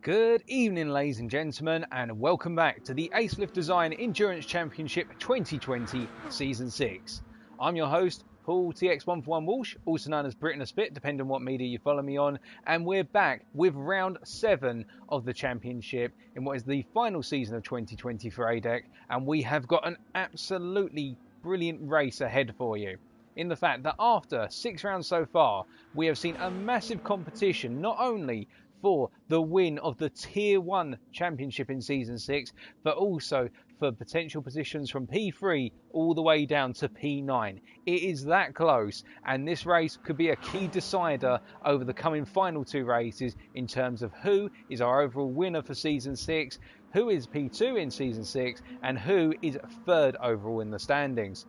Good evening, ladies and gentlemen, and welcome back to the Acelith Design Endurance Championship 2020 Season 6. I'm your host, Paul TX141 Walsh, also known as Britain a Spit, depending on what media you follow me on, and we're back with round 7 of the championship in what is the final season of 2020 for ADEC, and we have got an absolutely brilliant race ahead for you. In the fact that after 6 rounds so far, we have seen a massive competition, not only for the win of the Tier 1 Championship in Season 6, but also for potential positions from P3 all the way down to P9. It is that close, and this race could be a key decider over the coming final 2 races in terms of who is our overall winner for Season 6, who is P2 in Season 6, and who is 3rd overall in the standings.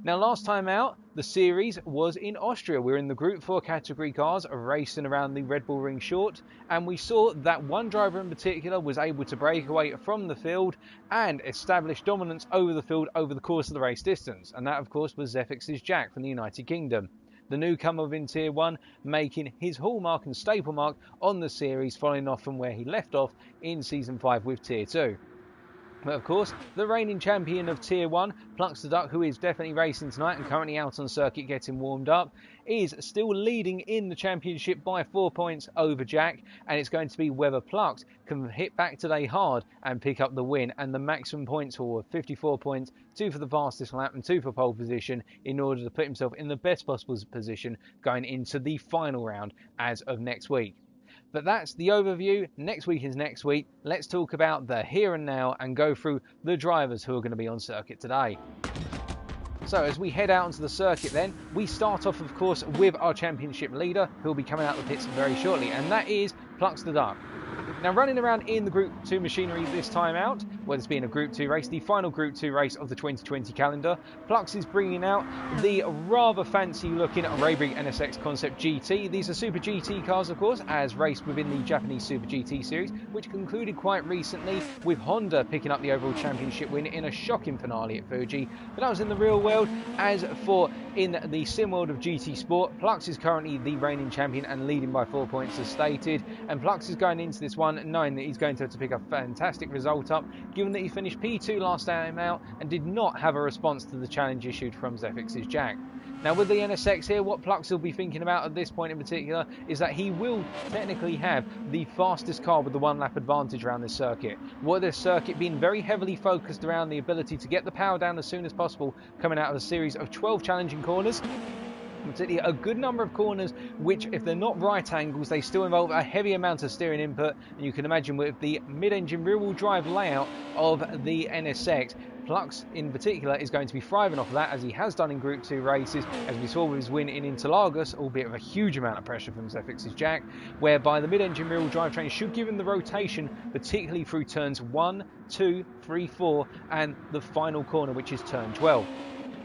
Now, last time out, the series was in Austria. We're in the Group 4 category cars, racing around the Red Bull Ring Short, and we saw that one driver in particular was able to break away from the field and establish dominance over the field over the course of the race distance, and that, of course, was Zefix's Jack from the United Kingdom. The newcomer within Tier 1 making his hallmark and staple mark on the series, following off from where he left off in Season 5 with Tier 2. But of course, the reigning champion of Tier 1, Plux the Duck, who is definitely racing tonight and currently out on circuit getting warmed up, is still leading in the championship by 4 points over Jack, and it's going to be whether Plux can hit back today hard and pick up the win and the maximum points for 54 points, 2 for the fastest lap and 2 for pole position, in order to put himself in the best possible position going into the final round as of next week. But that's the overview. Next week is next week. Let's talk about the here and now and go through the drivers who are going to be on circuit today. So as we head out onto the circuit then, we start off, of course, with our championship leader, who will be coming out of the pits very shortly, and that is Plux the Duck. Now, running around in the Group 2 machinery this time out, well, it's been a Group 2 race, the final Group 2 race of the 2020 calendar, Plux is bringing out the rather fancy-looking Raybrigg NSX Concept GT. These are Super GT cars, of course, as raced within the Japanese Super GT series, which concluded quite recently with Honda picking up the overall championship win in a shocking finale at Fuji. But that was in the real world. As for in the sim world of GT Sport, Plux is currently the reigning champion and leading by 4 points as stated, and Plux is going into this one knowing that he's going to have to pick a fantastic result up, given that he finished P2 last time out and did not have a response to the challenge issued from Zefix's Jack. Now, with the NSX here, what Plux will be thinking about at this point in particular is that he will technically have the fastest car with the 1 lap advantage around this circuit. With this circuit being very heavily focused around the ability to get the power down as soon as possible, coming out of a series of 12 challenging corners, particularly a good number of corners which, if they're not right angles, they still involve a heavy amount of steering input, and you can imagine with the mid-engine rear-wheel drive layout of the NSX, Plux in particular is going to be thriving off of that, as he has done in Group 2 races, as we saw with his win in Interlagos, albeit with a huge amount of pressure from Zefix's Jack, whereby the mid-engine rear-wheel drivetrain should give him the rotation, particularly through turns 1, 2, 3, 4, and the final corner, which is turn 12.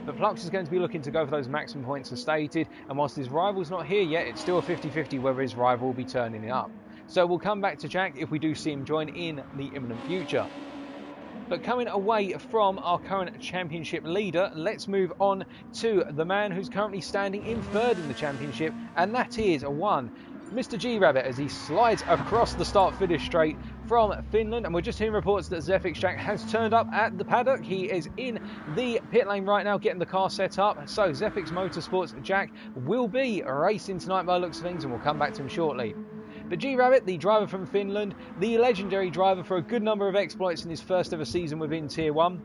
But Plux is going to be looking to go for those maximum points as stated, and whilst his rival's not here yet, it's still a 50-50 whether his rival will be turning it up. So we'll come back to Jack if we do see him join in the imminent future. But coming away from our current championship leader, let's move on to the man who's currently standing in 3rd in the championship, and that is Mr. G Rabbit, as he slides across the start-finish straight from Finland. And we're just hearing reports that Zefix Jack has turned up at the paddock. He is in the pit lane right now getting the car set up. So Zefix Motorsports Jack will be racing tonight by the looks of things, and we'll come back to him shortly. But G Rabbit, the driver from Finland, the legendary driver for a good number of exploits in his first ever season within Tier 1,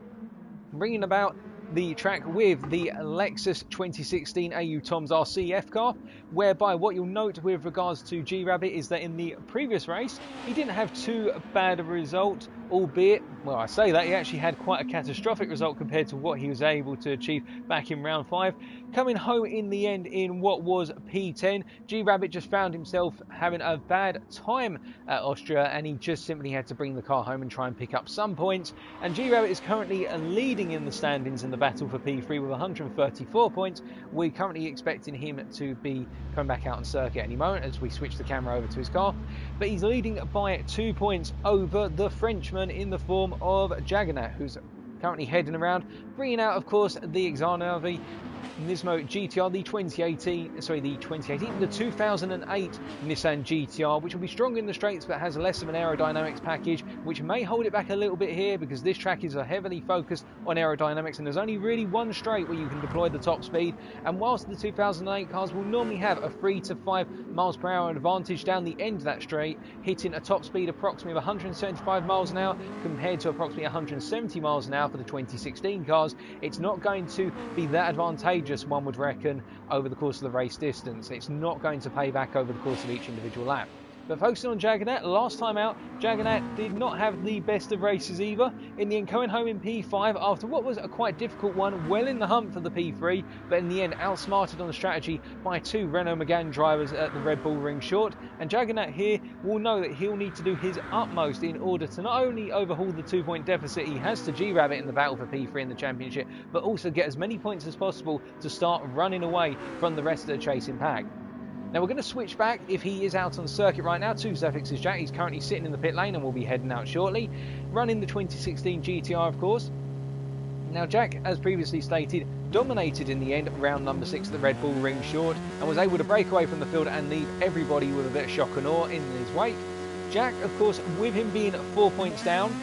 bringing about the track with the Lexus 2016 AU Toms RCF car, whereby what you'll note with regards to G Rabbit is that in the previous race he didn't have too bad a result, albeit, well, I say that, he actually had quite a catastrophic result compared to what he was able to achieve back in round 5. Coming home in the end in what was P10, G Rabbit just found himself having a bad time at Austria, and he just simply had to bring the car home and try and pick up some points. And G Rabbit is currently leading in the standings in the battle for P3 with 134 points. We're currently expecting him to be coming back out on circuit any moment as we switch the camera over to his car. But he's leading by 2 points over the Frenchman in the form of Jagannat, who's currently heading around, bringing out, of course, the Turismo GTR, the 2008 Nissan GTR, which will be stronger in the straights but has less of an aerodynamics package, which may hold it back a little bit here because this track is heavily focused on aerodynamics and there's only really one straight where you can deploy the top speed. And whilst the 2008 cars will normally have a 3 to 5 miles per hour advantage down the end of that straight, hitting a top speed approximately of 175 miles an hour compared to approximately 170 miles an hour for the 2016 cars, it's not going to be that advantageous, one would reckon, over the course of the race distance. It's not going to pay back over the course of each individual lap. But focusing on Jagannath, last time out, Jagannath did not have the best of races either. In the end, coming home in P5 after what was a quite difficult one, well in the hunt for the P3, but in the end outsmarted on the strategy by two Renault Megane drivers at the Red Bull Ring short. And Jagannath here will know that he'll need to do his utmost in order to not only overhaul the 2-point deficit he has to G-Rabbit in the battle for P3 in the championship, but also get as many points as possible to start running away from the rest of the chasing pack. Now we're going to switch back, if he is out on circuit right now, to Zafix's Jack. He's currently sitting in the pit lane and will be heading out shortly, running the 2016 GTR, of course. Now Jack, as previously stated, dominated in the end round number 6 at the Red Bull Ring short and was able to break away from the field and leave everybody with a bit of shock and awe in his wake. Jack, of course, with him being 4 points down,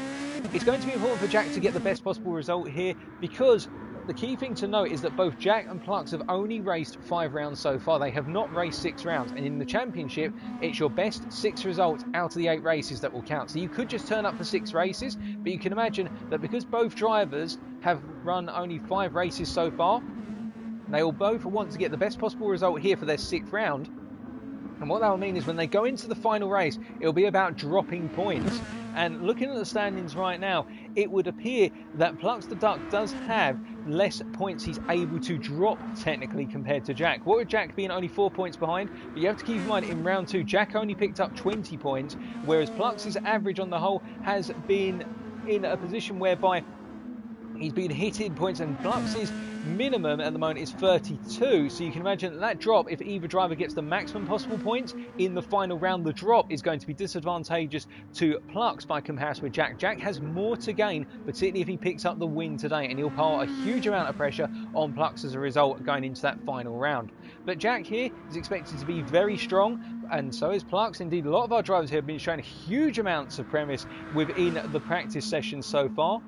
it's going to be important for Jack to get the best possible result here, because the key thing to note is that both Jack and Plux have only raced 5 rounds so far. They have not raced 6 rounds, and in the championship it's your best 6 results out of the 8 races that will count. So you could just turn up for 6 races, but you can imagine that because both drivers have run only 5 races so far, they will both want to get the best possible result here for their 6th round. And what that will mean is when they go into the final race, it'll be about dropping points. And looking at the standings right now, it would appear that Plux the Duck does have less points he's able to drop technically compared to Jack. What with Jack being only 4 points behind, but you have to keep in mind in round 2, Jack only picked up 20 points, whereas Plux's average on the whole has been in a position whereby he's been hitting points, and Plux's minimum at the moment is 32, so you can imagine that drop, if either driver gets the maximum possible points in the final round, the drop is going to be disadvantageous to Plux by comparison with Jack. Jack has more to gain, particularly if he picks up the win today, and he'll pile a huge amount of pressure on Plux as a result going into that final round. But Jack here is expected to be very strong, and so is Plux. Indeed, a lot of our drivers here have been showing huge amounts of premise within the practice sessions so far.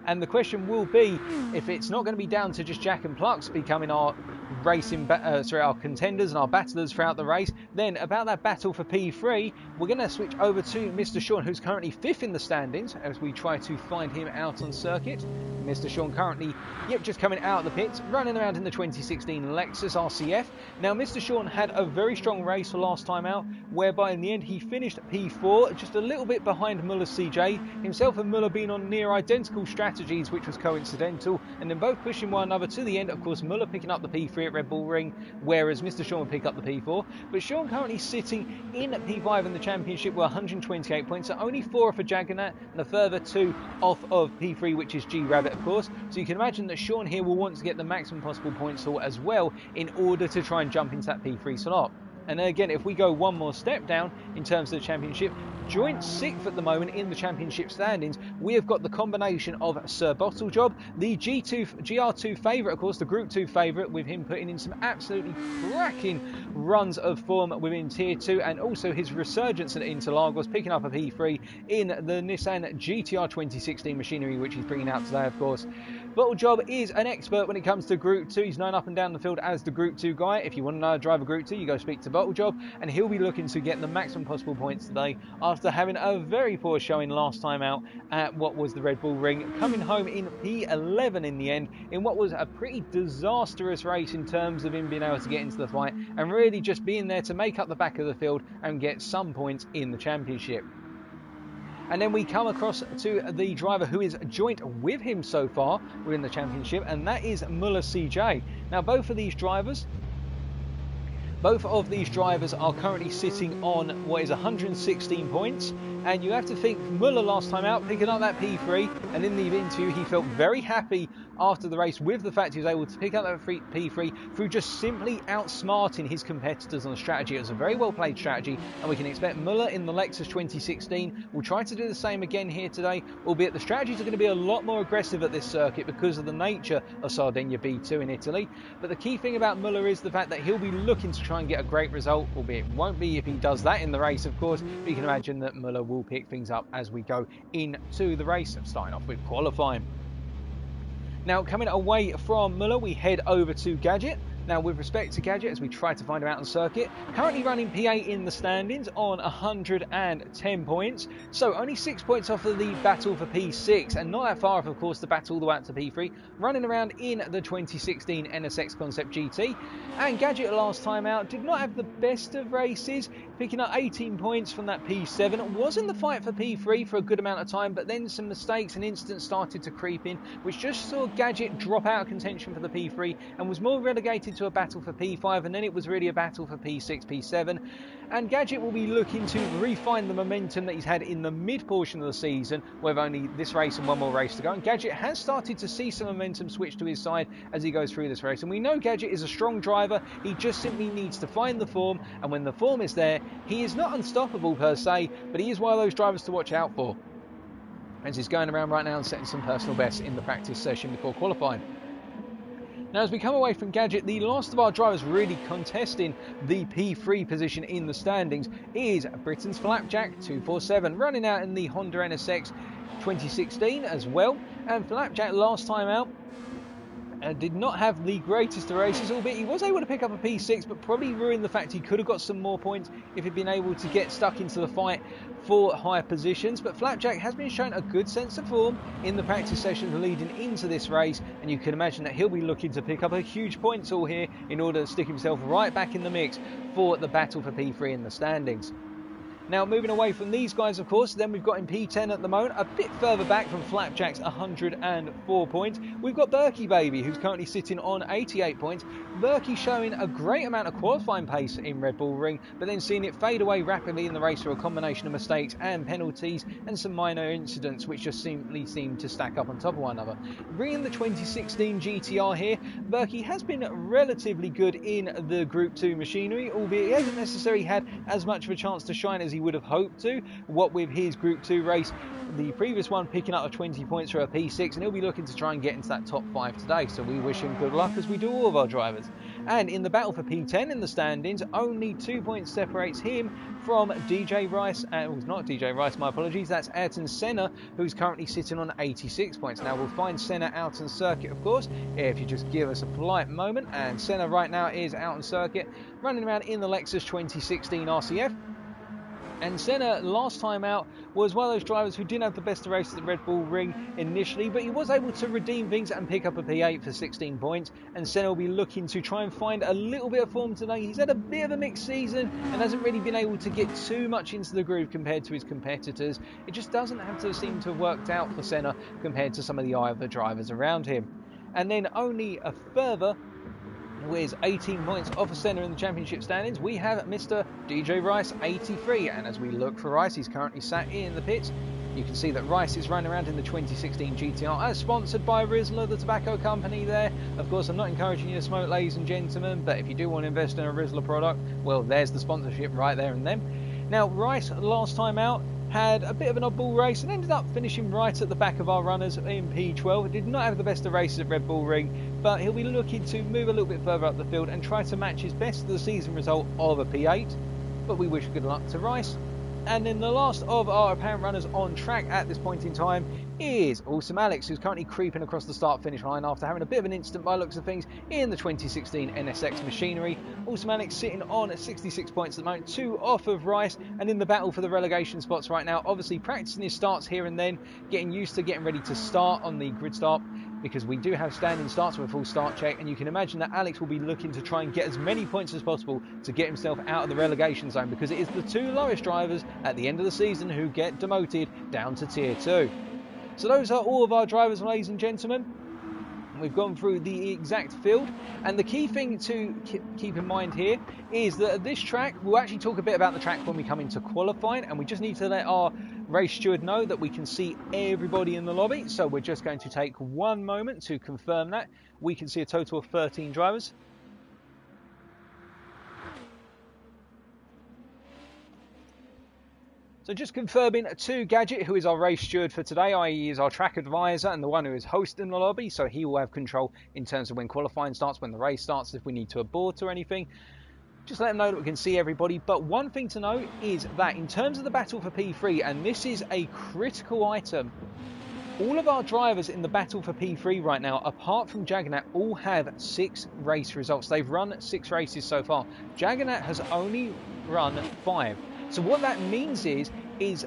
And the question will be, if it's not going to be down to just Jack and Plux becoming our our contenders and our battlers throughout the race, then about that battle for P3, we're going to switch over to Mr. Sean, who's currently 5th in the standings as we try to find him out on circuit. Mr. Sean currently, just coming out of the pits, running around in the 2016 Lexus RCF. Now, Mr. Sean had a very strong race for last time out, whereby in the end he finished P4, just a little bit behind Muller CJ. Himself and Muller being on near identical strategies, which was coincidental, and then both pushing one another to the end. Of course, Muller picking up the P3 at Red Bull Ring, whereas Mr. Sean would pick up the P4. But Sean currently sitting in P5 in the championship with 128 points, so only 4 off of Jagannath and a further 2 off of P3, which is G-Rabbit, of course. So you can imagine that Sean here will want to get the maximum possible points haul as well in order to try and jump into that P3 slot. And then again, if we go one more step down in terms of the championship, joint 6th at the moment in the championship standings, we have got the combination of Sir Bottlejob, the GR2 favourite, of course, the Group 2 favourite, with him putting in some absolutely cracking runs of form within Tier 2, and also his resurgence at Interlagos, picking up a P3 in the Nissan GTR 2016 machinery, which he's bringing out today, of course. Bottlejob is an expert when it comes to Group 2. He's known up and down the field as the Group 2 guy. If you want to know how to drive a Group 2, you go speak to Bottlejob, and he'll be looking to get the maximum possible points today after having a very poor showing last time out at what was the Red Bull Ring, coming home in P11 in the end in what was a pretty disastrous race in terms of him being able to get into the fight and really just being there to make up the back of the field and get some points in the championship. And then we come across to the driver who is joint with him so far within the championship, and that is Muller CJ. Now, both of these drivers Both of these drivers are currently sitting on what is 116 points, and you have to think Muller last time out picking up that P3, and in the interview he felt very happy after the race with the fact he was able to pick up that P3 through just simply outsmarting his competitors on the strategy. It was a very well played strategy, and we can expect Muller in the Lexus 2016 will try to do the same again here today, albeit the strategies are going to be a lot more aggressive at this circuit because of the nature of Sardinia B2 in Italy. But the key thing about Muller is the fact that he'll be looking to try and get a great result, albeit it won't be if he does that in the race, of course, but you can imagine that Muller will pick things up as we go into the race, starting off with qualifying. Now, coming away from Muller, we head over to Gadget. Now, with respect to Gadget, as we try to find him out on circuit, currently running P8 in the standings on 110 points, so only 6 points off of the battle for P6, and not that far off, of course, the battle all the way up to P3, running around in the 2016 NSX Concept GT. And Gadget last time out did not have the best of races, picking up 18 points from that P7. Was in the fight for P3 for a good amount of time, but then some mistakes and incidents started to creep in, which just saw Gadget drop out of contention for the P3 and was more relegated to a battle for P5, and then it was really a battle for P6, P7. And Gadget will be looking to refine the momentum that he's had in the mid portion of the season, with only this race and one more race to go. And Gadget has started to see some momentum switch to his side as he goes through this race. And we know Gadget is a strong driver. He just simply needs to find the form, and when the form is there, he is not unstoppable per se, but he is one of those drivers to watch out for, as he's going around right now and setting some personal bests in the practice session before qualifying. Now, as we come away from Gadget, the last of our drivers really contesting the P3 position in the standings is Britain's Flapjack 247, running out in the Honda NSX 2016 as well. And Flapjack last time out did not have the greatest of races, albeit he was able to pick up a P6, but probably ruined the fact he could have got some more points if he'd been able to get stuck into the fight for higher positions. But Flapjack has been shown a good sense of form in the practice sessions leading into this race, and you can imagine that he'll be looking to pick up a huge points haul here in order to stick himself right back in the mix for the battle for P3 in the standings. Now, moving away from these guys, of course, then we've got in P10 at the moment, a bit further back from Flapjack's 104 points. We've got Berkey Baby, who's currently sitting on 88 points. Berkey showing a great amount of qualifying pace in Red Bull Ring, but then seeing it fade away rapidly in the race through a combination of mistakes and penalties and some minor incidents which just simply seem to stack up on top of one another. Bringing the 2016 GTR here, Berkey has been relatively good in the Group 2 machinery, albeit he hasn't necessarily had as much of a chance to shine as he would have hoped to, what with his Group 2 race, the previous one picking up 20 points for a P6, and he'll be looking to try and get into that top 5 today, so we wish him good luck as we do all of our drivers. And in the battle for P10 in the standings, only 2 points separates him from DJ Rice, not DJ Rice, my apologies, that's Ayrton Senna, who's currently sitting on 86 points. Now, we'll find Senna out on circuit, of course, if you just give us a polite moment, and Senna right now is out on circuit, running around in the Lexus 2016 RCF. And Senna, last time out, was one of those drivers who didn't have the best of races at Red Bull Ring initially, but he was able to redeem things and pick up a P8 for 16 points. And Senna will be looking to try and find a little bit of form today. He's had a bit of a mixed season and hasn't really been able to get too much into the groove compared to his competitors. It just doesn't have to seem to have worked out for Senna compared to some of the other drivers around him. And then only a further with 18 points off of Senna in the championship standings, we have Mr. DJ Rice 83, and as we look for Rice, he's currently sat in the pits. You can see that Rice is running around in the 2016 GTR as sponsored by Rizla, the tobacco company there. Of course, I'm not encouraging you to smoke, ladies and gentlemen, but if you do want to invest in a Rizla product, well, there's the sponsorship right there and then. Now, Rice, last time out, had a bit of an oddball race and ended up finishing right at the back of our runners in P12. Did not have the best of races at Red Bull Ring, but he'll be looking to move a little bit further up the field and try to match his best of the season result of a P8. But we wish good luck to Rice. And then the last of our apparent runners on track at this point in time is Awesome Alex, who's currently creeping across the start-finish line after having a bit of an incident by looks of things in the 2016 NSX machinery. Awesome Alex sitting on 66 points at the moment, 2 off of Rice, and in the battle for the relegation spots right now, obviously practicing his starts here and then, getting used to getting ready to start on the grid start, because we do have standing starts with a full start check, and you can imagine that Alex will be looking to try and get as many points as possible to get himself out of the relegation zone, because it is the 2 lowest drivers at the end of the season who get demoted down to Tier 2. So those are all of our drivers, ladies and gentlemen. We've gone through the exact field, and the key thing to keep in mind here is that at this track, we'll actually talk a bit about the track when we come into qualifying, and we just need to let our race steward know that we can see everybody in the lobby. So we're just going to take one moment to confirm that. We can see a total of 13 drivers. So just confirming to Gadget, who is our race steward for today, i.e. is our track advisor and the one who is hosting the lobby, so he will have control in terms of when qualifying starts, when the race starts, if we need to abort or anything. Just let them know that we can see everybody. But one thing to note is that in terms of the battle for P3, and this is a critical item, all of our drivers in the battle for P3 right now, apart from Jagannat, all have 6 race results. They've run 6 races so far. Jagannat has only run 5. So what that means is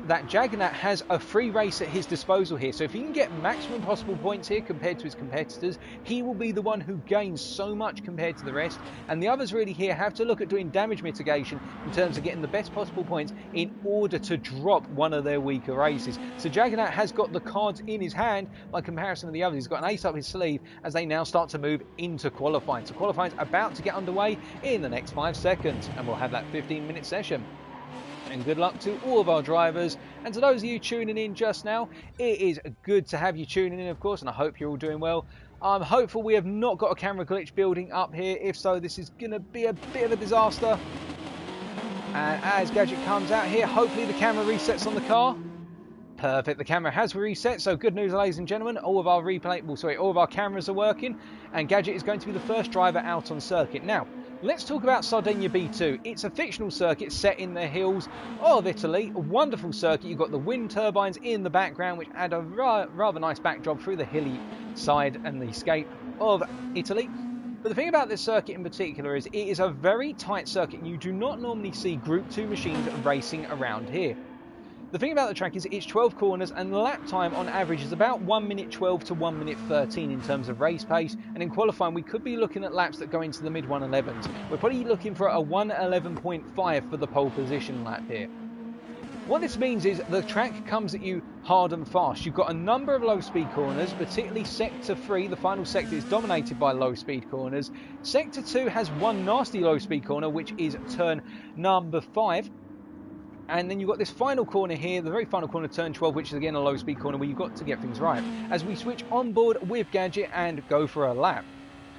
that Jagannat has a free race at his disposal here. So if he can get maximum possible points here compared to his competitors, he will be the one who gains so much compared to the rest. And the others really here have to look at doing damage mitigation in terms of getting the best possible points in order to drop one of their weaker races. So Jagannat has got the cards in his hand by comparison to the others. He's got an ace up his sleeve as they now start to move into qualifying. So qualifying's about to get underway in the next 5 seconds, and we'll have that 15-minute session. And good luck to all of our drivers, and to those of you tuning in just now, it is good to have you tuning in, of course, and I hope you're all doing well. I'm hopeful we have not got a camera glitch building up here. If so, this is going to be a bit of a disaster. And as Gadget comes out here, hopefully the camera resets on the car. Perfect, the camera has reset, so good news, ladies and gentlemen, all of our cameras are working, and Gadget is going to be the first driver out on circuit. Now, let's talk about Sardinia B2. It's a fictional circuit set in the hills of Italy. A wonderful circuit. You've got the wind turbines in the background, which add a rather nice backdrop through the hilly side and the scape of Italy. But the thing about this circuit in particular is it is a very tight circuit. You do not normally see Group 2 machines racing around here. The thing about the track is it's 12 corners, and the lap time on average is about 1 minute 12 to 1 minute 13 in terms of race pace, and in qualifying we could be looking at laps that go into the mid 111s. We're probably looking for a 111.5 for the pole position lap here. What this means is the track comes at you hard and fast. You've got a number of low speed corners, particularly Sector 3, the final sector, is dominated by low speed corners. Sector 2 has one nasty low speed corner, which is turn number 5. And then you've got this final corner here, the very final corner, turn 12, which is again a low speed corner where you've got to get things right. As we switch on board with Gadget and go for a lap.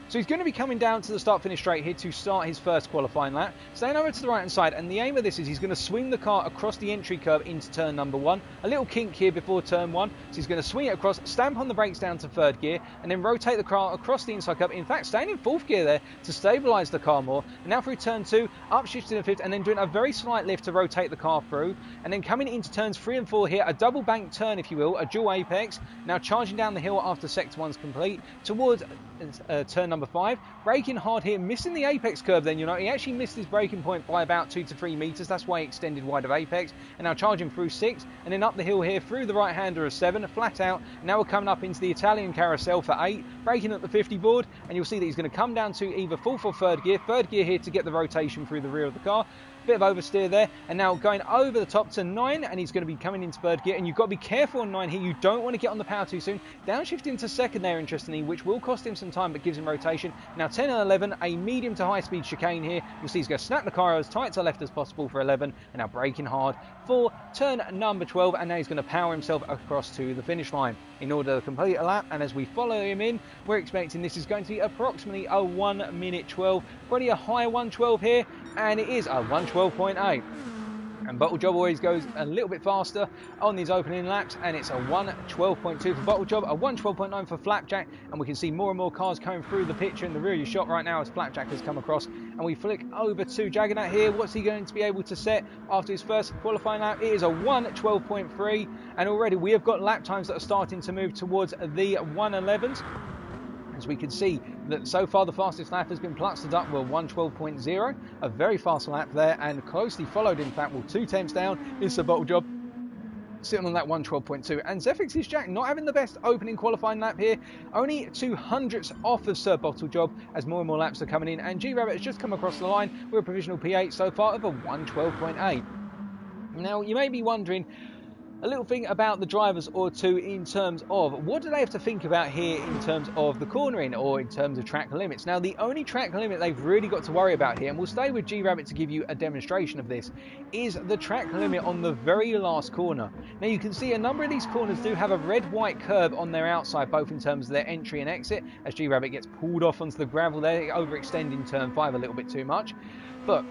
So he's going to be coming down to the start-finish straight here to start his first qualifying lap. Staying over to the right-hand side, and the aim of this is he's going to swing the car across the entry curve into turn number 1. A little kink here before turn 1. So he's going to swing it across, stamp on the brakes down to 3rd gear, and then rotate the car across the inside curve. In fact, staying in 4th gear there to stabilise the car more. And now through turn 2, upshifting to 5th, and then doing a very slight lift to rotate the car through. And then coming into turns 3 and 4 here, a double bank turn, if you will, a dual apex. Now charging down the hill after sector 1's complete towards turn number 5. Braking hard here, missing the apex curve then, you know, he actually missed his braking point by about 2 to 3 metres, that's why he extended wide of apex, and now charging through 6, and then up the hill here through the right-hander of 7, flat out. Now we're coming up into the Italian carousel for 8, braking at the 50 board, and you'll see that he's going to come down to either 4th or 3rd gear here to get the rotation through the rear of the car. Bit of oversteer there, and now going over the top to 9, and he's going to be coming into 3rd gear, and you've got to be careful on 9 here. You don't want to get on the power too soon. Downshift to 2nd there, interestingly, which will cost him some time but gives him rotation. Now 10 and 11, a medium to high speed chicane here. You'll see he's going to snap the car as tight to left as possible for 11, and now braking hard for turn number 12, and now he's going to power himself across to the finish line in order to complete a lap. And as we follow him in, we're expecting this is going to be approximately a 1 minute 12, probably a high 112 here, and it is a 112.8. And Bottle Job always goes a little bit faster on these opening laps, and it's a 112.2 for Bottle Job, a 112.9 for Flapjack, and we can see more and more cars coming through the picture in the rear of your shot right now as Flapjack has come across. And we flick over to Jagannat here. What's he going to be able to set after his first qualifying lap? It is a 112.3, and already we have got lap times that are starting to move towards the 111s. As we can see that so far the fastest lap has been Pluxed up with 112.0, a very fast lap there, and closely followed in fact with 2 tenths down is Sir Bottle Job sitting on that 112.2, and Zephyx's Jack not having the best opening qualifying lap here, only 200ths off of Sir Bottle Job as more and more laps are coming in, and G-Rabbit has just come across the line with a provisional P8 so far of a 112.8. Now you may be wondering, A little thing about the drivers or two in terms of what do they have to think about here in terms of the cornering or in terms of track limits. Now, the only track limit they've really got to worry about here, and we'll stay with G-Rabbit to give you a demonstration of this, is the track limit on the very last corner. Now, you can see a number of these corners do have a red-white curb on their outside, both in terms of their entry and exit, as G-Rabbit gets pulled off onto the gravel there, overextending turn 5 a little bit too much. But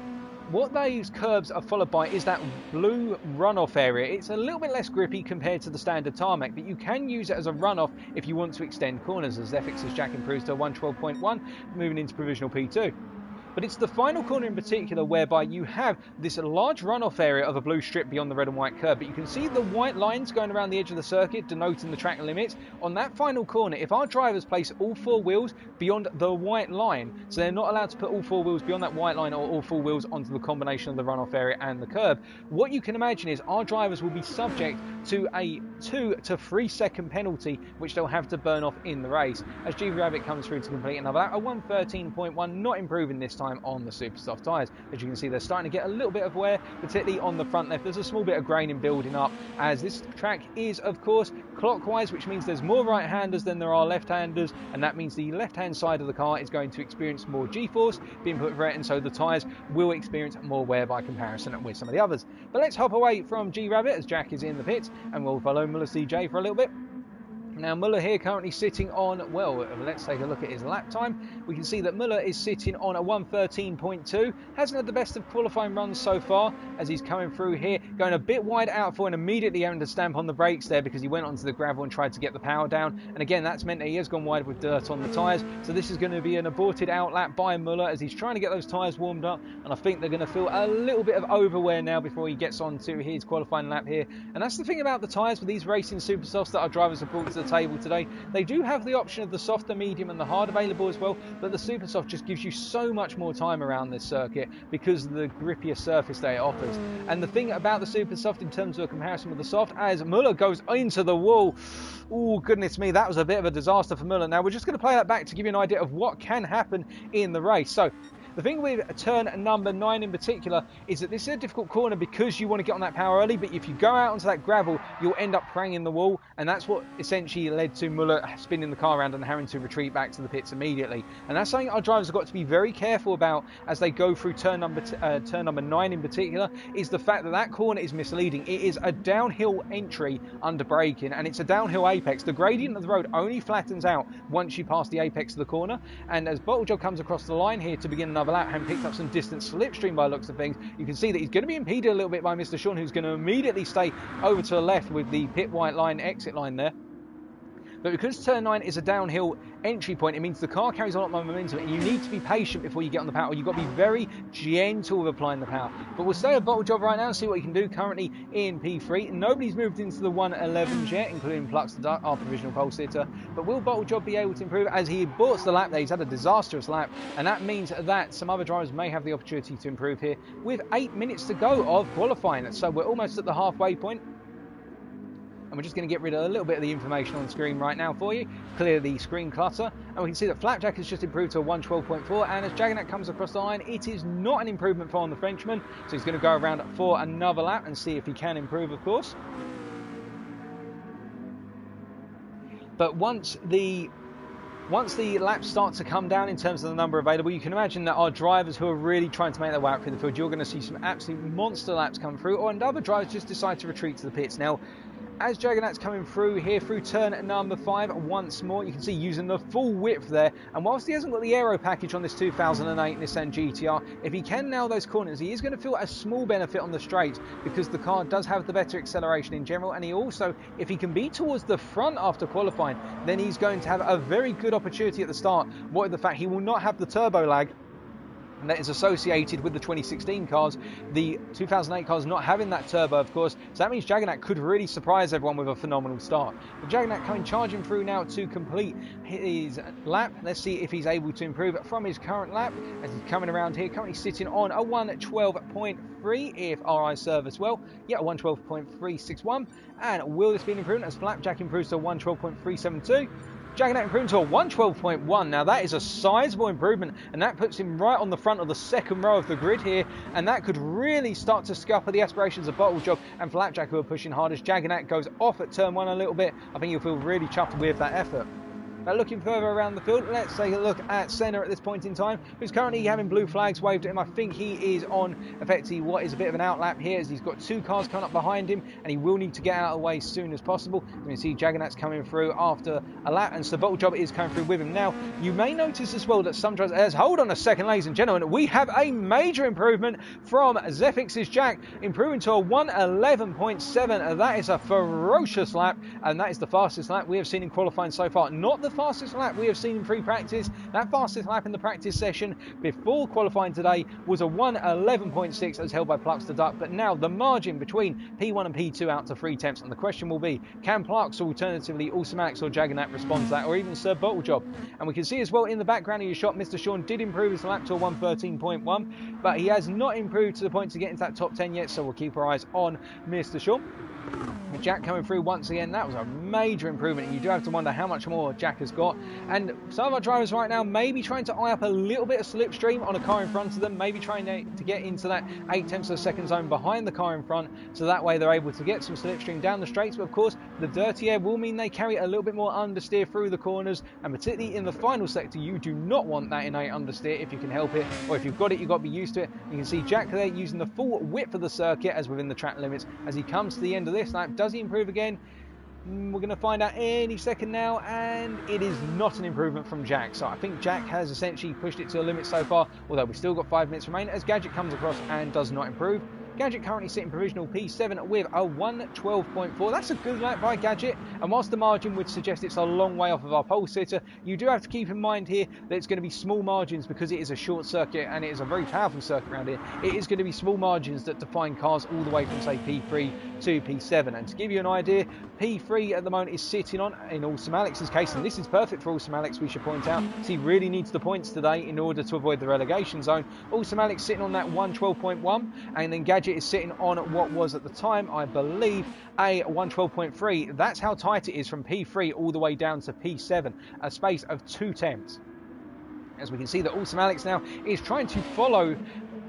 what those curbs are followed by is that blue runoff area. It's a little bit less grippy compared to the standard tarmac, but you can use it as a runoff if you want to extend corners, as FX's Jack improves to 112.1, moving into provisional P2. But it's the final corner in particular whereby you have this large runoff area of a blue strip beyond the red and white curb. But you can see the white lines going around the edge of the circuit denoting the track limits. On that final corner, if our drivers place all 4 wheels beyond the white line, so they're not allowed to put all 4 wheels beyond that white line or all 4 wheels onto the combination of the runoff area and the curb, what you can imagine is our drivers will be subject to a 2 to 3 second penalty, which they'll have to burn off in the race. As G-Rabbit comes through to complete another lap, a 113.1, not improving this time on the super soft tyres. As you can see, they're starting to get a little bit of wear, particularly on the front left. There's a small bit of graining building up, as this track is, of course, clockwise, which means there's more right-handers than there are left-handers, and that means the left-hand side of the car is going to experience more G-force being put through it, and so the tyres will experience more wear by comparison with some of the others. But let's hop away from G-Rabbit as Jack is in the pits, and we'll follow Muller CJ for a little bit. Now, Muller here currently sitting on, well, let's take a look at his lap time. We can see that Muller is sitting on a 113.2. Hasn't had the best of qualifying runs so far as he's coming through here, going a bit wide out for and immediately having to stamp on the brakes there because he went onto the gravel and tried to get the power down. And again, that's meant that he has gone wide with dirt on the tyres. So this is going to be an aborted out lap by Muller as he's trying to get those tyres warmed up. And I think they're going to feel a little bit of overwear now before he gets on to his qualifying lap here. And that's the thing about the tyres with these racing super softs that our drivers have brought to the table today. They do have the option of the softer, medium and the hard available as well, but the super soft just gives you so much more time around this circuit because of the grippier surface that it offers. And the thing about the super soft in terms of a comparison with the soft, as Muller goes into the wall, oh goodness me, that was a bit of a disaster for Muller. Now we're just going to play that back to give you an idea of what can happen in the race. So the thing with turn number 9 in particular is that this is a difficult corner because you want to get on that power early, but if you go out onto that gravel, you'll end up pranging the wall, and that's what essentially led to Muller spinning the car around and having to retreat back to the pits immediately. And that's something our drivers have got to be very careful about as they go through turn number 9 in particular, is the fact that that corner is misleading. It is a downhill entry under braking, and it's a downhill apex. The gradient of the road only flattens out once you pass the apex of the corner, and as Bottlejob comes across the line here to begin another lap and picked up some distance slipstream by the looks of things, you can see that he's going to be impeded a little bit by Mr. Sean, who's going to immediately stay over to the left with the pit white line exit line there. But because turn 9 is a downhill entry point, it means the car carries a lot more momentum and you need to be patient before you get on the power. You've got to be very gentle with applying the power. But we'll stay with Bottlejob right now and see what he can do. Currently in P3. Nobody's moved into the 111s yet, including Plux the Duck, our provisional pole sitter. But will Bottlejob be able to improve as he aborts the lap there? He's had a disastrous lap, and that means that some other drivers may have the opportunity to improve here with 8 minutes to go of qualifying. So we're almost at the halfway point. And we're just going to get rid of a little bit of the information on the screen right now for you, clear the screen clutter, and we can see that Flapjack has just improved to a 112.4, and as Jaganak comes across the line, it is not an improvement for on the Frenchman, so he's going to go around for another lap and see if he can improve, of course. But once the laps start to come down in terms of the number available, you can imagine that our drivers who are really trying to make their way out through the field, you're going to see some absolute monster laps come through, or other drivers just decide to retreat to the pits. Now, as Jaganak's coming through here through turn number 5 once more, you can see using the full width there, and whilst he hasn't got the aero package on this 2008 Nissan GTR, if he can nail those corners, he is going to feel a small benefit on the straights because the car does have the better acceleration in general, and he also, if he can be towards the front after qualifying, then he's going to have a very good opportunity at the start. What with the fact he will not have the turbo lag that is associated with the 2016 cars, the 2008 cars not having that turbo, of course, so that means Jaganak could really surprise everyone with a phenomenal start. But Jaganak coming charging through now to complete his lap. Let's see if he's able to improve from his current lap as he's coming around here, currently sitting on a 112.3 if our eyes serve us well. Yeah, a 112.361, and will this be an improvement as Flapjack improves to 112.372? Jagannath improving to a 112.1. Now that is a sizable improvement, and that puts him right on the front of the second row of the grid here, and that could really start to scupper the aspirations of Bottle Job and Flapjack, who are pushing hardest. Jagannath goes off at turn 1 a little bit. I think you'll feel really chuffed with that effort. Looking further around the field, let's take a look at Senna at this point in time, who's currently having blue flags waved at him. I think he is on effectively what is a bit of an outlap here, as he's got 2 cars coming up behind him, and he will need to get out of the way as soon as possible. You can see Jagannath's coming through after a lap, and Sir Bottle Job is coming through with him. Now, you may notice as well that some drivers, hold on a second, ladies and gentlemen, we have a major improvement from Zephyx's Jack, improving to a 111.7. That is a ferocious lap, and that is the fastest lap we have seen in qualifying so far. Not the fastest lap we have seen in pre-practice. That fastest lap in the practice session before qualifying today was a 111.6 as held by Plux the Duck, but now the margin between P1 and P2 out to 3 tenths, and the question will be, can Plux, alternatively Automax or Jagannath respond to that, or even Sir Bottle Job? And we can see as well in the background of your shot, Mr. Sean did improve his lap to a 113.1, but he has not improved to the point to get into that top 10 yet, so we'll keep our eyes on Mr. Sean. Jack coming through once again, that was a major improvement, and you do have to wonder how much more Jack has got. And some of our drivers right now may be trying to eye up a little bit of slipstream on a car in front of them, maybe trying to get into that 8 tenths of a second zone behind the car in front, so that way they're able to get some slipstream down the straights. But of course, the dirty air will mean they carry a little bit more understeer through the corners, and particularly in the final sector, you do not want that innate understeer if you can help it, or if you've got it, you've got to be used to it. You can see Jack there using the full width of the circuit as within the track limits as he comes to the end of this lap. Does he improve again? We're going to find out any second now, and it is not an improvement from Jack. So I think Jack has essentially pushed it to a limit so far, although we've still got 5 minutes remaining as Gadget comes across and does not improve. Gadget currently sitting provisional P7 with a 112.4. That's a good lap by Gadget, and whilst the margin would suggest it's a long way off of our pole sitter, you do have to keep in mind here that it's going to be small margins because it is a short circuit and it is a very powerful circuit around here. It is going to be small margins that define cars all the way from, say, P3 to P7. And to give you an idea, P3 at the moment is sitting on, in Awesome Alex's case, and this is perfect for Awesome Alex, we should point out, so he really needs the points today in order to avoid the relegation zone. Awesome Alex sitting on that 112.1, and then Gadget is sitting on what was at the time, I believe, a 112.3. That's how tight it is from P3 all the way down to P7, a space of 2 tenths. As we can see that Awesome Alex now is trying to follow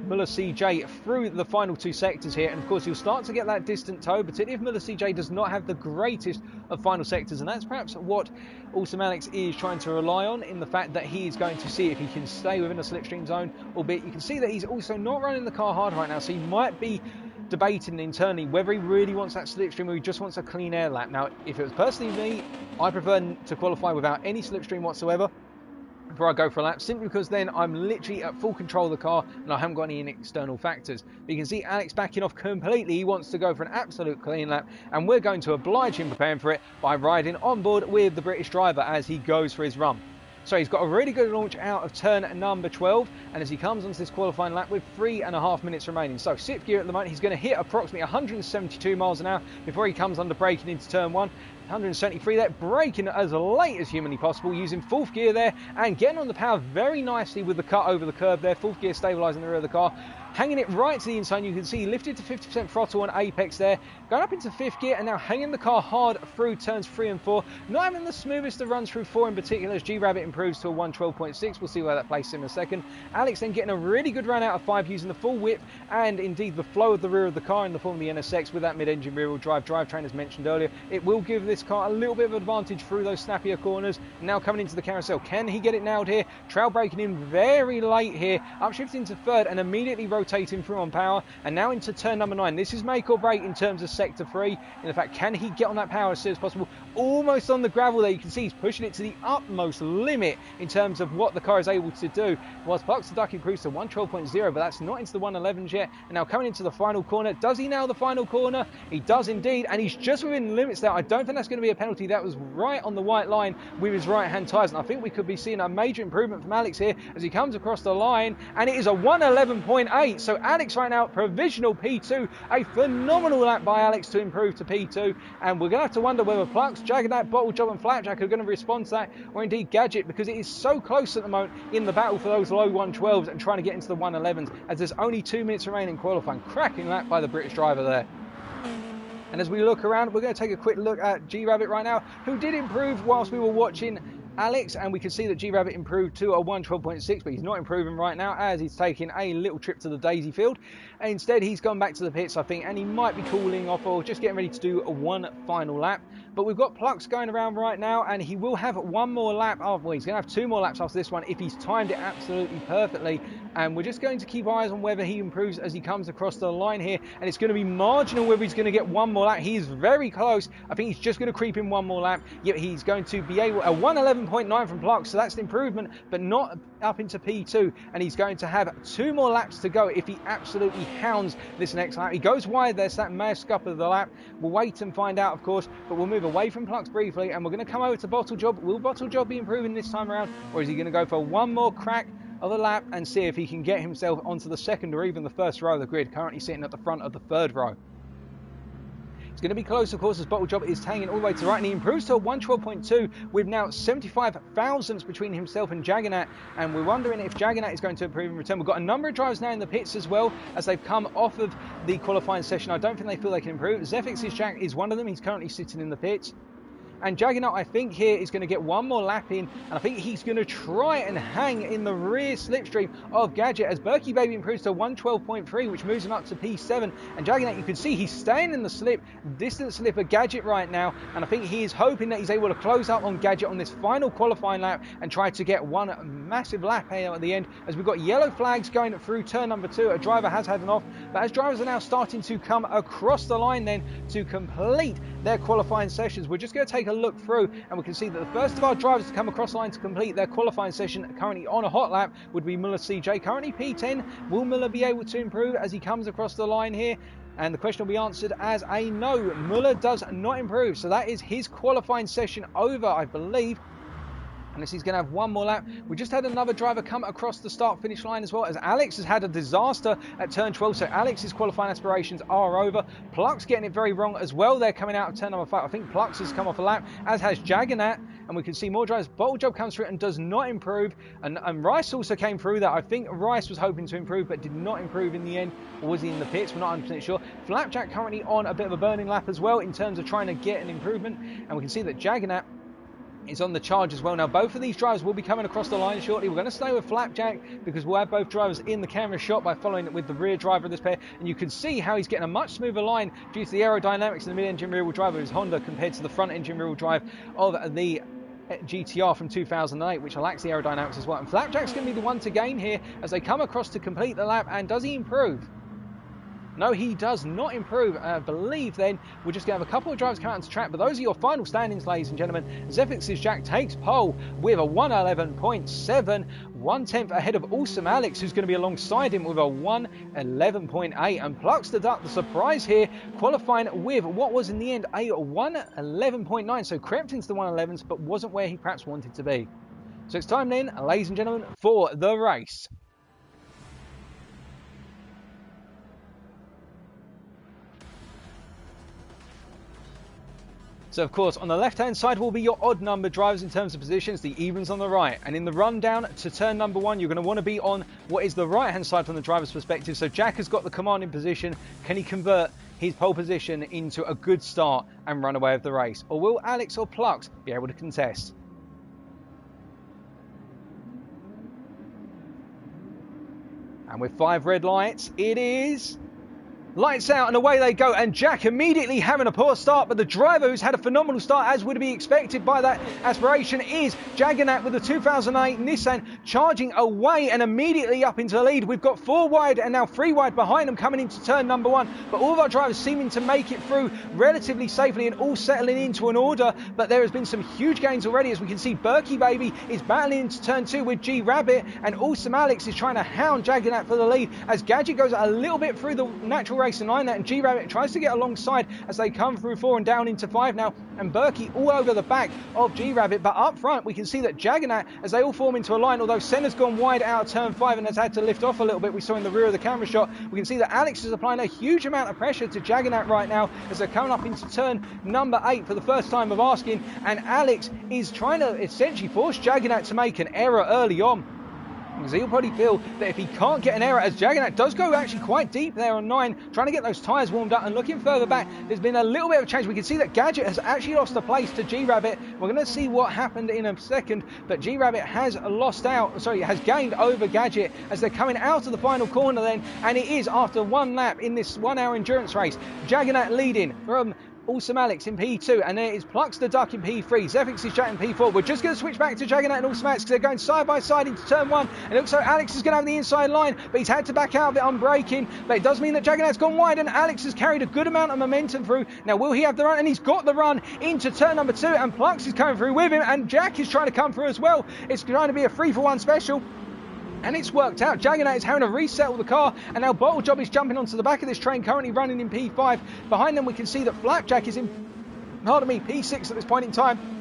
Muller CJ through the final 2 sectors here, and of course you'll start to get that distant toe, particularly if Muller CJ does not have the greatest of final sectors, and that's perhaps what Awesome Alex is trying to rely on, in the fact that he is going to see if he can stay within a slipstream zone, albeit you can see that he's also not running the car hard right now, so he might be debating internally whether he really wants that slipstream or he just wants a clean air lap. Now, if it was personally me, I prefer to qualify without any slipstream whatsoever before I go for a lap, simply because then I'm literally at full control of the car and I haven't got any external factors. But you can see Alex backing off completely. He wants to go for an absolute clean lap, and we're going to oblige him preparing for it by riding on board with the British driver as he goes for his run. So he's got a really good launch out of turn number 12, and as he comes onto this qualifying lap with 3.5 minutes remaining. So 6th gear at the moment, he's going to hit approximately 172 miles an hour before he comes under braking into turn 1. 173 there, braking as late as humanly possible, using 4th gear there and getting on the power very nicely with the cut over the curb there. 4th gear stabilising the rear of the car, hanging it right to the inside. You can see he lifted to 50% throttle on apex there, going up into 5th gear and now hanging the car hard through turns 3 and 4. Not having the smoothest of runs through 4 in particular, as G-Rabbit improves to a 112.6. We'll see where that places him in a second. Alex then getting a really good run out of 5 using the full width and indeed the flow of the rear of the car in the form of the NSX with that mid-engine rear-wheel drive drivetrain as mentioned earlier. It will give this car a little bit of advantage through those snappier corners. Now coming into the carousel, can he get it nailed here? Trail braking in very late here, upshifting to 3rd and immediately rotating through on power, and now into turn number 9. This is make or break in terms of sector 3. In fact, can he get on that power as soon as possible? Almost on the gravel there. You can see he's pushing it to the utmost limit in terms of what the car is able to do. Whilst Plux the Duck improves to 112.0, but that's not into the 111s yet. And now coming into the final corner, does he nail the final corner? He does indeed, and he's just within the limits there. I don't think that's going to be a penalty. That was right on the white line with his right hand tyres, and I think we could be seeing a major improvement from Alex here as he comes across the line, and it is a 111.8. So Alex right now provisional P2, a phenomenal lap by Alex to improve to P2, and we're going to have to wonder whether Plux, Jagannath, Bottle Job and Flapjack are going to respond to that, or indeed Gadget, because it is so close at the moment in the battle for those low 112s and trying to get into the 111s as there's only 2 minutes remaining in qualifying. Cracking lap by the British driver there. And as we look around, we're going to take a quick look at G-Rabbit right now, who did improve whilst we were watching Alex, and we can see that G-Rabbit improved to a 112.6, but he's not improving right now as he's taking a little trip to the Daisy Field. And instead, he's gone back to the pits, I think, and he might be cooling off or just getting ready to do one final lap. But we've got Plux going around right now, and he will have one more lap. Well, he's going to have 2 more laps after this one if he's timed it absolutely perfectly. And we're just going to keep eyes on whether he improves as he comes across the line here. And it's going to be marginal whether he's going to get one more lap. He is very close. I think he's just going to creep in one more lap. Yet he's going to be able a 111.9 from Plux, so that's an improvement, but not up into P2. And he's going to have 2 more laps to go if he absolutely hounds this next lap. He goes wide there, so that may have scuppered the lap. We'll wait and find out, of course, but we'll move away from Plux briefly, and we're going to come over to Bottle Job. Will Bottle Job be improving this time around, or is he going to go for one more crack of the lap and see if he can get himself onto the second or even the first row of the grid, currently sitting at the front of the 3rd row? It's going to be close, of course, as Bottle Job is hanging all the way to the right, and he improves to a 112.2 with now 75 thousandths between himself and Jaggernaut, and we're wondering if Jaggernaut is going to improve in return. We've got a number of drivers now in the pits as well as they've come off of the qualifying session. I don't think they feel they can improve. Zefix's Jack is one of them. He's currently sitting in the pits. And Jaggernaut, I think, here is going to get one more lap in, and I think he's going to try and hang in the rear slipstream of Gadget as Berkey Baby improves to 112.3, which moves him up to P7. And Jaggernaut, you can see he's staying in the slip, distance slip of Gadget right now, and I think he is hoping that he's able to close up on Gadget on this final qualifying lap and try to get one massive lap here at the end, as we've got yellow flags going through turn number 2. A driver has had an off, but as drivers are now starting to come across the line then to complete their qualifying sessions, we're just going to take a look through, and we can see that the first of our drivers to come across the line to complete their qualifying session currently on a hot lap would be Muller CJ, currently P10. Will Muller be able to improve as he comes across the line here? And the question will be answered as a no. Muller does not improve, so that is his qualifying session over, I believe. Unless he's going to have one more lap. We just had another driver come across the start-finish line as well, as Alex has had a disaster at turn 12, so Alex's qualifying aspirations are over. Plux getting it very wrong as well. They're coming out of turn number 5. I think Plux has come off a lap, as has Jaggernaut, and we can see more drivers. Bottle Job comes through and does not improve, and Rice also came through that. I think Rice was hoping to improve, but did not improve in the end, or was he in the pits? We're not 100% sure. Flapjack currently on a bit of a burning lap as well in terms of trying to get an improvement, and we can see that Jaggernaut is on the charge as well. Now, both of these drivers will be coming across the line shortly. We're going to stay with Flapjack because we'll have both drivers in the camera shot by following it with the rear driver of this pair. And you can see how he's getting a much smoother line due to the aerodynamics in the mid-engine rear-wheel drive of his Honda compared to the front-engine rear-wheel drive of the GTR from 2008, which lacks the aerodynamics as well. And Flapjack's going to be the one to gain here as they come across to complete the lap. And does he improve? No, he does not improve. I believe then we're just going to have a couple of drivers come out onto track, but those are your final standings, ladies and gentlemen. Zefix's Jack takes pole with a 111.7, 1/10 ahead of Awesome Alex, who's going to be alongside him with a 111.8. And Plux the Duck, the surprise here, qualifying with what was in the end a 111.9, so crept into the 111s, but wasn't where he perhaps wanted to be. So it's time then, ladies and gentlemen, for the race. So, of course, on the left-hand side will be your odd-numbered drivers in terms of positions, the evens on the right. And in the rundown to turn number 1, you're going to want to be on what is the right-hand side from the driver's perspective. So Jack has got the commanding position. Can he convert his pole position into a good start and run away with the race? Or will Alex or Plux be able to contest? And with 5 red lights, it is lights out and away they go, and Jack immediately having a poor start, but the driver who's had a phenomenal start, as would be expected by that aspiration, is Jaggernaut with the 2008 Nissan charging away and immediately up into the lead. We've got 4 wide and now 3 wide behind them coming into turn number 1, but all of our drivers seeming to make it through relatively safely and all settling into an order. But there has been some huge gains already, as we can see Berkey Baby is battling into turn 2 with G Rabbit, and Awesome Alex is trying to hound Jaggernaut for the lead as Gadget goes a little bit through the natural racing line there, and G Rabbit tries to get alongside as they come through 4 and down into 5 now, and Berkey all over the back of G Rabbit. But up front we can see that Jaggernaut, as they all form into a line, although Senna's gone wide out of turn 5 and has had to lift off a little bit, we saw in the rear of the camera shot, we can see that Alex is applying a huge amount of pressure to Jaggernaut right now as they're coming up into turn number 8 for the first time of asking, and Alex is trying to essentially force Jaggernaut to make an error early on. because he'll probably feel that if he can't get an error, as Jaggernaut does go actually quite deep there on 9, trying to get those tyres warmed up, and looking further back, there's been a little bit of change. We can see that Gadget has actually lost a place to G-Rabbit. We're going to see what happened in a second, but G-Rabbit has has gained over Gadget as they're coming out of the final corner then, and it is after one lap in this 1 hour endurance race. Jaggernaut leading from Awesome Alex in P2, and there is Plux the Duck in P3, Zephyx is Jack in P4. We're just going to switch back to Jaggernaut and Awesome Alex because they're going side by side into turn 1, and it looks like Alex is going to have the inside line, but he's had to back out of it on braking. But it does mean that Jaggernaut's gone wide, and Alex has carried a good amount of momentum through. Now will he have the run? And he's got the run into turn number 2, and Plux is coming through with him, and Jack is trying to come through as well. It's trying to be a 3-for-1 special. And it's worked out. Jaggernaut is having to resettle the car, and now Bottle Job is jumping onto the back of this train, currently running in P5. Behind them we can see that Flapjack is in P6 at this point in time.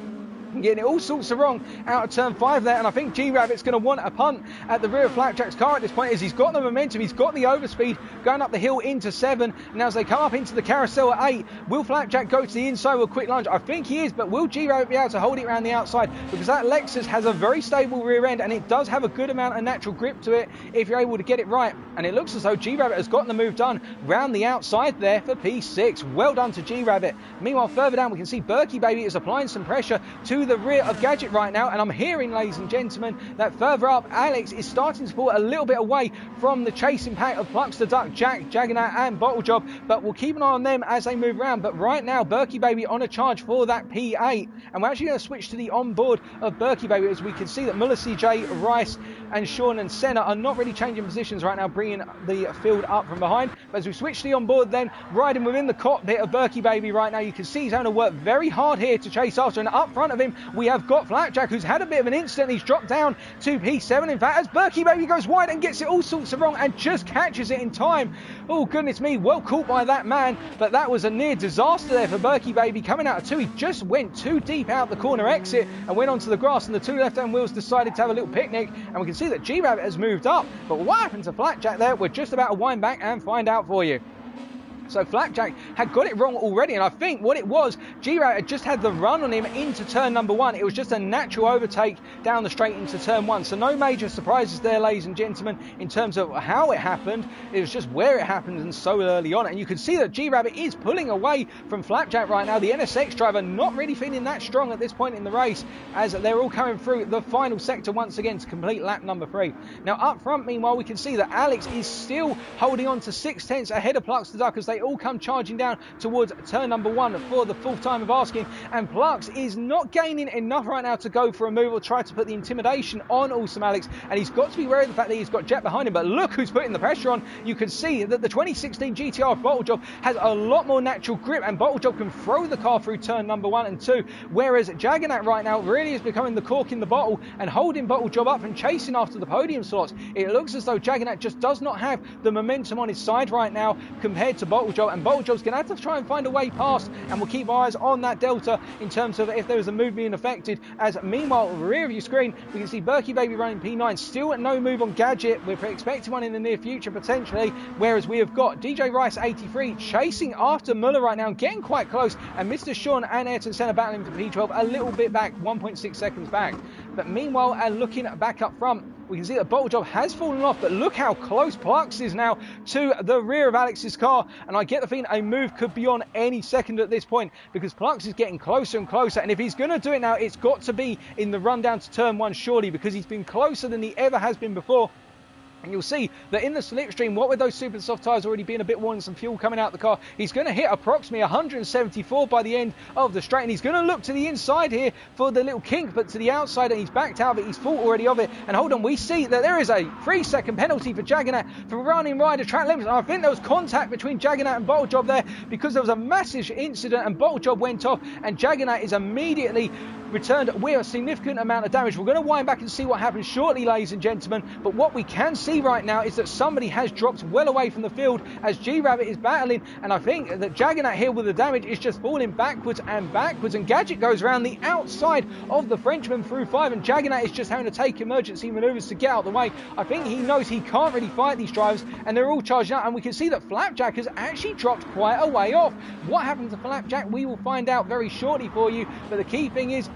Getting it all sorts of wrong out of turn 5 there, and I think G-Rabbit's going to want a punt at the rear of Flapjack's car at this point, as he's got the momentum, he's got the overspeed going up the hill into 7. Now as they come up into the carousel at 8, will Flapjack go to the inside with a quick lunge? I think he is, but will G-Rabbit be able to hold it around the outside? Because that Lexus has a very stable rear end, and it does have a good amount of natural grip to it if you're able to get it right. And it looks as though G-Rabbit has gotten the move done round the outside there for P6. Well done to G-Rabbit. Meanwhile, further down we can see Berkey Baby is applying some pressure to the rear of Gadget right now, and I'm hearing, ladies and gentlemen, that further up Alex is starting to pull a little bit away from the chasing pack of Plux the Duck, Jack, Jaggernaut and Bottle Job, but we'll keep an eye on them as they move around. But right now Berkey Baby on a charge for that P8, and we're actually going to switch to the onboard of Berkey Baby, as we can see that Muller, CJ, Rice and Sean and Senna are not really changing positions right now, bringing the field up from behind. But as we switch to the onboard then, riding within the cockpit of Berkey Baby right now, you can see he's having to work very hard here to chase after, and up front of him we have got Flapjack, who's had a bit of an incident. He's dropped down to P7 in fact, as Berkey Baby goes wide and gets it all sorts of wrong and just catches it in time. Oh goodness me, well caught by that man, but that was a near disaster there for Berkey Baby coming out of 2. He just went too deep out the corner exit and went onto the grass, and the 2 left-hand wheels decided to have a little picnic, and we can see that G-Rabbit has moved up. But what happened to Flapjack there? We're just about to wind back and find out for you. So Flapjack had got it wrong already, and I think what it was, G-Rabbit had just had the run on him into turn number 1. It was just a natural overtake down the straight into turn 1. So no major surprises there, ladies and gentlemen, in terms of how it happened. It was just where it happened and so early on. And you can see that G-Rabbit is pulling away from Flapjack right now. The NSX driver not really feeling that strong at this point in the race, as they're all coming through the final sector once again to complete lap number 3. Now up front, meanwhile, we can see that Alex is still holding on to 6/10 ahead of Plux the Duck as they all come charging down towards turn number 1 for the full time of asking, and Plux is not gaining enough right now to go for a move or try to put the intimidation on Awesome Alex, and he's got to be wary of the fact that he's got Jet behind him. But look who's putting the pressure on. You can see that the 2016 GTR of Bottle Job has a lot more natural grip, and Bottle Job can throw the car through turn number 1 and 2, whereas Jaggernaut right now really is becoming the cork in the bottle and holding Bottle Job up and chasing after the podium slots. It looks as though Jaggernaut just does not have the momentum on his side right now compared to Bottle Job, and Bottle Job's going to have to try and find a way past, and we'll keep eyes on that delta in terms of if there is a move being affected. As meanwhile, rear of your screen, we can see Berkey Baby running P9, still no move on Gadget. We're expecting one in the near future potentially, whereas we have got DJ Rice 83 chasing after Muller right now, getting quite close, and Mr. Sean and Ayrton Senna battling for P12 a little bit back, 1.6 seconds back. But meanwhile, and looking back up front, we can see that Bottle Job has fallen off, but look how close Plux is now to the rear of Alex's car, and I get the feeling a move could be on any second at this point, because Plux is getting closer and closer, and if he's going to do it now, it's got to be in the run down to turn 1 surely, because he's been closer than he ever has been before. And you'll see that in the slipstream, what with those super soft tyres already being a bit worn and some fuel coming out the car, he's going to hit approximately 174 by the end of the straight. And he's going to look to the inside here for the little kink, but to the outside, and he's backed out of it. He's thought already of it. And hold on, we see that there is a 3-second penalty for Jaggernaut for running wide of track limits. And I think there was contact between Jaggernaut and Bottle Job there, because there was a massive incident and Bottle Job went off, and Jaggernaut is immediately returned with a significant amount of damage. We're going to wind back and see what happens shortly, ladies and gentlemen, but what we can see right now is that somebody has dropped well away from the field as G-Rabbit is battling, and I think that Jaggernaut here with the damage is just falling backwards and backwards, and Gadget goes around the outside of the Frenchman through 5, and Jaggernaut is just having to take emergency manoeuvres to get out of the way. I think he knows he can't really fight these drivers, and they're all charging out, and we can see that Flapjack has actually dropped quite a way off. What happened to Flapjack, we will find out very shortly for you, but the key thing is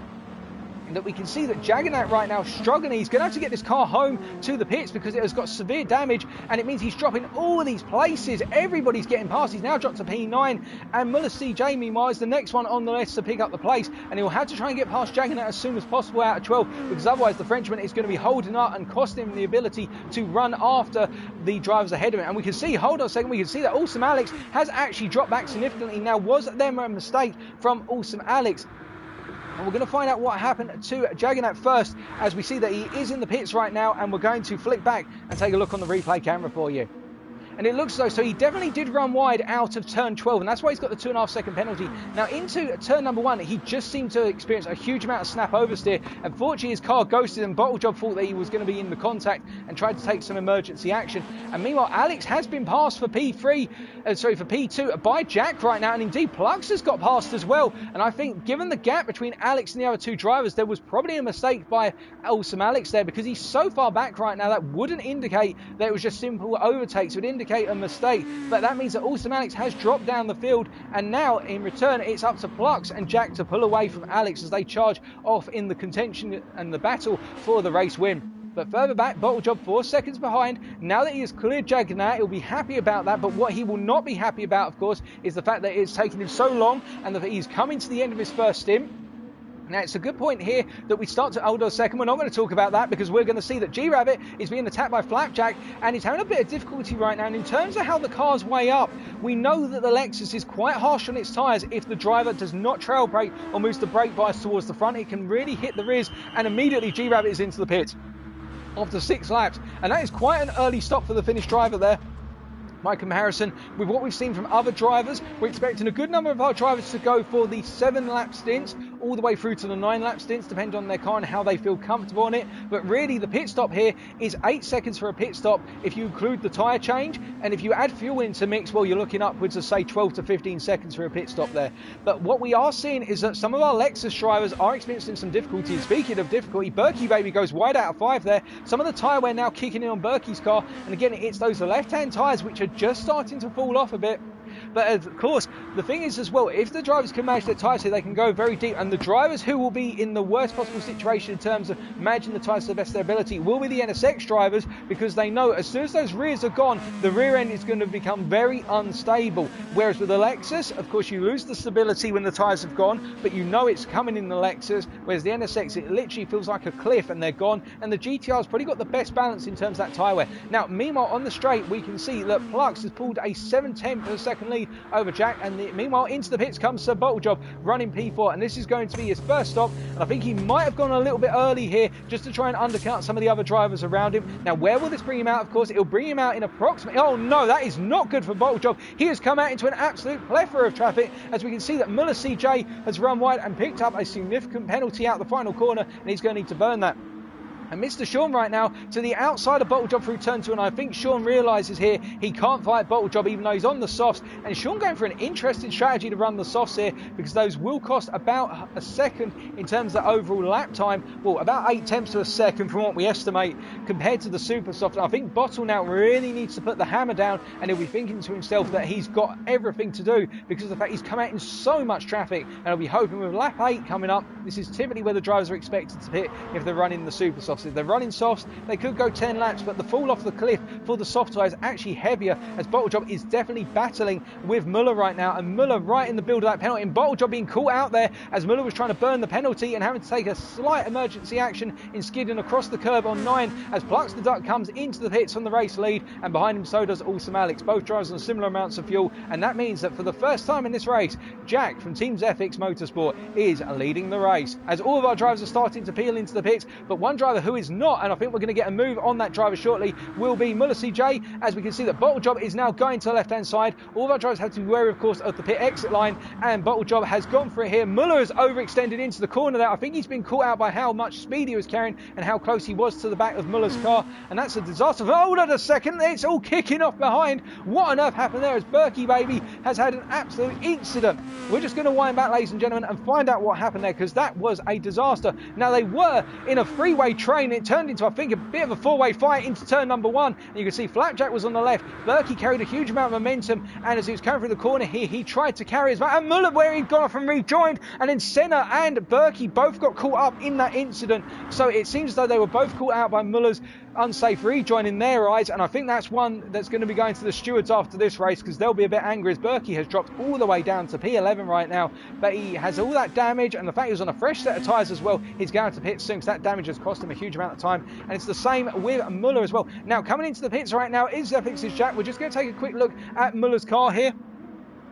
that we can see that Juggernaut right now struggling. He's going to have to get this car home to the pits because it has got severe damage, and it means he's dropping all of these places. Everybody's getting past. He's now dropped to P9, and Muller CJ meanwhile is the next one on the list to pick up the place, and he'll have to try and get past Juggernaut as soon as possible out of 12, because otherwise the Frenchman is going to be holding up and costing him the ability to run after the drivers ahead of him. And we can see, hold on a second, we can see that Awesome Alex has actually dropped back significantly. Now, was there a mistake from Awesome Alex? And we're going to find out what happened to Juggernaut first, as we see that he is in the pits right now, and we're going to flick back and take a look on the replay camera for you. And it looks so he definitely did run wide out of turn 12, and that's why he's got the 2.5 second penalty. Now into turn number 1, he just seemed to experience a huge amount of snap oversteer. Unfortunately, his car ghosted, and Bottlejob thought that he was going to be in the contact and tried to take some emergency action. And meanwhile, Alex has been passed for P2 by Jack right now, and indeed Plux has got passed as well. And I think given the gap between Alex and the other two drivers, there was probably a mistake by Awesome Alex there, because he's so far back right now that wouldn't indicate that it was just simple overtakes. It would indicate a mistake, but that means that Awesome Alex has dropped down the field, and now in return it's up to Plux and Jack to pull away from Alex as they charge off in the contention and the battle for the race win. But further back, Bottlejob 4 seconds behind. Now that he has cleared Juggernaut, he'll be happy about that, but what he will not be happy about, of course, is the fact that it's taken him so long and that he's coming to the end of his first stint. Now, it's a good point here that we start to hold on a second. We're not going to talk about that because we're going to see that G-Rabbit is being attacked by Flapjack, and he's having a bit of difficulty right now. And in terms of how the cars weigh up, we know that the Lexus is quite harsh on its tyres. If the driver does not trail brake or moves the brake bias towards the front, it can really hit the rears, and immediately G-Rabbit is into the pits after 6 laps. And that is quite an early stop for the Finnish driver there. By comparison with what we've seen from other drivers, we're expecting a good number of our drivers to go for the 7-lap stints all the way through to the 9-lap stints, depending on their car and how they feel comfortable on it. But really, the pit stop here is 8 seconds for a pit stop if you include the tyre change, and if you add fuel into mix, well, you're looking upwards of, say, 12 to 15 seconds for a pit stop there. But what we are seeing is that some of our Lexus drivers are experiencing some difficulty. Speaking of difficulty, Berkey Baby goes wide out of 5 there. Some of the tyre wear now kicking in on Berkey's car, and again, it's those left-hand tyres which are just starting to fall off a bit. But of course, the thing is as well, if the drivers can manage their tyres here, they can go very deep. And the drivers who will be in the worst possible situation in terms of managing the tyres to the best of their ability will be the NSX drivers, because they know as soon as those rears are gone, the rear end is going to become very unstable. Whereas with the Lexus, of course, you lose the stability when the tyres have gone, but you know it's coming in the Lexus. Whereas the NSX, it literally feels like a cliff and they're gone. And the GTR's probably got the best balance in terms of that tyre wear. Now, meanwhile, on the straight, we can see that Plux has pulled a 7/10 per second lead over Jack, and meanwhile into the pits comes Sir Bottlejob running P4, and this is going to be his first stop, and I think he might have gone a little bit early here just to try and undercut some of the other drivers around him. Now, where will this bring him out? Of course, it'll bring him out in approximately, oh no, that is not good for Bottlejob. He has come out into an absolute plethora of traffic, as we can see that Muller CJ has run wide and picked up a significant penalty out the final corner, and he's going to need to burn that. And Mr. Sean right now to the outside of Bottlejob through turn 2, and I think Sean realises here he can't fight Bottlejob even though he's on the softs, and Sean going for an interesting strategy to run the softs here, because those will cost about a second in terms of the overall lap time. Well, about 8/10 to a second from what we estimate compared to the super soft. And I think Bottle now really needs to put the hammer down, and he'll be thinking to himself that he's got everything to do because of the fact he's come out in so much traffic, and I'll be hoping with lap 8 coming up, this is typically where the drivers are expected to pit if they're running the super softs. If they're running softs, they could go 10 laps, but the fall off the cliff for the soft tyres is actually heavier, as Bottlejob is definitely battling with Muller right now, and Muller right in the build of that penalty, and Bottlejob being caught out there as Muller was trying to burn the penalty and having to take a slight emergency action in skidding across the curb on 9 as Plux the Duck comes into the pits on the race lead, and behind him so does Awesome Alex. Both drivers on similar amounts of fuel, and that means that for the first time in this race, Jack from Teams FX Motorsport is leading the race, as all of our drivers are starting to peel into the pits, but one driver who is not, and I think we're going to get a move on that driver shortly, will be Muller CJ, as we can see that Bottlejob is now going to the left hand side. All of our drivers have to be wary, of course, of the pit exit line, and Bottlejob has gone for it here. Muller has overextended into the corner there. I think he's been caught out by how much speed he was carrying and how close he was to the back of Muller's car, and that's a disaster. Hold on a second, it's all kicking off behind. What on earth happened there as Berkey Baby has had an absolute incident? We're just going to wind back, ladies and gentlemen, and find out what happened there, because that was a disaster. Now, they were in a freeway train train. It turned into, I think, a bit of a four-way fight into turn number 1. And you can see Flapjack was on the left. Berkey carried a huge amount of momentum, and as he was coming through the corner here, he tried to carry his back. And Muller, where he'd gone off and rejoined, and then Senna and Berkey both got caught up in that incident. So it seems as though they were both caught out by Muller's unsafe rejoin in their eyes, and I think that's one that's going to be going to the stewards after this race, because they'll be a bit angry as Berkey has dropped all the way down to P11 right now, but he has all that damage, and the fact he was on a fresh set of tyres as well, he's going to pit soon, because that damage has cost him a huge amount of time, and it's the same with Muller as well. Now coming into the pits right now is Zephyx's Jack. We're just going to take a quick look at Muller's car here.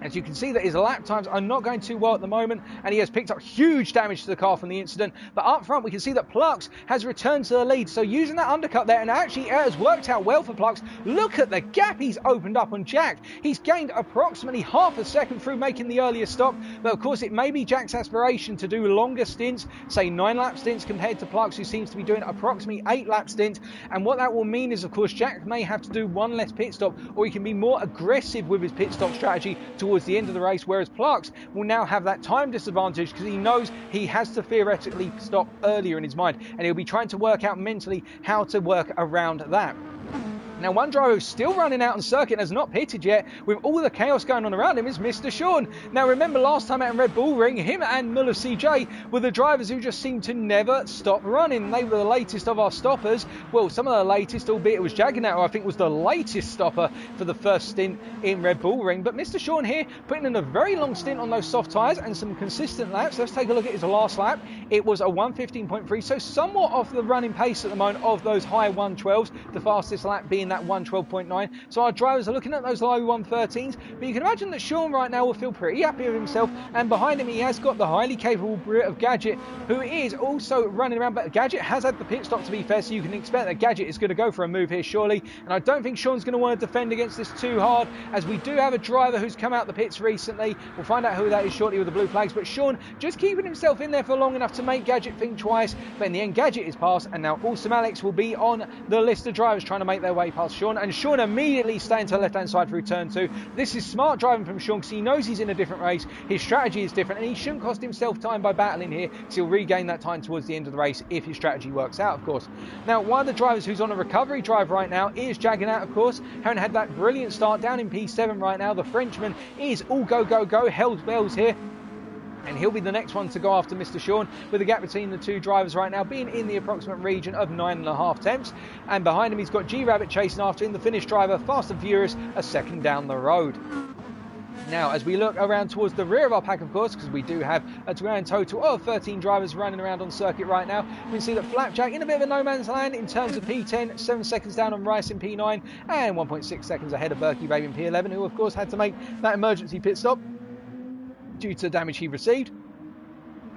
As you can see that his lap times are not going too well at the moment, and he has picked up huge damage to the car from the incident. But up front we can see that Plux has returned to the lead, so using that undercut there, and actually it has worked out well for Plux. Look at the gap he's opened up on Jack. He's gained approximately half a second through making the earlier stop, but of course it may be Jack's aspiration to do longer stints, say 9 lap stints, compared to Plux, who seems to be doing approximately 8 lap stints. And what that will mean is, of course, Jack may have to do one less pit stop, or he can be more aggressive with his pit stop strategy towards the end of the race, whereas Plux will now have that time disadvantage because he knows he has to theoretically stop earlier in his mind, and he'll be trying to work out mentally how to work around that. Now, one driver who's still running out on circuit and has not pitted yet, with all the chaos going on around him, is Mr. Sean. Now, remember last time out in Red Bull Ring, him and Muller CJ were the drivers who just seemed to never stop running. They were the latest of our stoppers. Well, some of the latest, albeit it was Jaggernaut, who I think was the latest stopper for the first stint in Red Bull Ring. But Mr. Sean here, putting in a very long stint on those soft tyres and some consistent laps. Let's take a look at his last lap. It was a 1:15.3, so somewhat off the running pace at the moment of those high 1:12s, the fastest lap being that 1:12.9. So our drivers are looking at those low 1:13s, but you can imagine that Sean right now will feel pretty happy with himself, and behind him he has got the highly capable Brit of Gadget, who is also running around, but Gadget has had the pit stop, to be fair, so you can expect that Gadget is going to go for a move here surely, and I don't think Sean's going to want to defend against this too hard, as we do have a driver who's come out the pits recently. We'll find out who that is shortly with the blue flags, but Sean just keeping himself in there for long enough to make Gadget think twice, but in the end Gadget is past, and now Awesome Alex will be on the list of drivers trying to make their way past Sean, and Sean immediately staying to the left hand side through turn 2. This is smart driving from Sean, because he knows he's in a different race, his strategy is different, and he shouldn't cost himself time by battling here, because he'll regain that time towards the end of the race if his strategy works out, of course. Now, one of the drivers who's on a recovery drive right now is Jaggernaut, of course, having had that brilliant start down in P7 right now. The Frenchman is all go, go, go, held bells here, and he'll be the next one to go after Mr. Sean, with the gap between the two drivers right now being in the approximate region of 9.5 tenths. And behind him he's got G-Rabbit chasing after him, the Finnish driver, fast and furious, a second down the road. Now, as we look around towards the rear of our pack, of course, because we do have a grand total of 13 drivers running around on circuit right now, we can see that Flapjack in a bit of a no man's land in terms of P10, 7 seconds down on Rice in P9, and 1.6 seconds ahead of Berkey Babe in P11, who of course had to make that emergency pit stop due to the damage he received.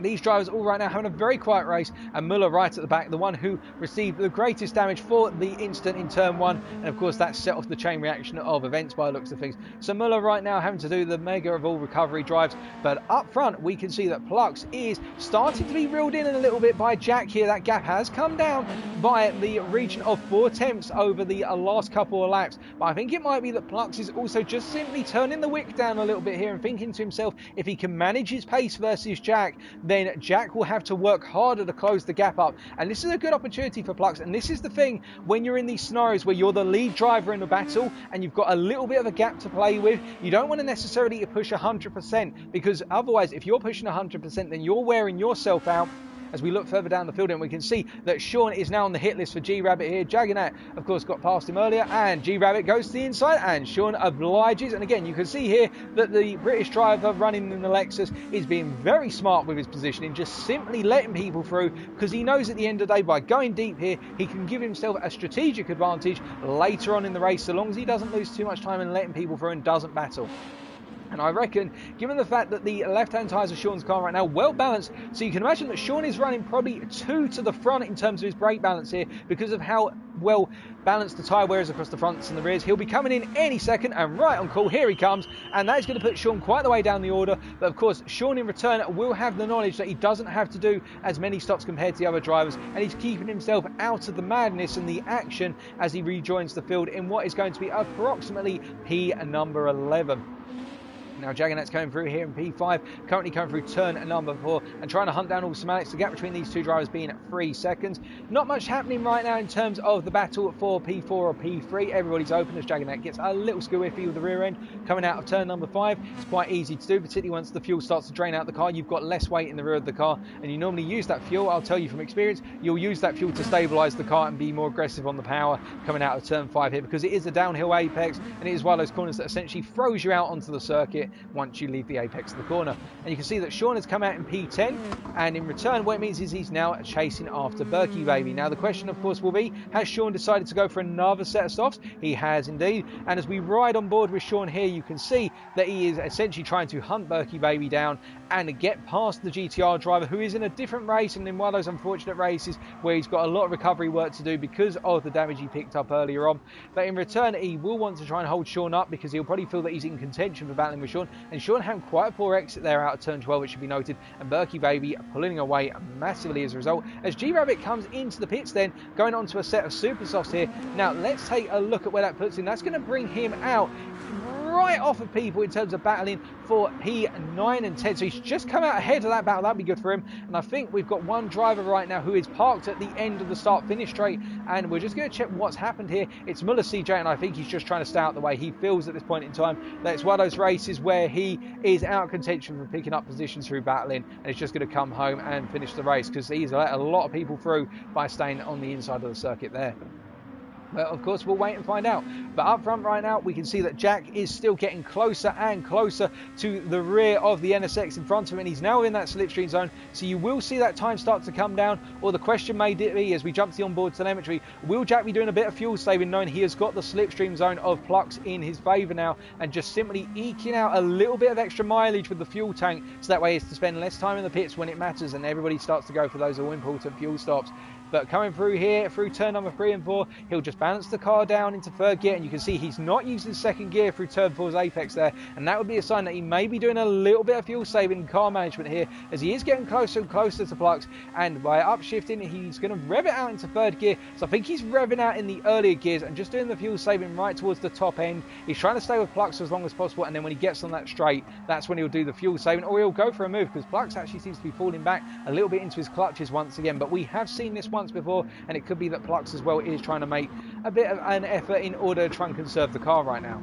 These drivers all right now having a very quiet race, and Muller right at the back, the one who received the greatest damage for the incident in turn 1, and of course that set off the chain reaction of events by the looks of things. So Muller right now having to do the mega of all recovery drives, but up front we can see that Plux is starting to be reeled in a little bit by Jack here. That gap has come down by the region of 4 tenths over the last couple of laps, but I think it might be that Plux is also just simply turning the wick down a little bit here and thinking to himself, if he can manage his pace versus Jack, then Jack will have to work harder to close the gap up. And this is a good opportunity for Plux. And this is the thing, when you're in these scenarios where you're the lead driver in a battle and you've got a little bit of a gap to play with, you don't want to necessarily push 100%, because otherwise if you're pushing 100%, then you're wearing yourself out. As we look further down the field, and we can see that Sean is now on the hit list for G-Rabbit here. Jaggernaut, of course, got past him earlier, and G-Rabbit goes to the inside, and Sean obliges. And again, you can see here that the British driver running in the Lexus is being very smart with his positioning, just simply letting people through, because he knows at the end of the day, by going deep here, he can give himself a strategic advantage later on in the race, so long as he doesn't lose too much time in letting people through and doesn't battle. And I reckon, given the fact that the left-hand tyres of Sean's car right now well balanced, so you can imagine that Sean is running probably 2 to the front in terms of his brake balance here, because of how well balanced the tyre wear is across the fronts and the rears. He'll be coming in any second, and right on call, here he comes, and that is going to put Sean quite the way down the order. But of course, Sean in return will have the knowledge that he doesn't have to do as many stops compared to the other drivers, and he's keeping himself out of the madness and the action as he rejoins the field in what is going to be approximately P number 11. Now Jaganat's coming through here in P5, currently coming through turn number 4 and trying to hunt down all Alex. The gap between these two drivers being 3 seconds. Not much happening right now in terms of the battle for P4 or P3. Everybody's open as Jaganat gets a little skew iffy with the rear end coming out of turn number 5. It's quite easy to do, particularly once the fuel starts to drain out the car. You've got less weight in the rear of the car and you normally use that fuel. I'll tell you from experience, you'll use that fuel to stabilise the car and be more aggressive on the power coming out of turn 5 here, because it is a downhill apex and it is one of those corners that essentially throws you out onto the circuit once you leave the apex of the corner. And you can see that Sean has come out in P10, and in return what it means is he's now chasing after Berkey Baby. Now the question of course will be, has Sean decided to go for another set of softs? He has indeed, and as we ride on board with Sean here, you can see that he is essentially trying to hunt Berkey Baby down and get past the GTR driver, who is in a different race and in one of those unfortunate races where he's got a lot of recovery work to do because of the damage he picked up earlier on. But in return he will want to try and hold Sean up, because he'll probably feel that he's in contention for battling with Sean, and Sean had quite a poor exit there out of turn 12, it should be noted, and Berkey Baby pulling away massively as a result as G-Rabbit comes into the pits then, going on to a set of super softs here. Now let's take a look at where that puts him. That's going to bring him out right off of people in terms of battling for P9 and 10. So he's just come out ahead of that battle. That'd be good for him. And I think we've got one driver right now who is parked at the end of the start-finish straight, and we're just going to check what's happened here. It's Muller CJ, and I think he's just trying to stay out the way. He feels at this point in time that it's one of those races where he is out of contention for picking up positions through battling, and he's just going to come home and finish the race, because he's let a lot of people through by staying on the inside of the circuit there. Well, of course, we'll wait and find out. But up front right now, we can see that Jack is still getting closer and closer to the rear of the NSX in front of him, and he's now in that slipstream zone. So you will see that time start to come down, or the question may be, as we jump to the onboard telemetry, will Jack be doing a bit of fuel saving, knowing he has got the slipstream zone of Plux in his favour now, and just simply eking out a little bit of extra mileage with the fuel tank, so that way it's to spend less time in the pits when it matters, and everybody starts to go for those all-important fuel stops. But coming through here, through turn number 3 and 4, he'll just balance the car down into third gear, and you can see he's not using second gear through turn 4's apex there, and that would be a sign that he may be doing a little bit of fuel saving car management here, as he is getting closer and closer to Plux, and by upshifting he's going to rev it out into third gear. So I think he's revving out in the earlier gears and just doing the fuel saving right towards the top end. He's trying to stay with Plux as long as possible, and then when he gets on that straight, that's when he'll do the fuel saving, or he'll go for a move, because Plux actually seems to be falling back a little bit into his clutches once again. But we have seen this once before, and it could be that Plux as well is trying to make a bit of an effort in order to try and conserve the car right now.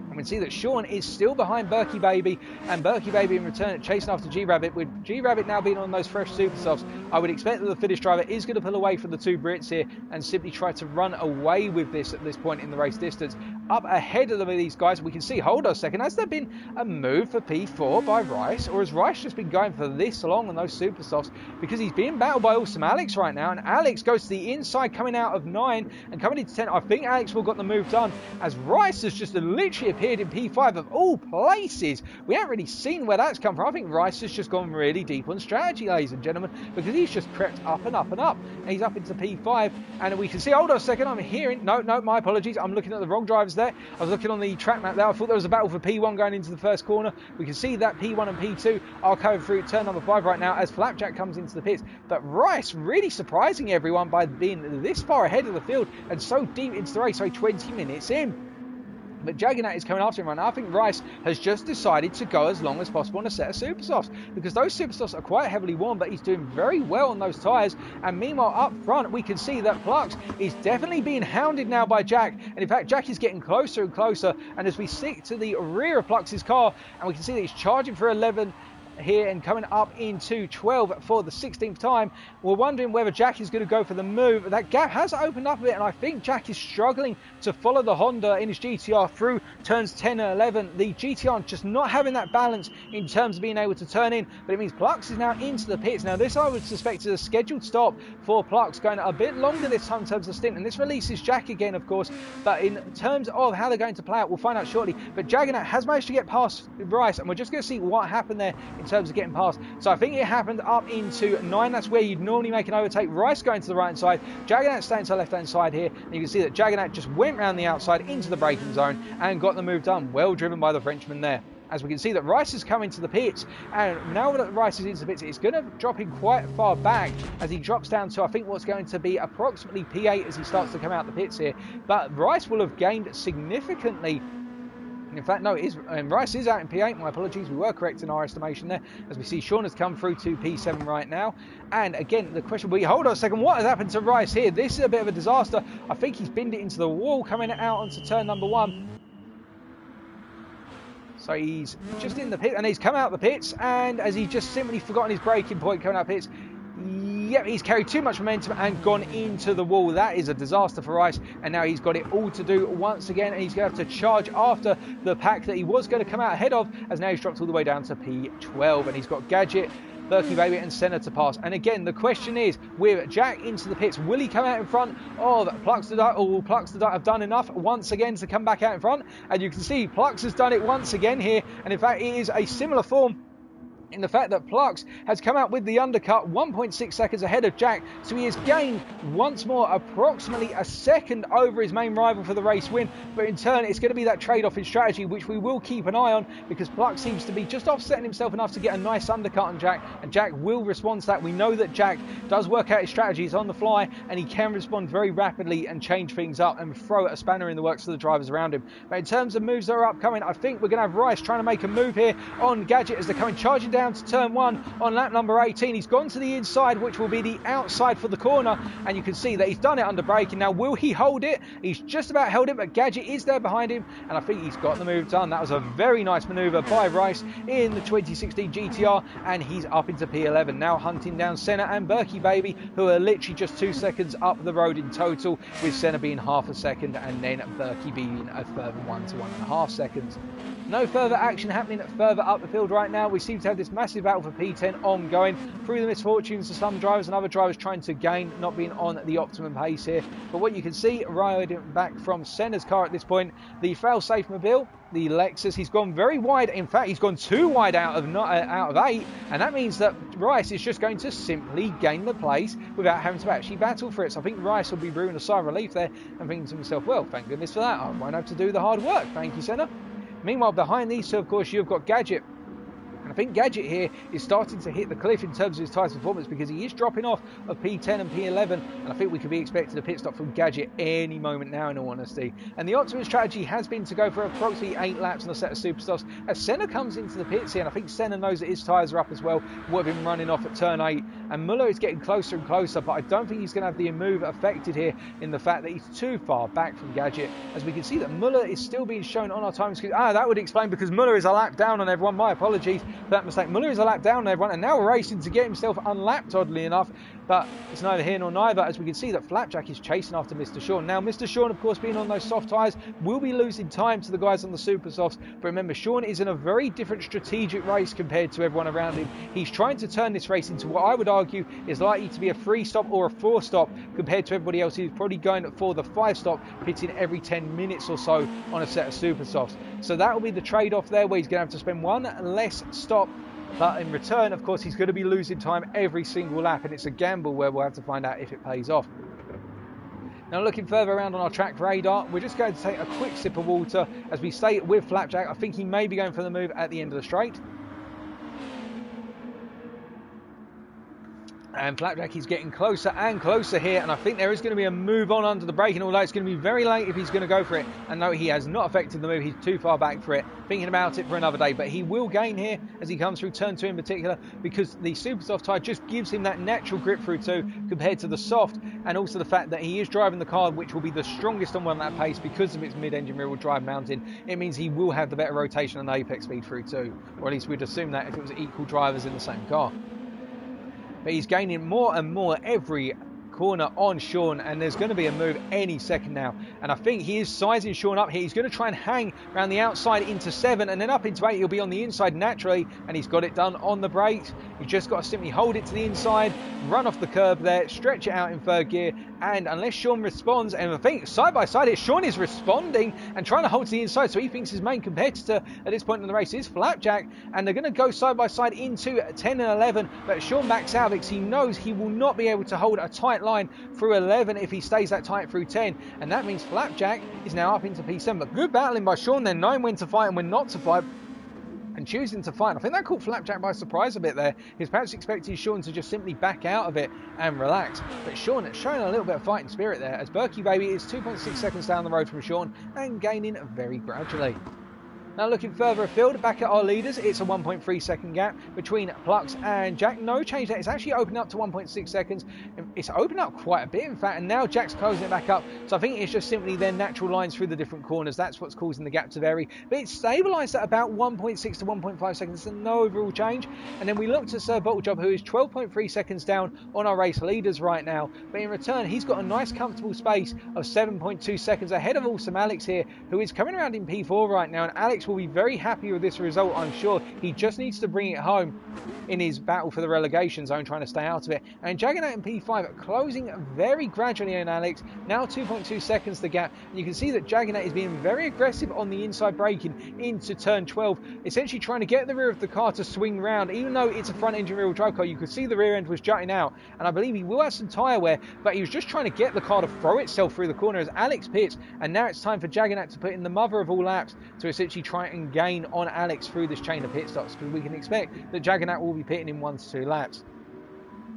We can see that Sean is still behind Berkey Baby, and Berkey Baby in return chasing after G-Rabbit. With G-Rabbit now being on those fresh super softs, I would expect that the Finnish driver is going to pull away from the two Brits here and simply try to run away with this at this point in the race distance. Up ahead of these guys, we can see, hold on a second, has there been a move for P4 by Rice, or has Rice just been going for this long on those super softs? Because he's being battled by awesome Alex right now, and Alex goes to the inside coming out of 9 and coming into 10. I think Alex will got the move done, as Rice has just literally appeared in P5 of all places. We haven't really seen where that's come from. I think Rice has just gone really deep on strategy, ladies and gentlemen, because he's just crept up and up and up, and he's up into P5, and we can see, hold on a second, I'm hearing, no, my apologies, I'm looking at the wrong drivers there. I was looking on the track map there. I thought there was a battle for P1 going into the first corner. We can see that P1 and P2 are coming through turn number 5 right now as Flapjack comes into the pits. But Rice really surprising everyone by being this far ahead of the field and so deep into the race, so 20 minutes in. But Jaganat is coming after him right now. I think Rice has just decided to go as long as possible on a set of super softs, because those super softs are quite heavily worn, but he's doing very well on those tyres. And meanwhile, up front, we can see that Plux is definitely being hounded now by Jack. And in fact, Jack is getting closer and closer. And as we stick to the rear of Plux's car, and we can see that he's charging for 11 here and coming up into 12 for the 16th time. We're wondering whether Jack is going to go for the move. That gap has opened up a bit, and I think Jack is struggling to follow the Honda in his GTR through turns 10 and 11. The GTR just not having that balance in terms of being able to turn in, but it means Plux is now into the pits. Now this I would suspect is a scheduled stop for Plux, going a bit longer this time in terms of stint, and this releases Jack again, of course, but in terms of how they're going to play out, we'll find out shortly. But Jaganat has managed to get past Rice, and we're just going to see what happened there in terms of getting past. So I think it happened up into 9. That's where you'd normally make an overtake. Rice going to the right hand side, Jaganat staying to the left hand side here, and you can see that Jaganat just went round the outside into the braking zone and got the move done. Well driven by the Frenchman there. As we can see that Rice is coming to the pits, and now that Rice is into the pits, it's going to drop him quite far back as he drops down to, I think, what's going to be approximately P8 as he starts to come out the pits here. But Rice will have gained significantly In fact, no, it is, Rice is out in P8. My apologies, we were correct in our estimation there. As we see, Sean has come through to P7 right now. And again, the question will be, hold on a second, what has happened to Rice here? This is a bit of a disaster. I think he's binned it into the wall coming out onto turn number 1. So he's just in the pit, and he's come out the pits, and as he just simply forgotten his braking point coming out pits, yep, he's carried too much momentum and gone into the wall. That is a disaster for Rice, and now he's got it all to do once again, and he's going to have to charge after the pack that he was going to come out ahead of, as now he's dropped all the way down to P12, and he's got Gadget, Berkey Baby and Senna to pass. And again, the question is, with Jack into the pits, will he come out in front of Plux the Dart, or will Plux the Dart have done enough once again to come back out in front? And you can see Plux has done it once again here, and in fact it is a similar form in the fact that Plux has come out with the undercut 1.6 seconds ahead of Jack, so he has gained once more approximately a second over his main rival for the race win. But in turn, it's going to be that trade-off in strategy, which we will keep an eye on, because Plux seems to be just offsetting himself enough to get a nice undercut on Jack, and Jack will respond to that. We know that Jack does work out his strategies on the fly, and he can respond very rapidly and change things up and throw a spanner in the works to the drivers around him. But in terms of moves that are upcoming, I think we're going to have Rice trying to make a move here on Gadget as they're coming charging down to turn 1 on lap number 18. He's gone to the inside, which will be the outside for the corner, and you can see that he's done it under braking. Now, will he hold it? He's just about held it, but Gadget is there behind him, and I think he's got the move done. That was a very nice manoeuvre by Rice in the 2016 GTR, and he's up into P11, now hunting down Senna and Berkey Baby, who are literally just 2 seconds up the road in total, with Senna being half a second and then Berkey being a further 1 to 1.5 seconds. No further action happening further up the field right now. We seem to have this massive battle for P10 ongoing through the misfortunes of some drivers and other drivers trying to gain, not being on the optimum pace here. But what you can see, riding back from Senna's car at this point, the fail-safe mobile, the Lexus, he's gone very wide. In fact, he's gone too wide out of 8, and that means that Rice is just going to simply gain the place without having to actually battle for it. So I think Rice will be brewing a sigh of relief there and thinking to himself, well, thank goodness for that. I won't have to do the hard work. Thank you, Senna. Meanwhile, behind these two, of course, you've got Gadget. And I think Gadget here is starting to hit the cliff in terms of his tyres performance, because he is dropping off of P10 and P11, and I think we could be expecting a pit stop from Gadget any moment now, in all honesty. And the optimum strategy has been to go for approximately 8 laps on a set of superstocks as Senna comes into the pits here, and I think Senna knows that his tyres are up as well, would have been running off at turn 8, and Muller is getting closer and closer, but I don't think he's going to have the move affected here in the fact that he's too far back from Gadget, as we can see that Muller is still being shown on our time screen. That would explain, because Muller is a lap down on everyone. My apologies for that mistake. Muller is a lap down on everyone, and now racing to get himself unlapped, oddly enough, but it's neither here nor neither, as we can see that Flapjack is chasing after Mr. Sean. Now, Mr. Sean, of course, being on those soft tyres, will be losing time to the guys on the super softs, but remember, Sean is in a very different strategic race compared to everyone around him. He's trying to turn this race into what I would argue is likely to be a 3-stop or a 4-stop, compared to everybody else who's probably going for the 5-stop, pitting every 10 minutes or so on a set of super softs. So that will be the trade-off there, where he's going to have to spend one less stop, but in return, of course, he's going to be losing time every single lap, and it's a gamble where we'll have to find out if it pays off. Now, looking further around on our track radar, we're just going to take a quick sip of water as we stay with Flapjack. I think he may be going for the move at the end of the straight. And Flapjack is getting closer and closer here, and I think there is going to be a move on under the braking, although it's going to be very late if he's going to go for it. And no, he has not affected the move. He's too far back for it. Thinking about it for another day, but he will gain here as he comes through turn 2 in particular, because the super soft tyre just gives him that natural grip through 2 compared to the soft, and also the fact that he is driving the car which will be the strongest on one lap pace because of its mid-engine rear-wheel drive mounting. It means he will have the better rotation and apex speed through 2, or at least we'd assume that if it was equal drivers in the same car. But he's gaining more and more every corner on Sean, and there's going to be a move any second now, and I think he is sizing Sean up here. He's going to try and hang around the outside into 7 and then up into 8. He'll be on the inside naturally, and he's got it done on the brakes. You've just got to simply hold it to the inside, run off the curb there, stretch it out in 3rd gear, and unless Sean responds, and I think side by side here, Sean is responding and trying to hold to the inside, so he thinks his main competitor at this point in the race is Flapjack, and they're going to go side by side into 10 and 11, but Sean backs out because he knows he will not be able to hold a tight line through 11 if he stays that tight through 10, and that means Flapjack is now up into P7. But good battling by Sean then, knowing when to fight and when not to fight, and choosing to fight. I think that caught Flapjack by surprise a bit there. He was perhaps expecting Sean to just simply back out of it and relax, but Sean showing a little bit of fighting spirit there, as Berkey Baby is 2.6 seconds down the road from Sean and gaining very gradually. Now looking further afield, back at our leaders, it's a 1.3 second gap between Plux and Jack. No change there. It's actually opened up to 1.6 seconds. It's opened up quite a bit, in fact, and now Jack's closing it back up. So I think it's just simply their natural lines through the different corners. That's what's causing the gap to vary. But it's stabilised at about 1.6 to 1.5 seconds. So no overall change. And then we look to Sir Bottlejob, who is 12.3 seconds down on our race leaders right now. But in return, he's got a nice comfortable space of 7.2 seconds ahead of Awesome Alex here, who is coming around in P4 right now. And Alex will be very happy with this result, I'm sure. He just needs to bring it home in his battle for the relegation zone, trying to stay out of it. And Jaggernaut in P5 closing very gradually on Alex, now 2.2 seconds the gap. And you can see that Jaggernaut is being very aggressive on the inside braking into turn 12, essentially trying to get the rear of the car to swing round. Even though it's a front engine rear-wheel drive car, you could see the rear end was jutting out, and I believe he will have some tyre wear, but he was just trying to get the car to throw itself through the corner as Alex pits. And now it's time for Jaggernaut to put in the mother of all laps to essentially try and gain on Alex through this chain of pit stops, because we can expect that Jaggernaut will be pitting in 1 to 2 laps.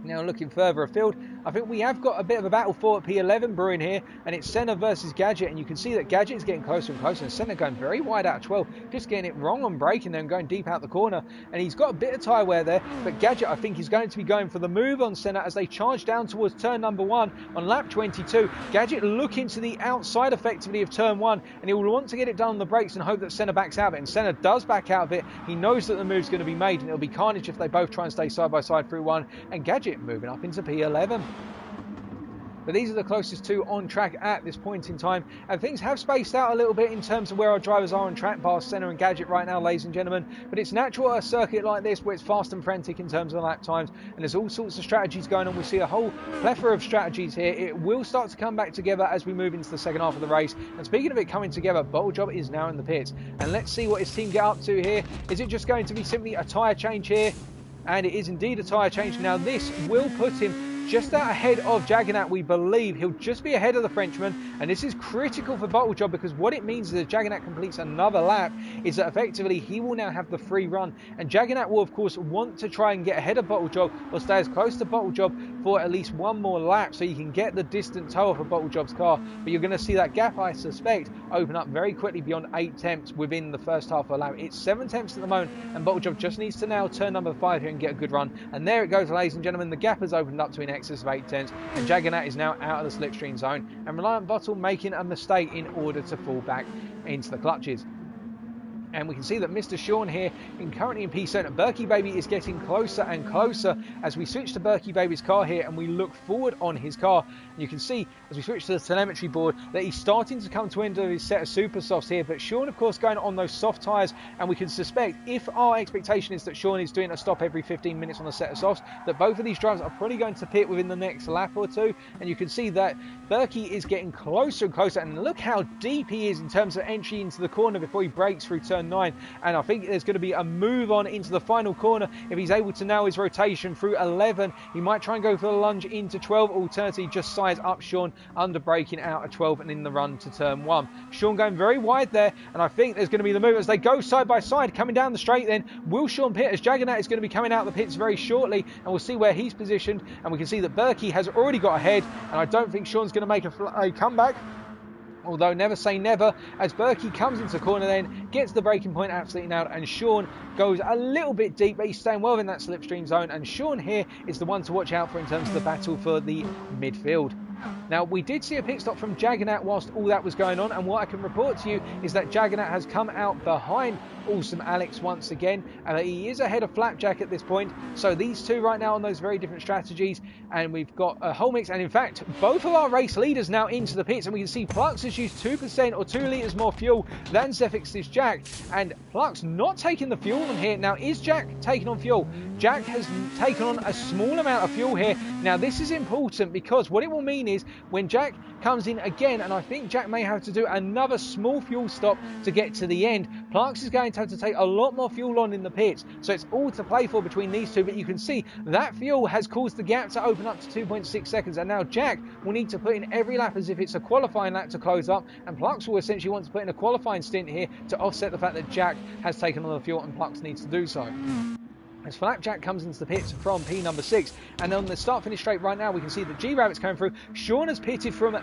Now looking further afield, I think we have got a bit of a battle for P11 brewing here, and it's Senna versus Gadget, and you can see that Gadget is getting closer and closer, and Senna going very wide out of 12, just getting it wrong on braking there and going deep out the corner, and he's got a bit of tyre wear there, but Gadget I think is going to be going for the move on Senna as they charge down towards turn number 1 on lap 22. Gadget looking to the outside effectively of turn 1, and he will want to get it done on the brakes and hope that Senna backs out of it, and Senna does back out of it. He knows that the move's going to be made, and it'll be carnage if they both try and stay side by side through 1, and Gadget moving up into P11. But these are the closest two on track at this point in time, and things have spaced out a little bit in terms of where our drivers are on track past Senna and Gadget right now, ladies and gentlemen. But it's natural at a circuit like this where it's fast and frantic in terms of lap times, and there's all sorts of strategies going on. We see a whole plethora of strategies here. It will start to come back together as we move into the second half of the race. And speaking of it coming together, Bottlejob is now in the pits, and let's see what his team get up to here. Is it just going to be simply a tyre change here? And it is indeed a tyre change. Now this will put him just out ahead of Jaggernaut, we believe. He'll just be ahead of the Frenchman, and this is critical for Bottlejob, because what it means is that Jaggernaut completes another lap is that effectively he will now have the free run, and Jaggernaut will of course want to try and get ahead of Bottlejob or stay as close to Bottlejob for at least one more lap so you can get the distant tow off of Bottlejob's car. But you're going to see that gap, I suspect, open up very quickly beyond 8 tenths within the first half of a lap. It's 7 tenths at the moment, and Bottlejob just needs to now turn number 5 here and get a good run. And there it goes, ladies and gentlemen. The gap has opened up to in excess of 8 tenths, and Jaggernaut is now out of the slipstream zone, and Reliant Bottle making a mistake in order to fall back into the clutches. And we can see that Mr. Sean here, currently in P7, Berkey Baby is getting closer and closer as we switch to Berkey Baby's car here, and we look forward on his car. And you can see as we switch to the telemetry board that he's starting to come to end of his set of super softs here, but Sean of course going on those soft tyres, and we can suspect, if our expectation is that Sean is doing a stop every 15 minutes on a set of softs, that both of these drivers are probably going to pit within the next lap or two. And you can see that Berkey is getting closer and closer, and look how deep he is in terms of entry into the corner before he breaks through turn 9. And I think there's going to be a move on into the final corner. If he's able to nail his rotation through 11, he might try and go for the lunge into 12. Alternatively, just size up Sean under braking out of 12 and in the run to turn 1. Sean going very wide there, and I think there's going to be the move as they go side by side coming down the straight. Then will Sean pit, as Jaggernaut is going to be coming out of the pits very shortly, and we'll see where he's positioned. And we can see that Berkey has already got ahead, and I don't think Sean's going to make a comeback. Although never say never, as Berkey comes into the corner then, gets the braking point absolutely nailed, and Sean goes a little bit deep, but he's staying well in that slipstream zone, and Sean here is the one to watch out for in terms of the battle for the midfield. Now, we did see a pit stop from Jaggernaut whilst all that was going on, and what I can report to you is that Jaggernaut has come out behind Awesome Alex once again, and he is ahead of Flapjack at this point. So these two right now on those very different strategies, and we've got a whole mix, and in fact both of our race leaders now into the pits, and we can see Plux has used 2% or 2 litres more fuel than Zefix's Jack, and Plux not taking the fuel on here. Now, is Jack taking on fuel? Jack has taken on a small amount of fuel here. Now this is important, because what it will mean is when Jack comes in again, and I think Jack may have to do another small fuel stop to get to the end, Plux is going to have to take a lot more fuel on in the pits. So it's all to play for between these two, but you can see that fuel has caused the gap to open up to 2.6 seconds, and now Jack will need to put in every lap as if it's a qualifying lap to close up, and Plux will essentially want to put in a qualifying stint here to offset the fact that Jack has taken on the fuel and Plux needs to do so. as Flapjack comes into the pits from P number 6. And on the start-finish straight right now, we can see that G-Rabbit's coming through. Sean has pitted from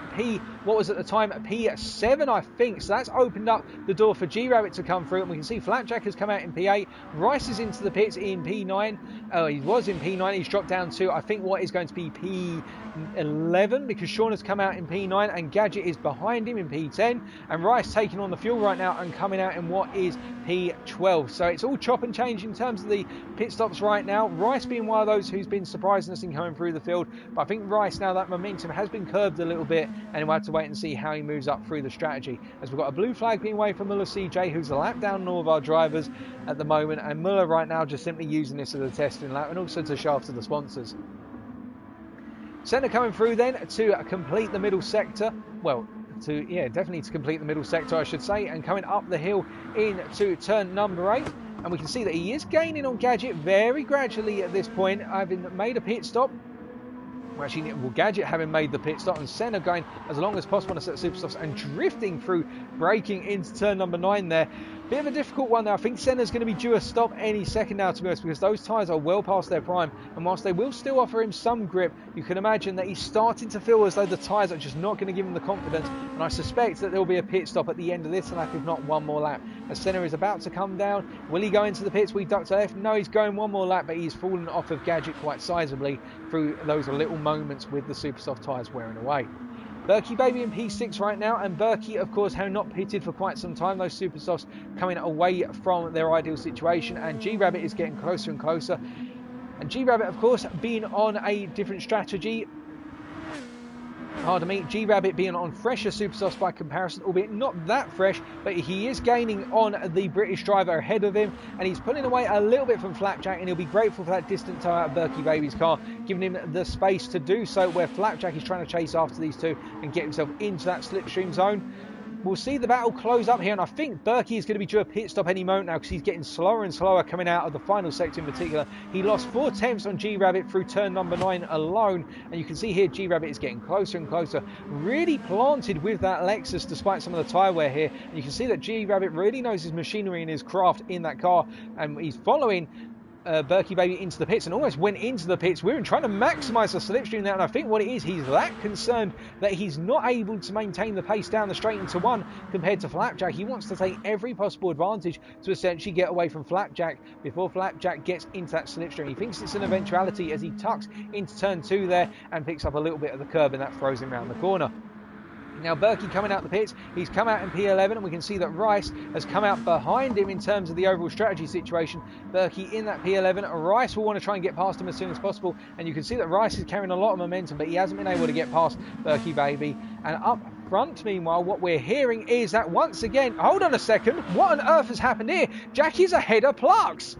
what was at the time, P7, I think. So that's opened up the door for G-Rabbit to come through. And we can see Flapjack has come out in P8. Rice is into the pits in P9. He was in P9. He's dropped down to, I think, what is going to be P11, because Sean has come out in P9 and Gadget is behind him in P10. And Rice taking on the fuel right now and coming out in what is P12. So it's all chop and change in terms of the pit stops right now. Rice being one of those who's been surprising us in coming through the field, but I think Rice, now that momentum has been curbed a little bit, and we'll have to wait and see how he moves up through the strategy, as we've got a blue flag being waved for Muller CJ, who's a lap down on all of our drivers at the moment, and Muller right now just simply using this as a testing lap and also to show off to the sponsors. Senna coming through then to complete the middle sector, well, definitely to complete the middle sector, I should say, and coming up the hill into turn number 8. And we can see that he is gaining on Gadget very gradually at this point, having made a pit stop. Gadget having made the pit stop, and Senna going as long as possible on a set of super softs and drifting through, braking into turn number 9 there. Bit of a difficult one there. I think Senna's going to be due a stop any second now, to be honest, because those tyres are well past their prime, and whilst they will still offer him some grip, you can imagine that he's starting to feel as though the tyres are just not going to give him the confidence, and I suspect that there will be a pit stop at the end of this lap, if not one more lap, as Senna is about to come down. Will he go into the pits? Will he duck to left? No, he's going one more lap, but he's fallen off of Gadget quite sizably through those little moments with the super soft tyres wearing away. Berkey Baby in P6 right now, and Berkey, of course, have not pitted for quite some time. Those super softs coming away from their ideal situation, and G-Rabbit is getting closer and closer. And G-Rabbit, of course, being on a different strategy. Pardon me, G-Rabbit being on fresher super softs by comparison, albeit not that fresh, but he is gaining on the British driver ahead of him, and he's pulling away a little bit from Flapjack, and he'll be grateful for that distant tow out of Berkey Baby's car, giving him the space to do so, where Flapjack is trying to chase after these two and get himself into that slipstream zone. We'll see the battle close up here, and I think Berkey is going to be due a pit stop any moment now, because he's getting slower and slower coming out of the final sector in particular. He lost 4 tenths on G-Rabbit through turn number 9 alone, and you can see here G-Rabbit is getting closer and closer, really planted with that Lexus despite some of the tyre wear here, and you can see that G-Rabbit really knows his machinery and his craft in that car, and he's following Berkey Baby into the pits and almost went into the pits. We're trying to maximise the slipstream there, and I think what it is, he's that concerned that he's not able to maintain the pace down the straight into 1 compared to Flapjack. He wants to take every possible advantage to essentially get away from Flapjack before Flapjack gets into that slipstream. He thinks it's an eventuality as he tucks into turn 2 there and picks up a little bit of the curb, and that throws him around the corner. Now Berkey coming out the pits, he's come out in P11, and we can see that Rice has come out behind him in terms of the overall strategy situation. Berkey in that P11, Rice will want to try and get past him as soon as possible, and you can see that Rice is carrying a lot of momentum, but he hasn't been able to get past Berkey Baby. And up front, meanwhile, what we're hearing is that once again, hold on a second, what on earth has happened here? Jackie's ahead of Plux.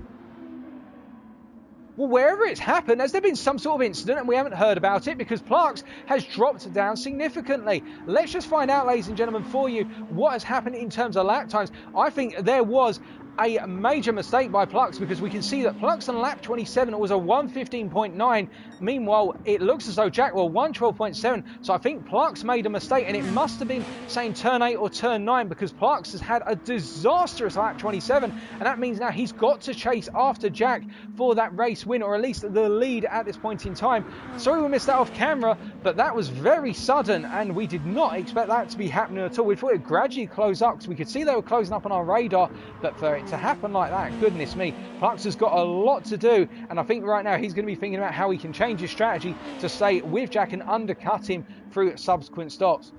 Well, wherever it's happened, has there been some sort of incident and we haven't heard about it, because Plux has dropped down significantly? Let's just find out, ladies and gentlemen, for you what has happened in terms of lap times. I think there was a major mistake by Plux, because we can see that Plux on lap 27 was a 1:15.9. Meanwhile, it looks as though Jack were 1:12.7. So I think Plux made a mistake, and it must have been saying turn 8 or turn 9, because Plux has had a disastrous lap 27, and that means now he's got to chase after Jack for that race win, or at least the lead at this point in time. Sorry we missed that off camera, but that was very sudden, and we did not expect that to be happening at all. We thought it would gradually close up, because we could see they were closing up on our radar, but for it to happen like that, goodness me, Plux has got a lot to do, and I think right now he's going to be thinking about how he can change his strategy to stay with Jack and undercut him through subsequent stops.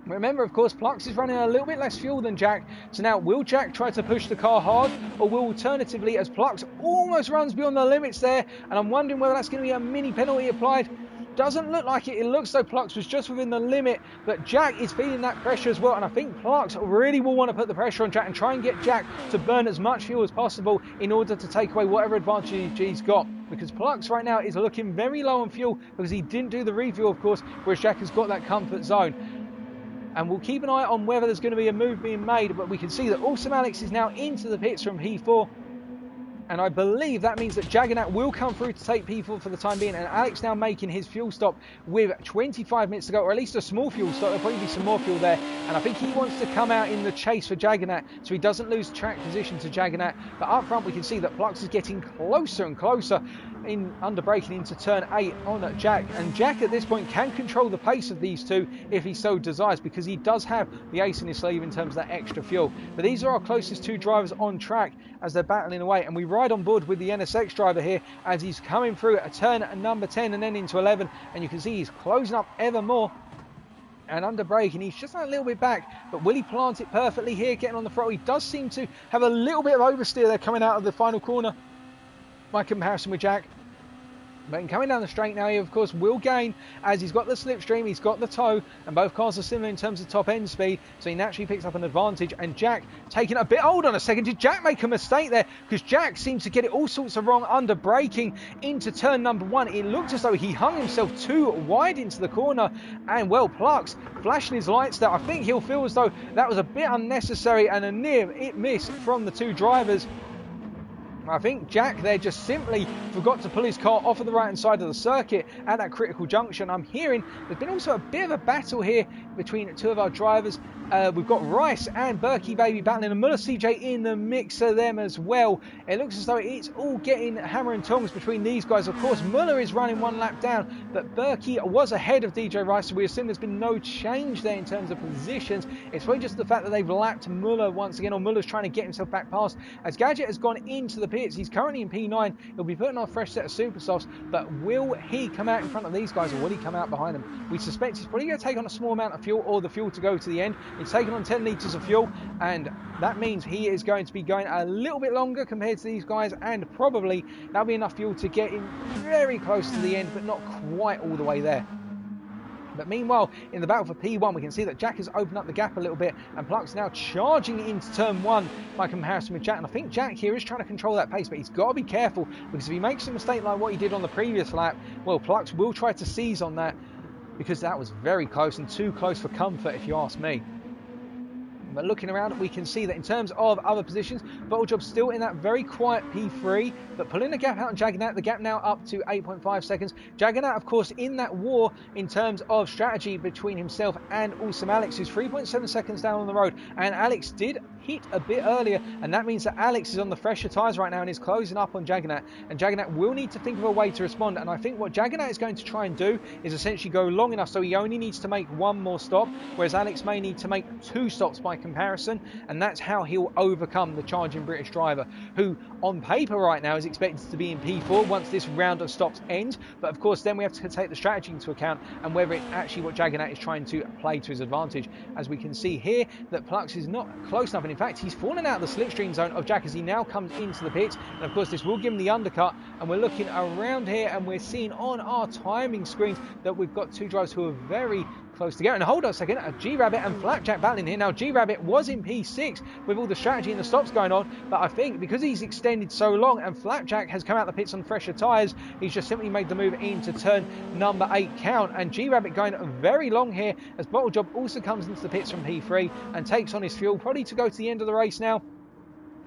Remember, of course, Plux is running a little bit less fuel than Jack, so now will Jack try to push the car hard, or will alternatively, as Plux almost runs beyond the limits there, and I'm wondering whether that's going to be a mini penalty applied. Doesn't look like it. It looks like Plux was just within the limit, but Jack is feeling that pressure as well, and I think Plux really will want to put the pressure on Jack and try and get Jack to burn as much fuel as possible in order to take away whatever advantage he's got, because Plux right now is looking very low on fuel because he didn't do the refuel, of course, whereas Jack has got that comfort zone. And we'll keep an eye on whether there's going to be a move being made, but we can see that Awesome Alex is now into the pits from P4. And I believe that means that Jagernat will come through to take P4 for the time being. And Alex now making his fuel stop with 25 minutes to go, or at least a small fuel stop. There'll probably be some more fuel there. And I think he wants to come out in the chase for Jagernat so he doesn't lose track position to Jagernat. But up front we can see that Plux is getting closer and closer in under braking into turn 8 on Jack. And Jack at this point can control the pace of these two if he so desires, because he does have the ace in his sleeve in terms of that extra fuel. But these are our closest two drivers on track as they're battling away, and we ride on board with the NSX driver here as he's coming through a turn number 10 and then into 11, and you can see he's closing up ever more. And under braking, he's just a little bit back, but will he plant it perfectly here, getting on the throttle? He does seem to have a little bit of oversteer there coming out of the final corner by comparison with Jack. But in coming down the straight now, he of course will gain as he's got the slipstream, he's got the tow, and both cars are similar in terms of top end speed, so he naturally picks up an advantage. And Jack taking a bit, hold on a second, did Jack make a mistake there? Because Jack seems to get it all sorts of wrong under braking into turn number 1. It looked as though he hung himself too wide into the corner, and well, Plux flashing his lights there. I think he'll feel as though that was a bit unnecessary and a near miss from the two drivers. I think Jack there just simply forgot to pull his car off of the right hand side of the circuit at that critical junction. I'm hearing there's been also a bit of a battle here between two of our drivers. We've got Rice and Berkey Baby battling, and Muller CJ in the mix of them as well. It looks as though it's all getting hammer and tongs between these guys. Of course, Muller is running one lap down, but Berkey was ahead of DJ Rice, so we assume there's been no change there in terms of positions. It's probably just the fact that they've lapped Muller once again, or Muller's trying to get himself back past. As Gadget has gone into the pits, he's currently in P9. He'll be putting on a fresh set of super softs, but will he come out in front of these guys, or will he come out behind them? We suspect he's probably going to take on a small amount of fuel, or the fuel to go to the end. He's taking on 10 litres of fuel, and that means he is going to be going a little bit longer compared to these guys, and probably that'll be enough fuel to get him very close to the end, but not quite all the way there. But meanwhile, in the battle for P1, we can see that Jack has opened up the gap a little bit, and Plux now charging into turn 1 by comparison with Jack. And I think Jack here is trying to control that pace, but he's got to be careful, because if he makes a mistake like what he did on the previous lap, well, Plux will try to seize on that, because that was very close, and too close for comfort, if you ask me. But looking around, we can see that in terms of other positions, Bottlejob still in that very quiet P3, but pulling the gap out on Jagernat, the gap now up to 8.5 seconds. Jagernat, of course, in that war in terms of strategy between himself and Awesome Alex, who's 3.7 seconds down on the road. And Alex did hit a bit earlier, and that means that Alex is on the fresher tyres right now and is closing up on Jagernat. And Jagernat will need to think of a way to respond. And I think what Jagernat is going to try and do is essentially go long enough so he only needs to make one more stop, whereas Alex may need to make 2 stops by comparison, and that's how he'll overcome the charging British driver, who on paper right now is expected to be in P4 once this round of stops ends. But of course then we have to take the strategy into account and whether it's actually what Jagernat is trying to play to his advantage. As we can see here that Plux is not close enough, and in fact he's fallen out of the slipstream zone of Jack as he now comes into the pits, and of course this will give him the undercut. And we're looking around here and we're seeing on our timing screens that we've got two drivers who are very close together. And hold on a second, G-Rabbit and Flapjack battling here. Now G-Rabbit was in P6 with all the strategy and the stops going on, but I think because he's extended so long and Flapjack has come out the pits on fresher tyres, he's just simply made the move into turn number 8 count. And G-Rabbit going very long here as Bottlejob also comes into the pits from P3 and takes on his fuel, probably to go to the end of the race now.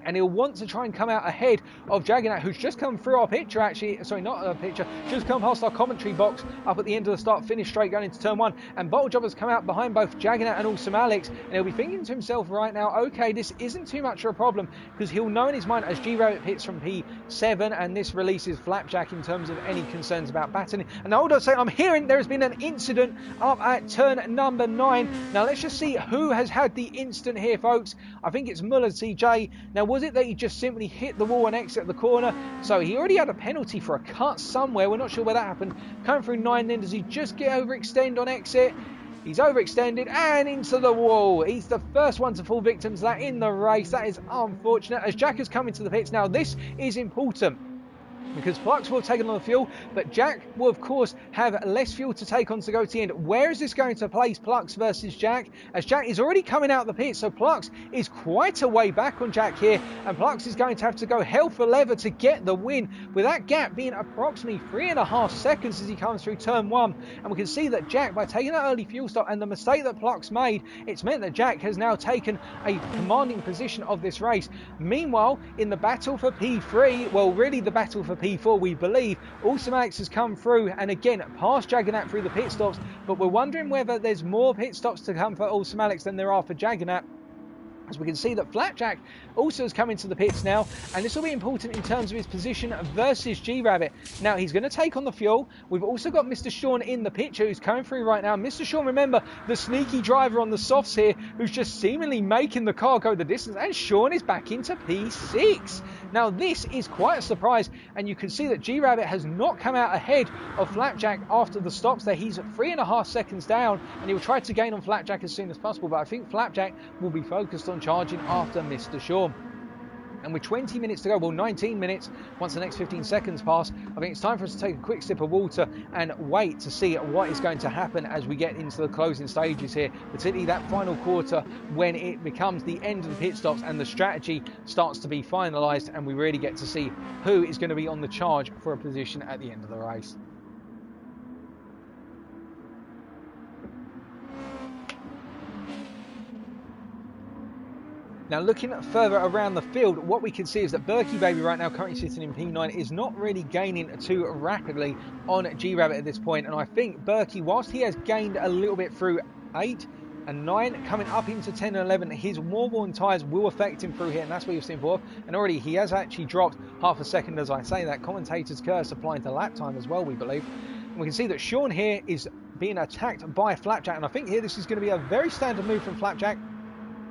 And he'll want to try and come out ahead of Jagernat, who's just come through our picture, actually. Sorry, not our picture. Just come past our commentary box up at the end of the start-finish straight going into turn 1. And Bottlejob has come out behind both Jagernat and Awesome Alex. And he'll be thinking to himself right now, okay, this isn't too much of a problem, because he'll know in his mind as G-Rabbit hits from P7 and this releases Flapjack in terms of any concerns about battling. And hold on a second, I'm hearing there has been an incident up at turn number 9. Now let's just see who has had the incident here, folks. I think it's Muller CJ. Now, was it that he just simply hit the wall and exit the corner? So he already had a penalty for a cut somewhere. We're not sure where that happened. Coming through 9 then, does he just get overextend on exit? He's overextended and into the wall. He's the first one to fall victim to that in the race. That is unfortunate as Jack has come into the pits. Now this is important, because Flux will have taken on the fuel, but Jack will of course have less fuel to take on to go to the end. Where is this going to place Flux versus Jack? As Jack is already coming out of the pit, so Flux is quite a way back on Jack here, and Flux is going to have to go hell for leather to get the win, with that gap being approximately 3.5 seconds as he comes through turn 1. And we can see that Jack, by taking that early fuel stop and the mistake that Flux made, it's meant that Jack has now taken a commanding position of this race. Meanwhile, in the battle for P3, well, really the battle for P4, we believe, Alex has come through and again passed Jaganat through the pit stops, but we're wondering whether there's more pit stops to come for Alex than there are for Jaganat. As we can see that Flapjack also has come into the pits now, and this will be important in terms of his position versus G-Rabbit. Now, he's going to take on the fuel. We've also got Mr. Sean in the picture who's coming through right now. Mr. Sean, remember, the sneaky driver on the softs here, who's just seemingly making the car go the distance, and Sean is back into P6. Now, this is quite a surprise, and you can see that G-Rabbit has not come out ahead of Flapjack after the stops there. He's 3.5 seconds down, and he'll try to gain on Flapjack as soon as possible, but I think Flapjack will be focused on charging after Mr. Sean. And with 20 minutes to go, well, 19 minutes, once the next 15 seconds pass, I think it's time for us to take a quick sip of water and wait to see what is going to happen as we get into the closing stages here, particularly that final quarter when it becomes the end of the pit stops and the strategy starts to be finalised, and we really get to see who is going to be on the charge for a position at the end of the race. Now, looking further around the field, what we can see is that Berkey Baby right now, currently sitting in P9, is not really gaining too rapidly on G-Rabbit at this point. And I think Berkey, whilst he has gained a little bit through 8 and 9, coming up into 10 and 11, his more worn tyres will affect him through here, and that's what you've seen before. And already he has actually dropped half a second as I say that. Commentator's curse applying to lap time as well, we believe. And we can see that Sean here is being attacked by Flapjack, and I think here this is going to be a very standard move from Flapjack.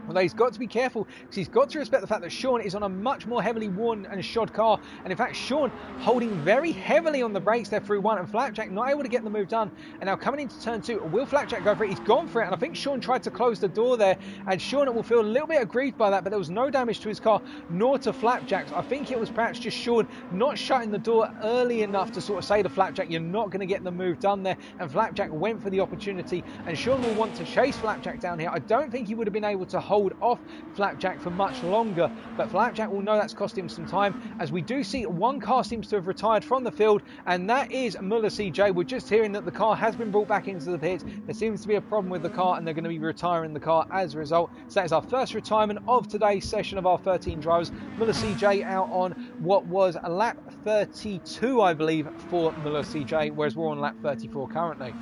Although he's got to be careful, because he's got to respect the fact that Sean is on a much more heavily worn and shod car. And in fact, Sean holding very heavily on the brakes there through 1, and Flapjack not able to get the move done. And now coming into turn 2, will Flapjack go for it? He's gone for it, and I think Sean tried to close the door there, and Sean will feel a little bit aggrieved by that, but there was no damage to his car, nor to Flapjack's. I think it was perhaps just Sean not shutting the door early enough to sort of say to Flapjack, you're not going to get the move done there, and Flapjack went for the opportunity, and Sean will want to chase Flapjack down here. I don't think he would have been able to hold off Flapjack for much longer, but Flapjack will know that's cost him some time, as we do see one car seems to have retired from the field, and that is Muller CJ. We're just hearing that the car has been brought back into the pits. There seems to be a problem with the car, and they're going to be retiring the car as a result. So that is our first retirement of today's session of our 13 drivers. Muller CJ out on what was a lap 32, I believe, for Muller CJ, whereas we're on lap 34 currently.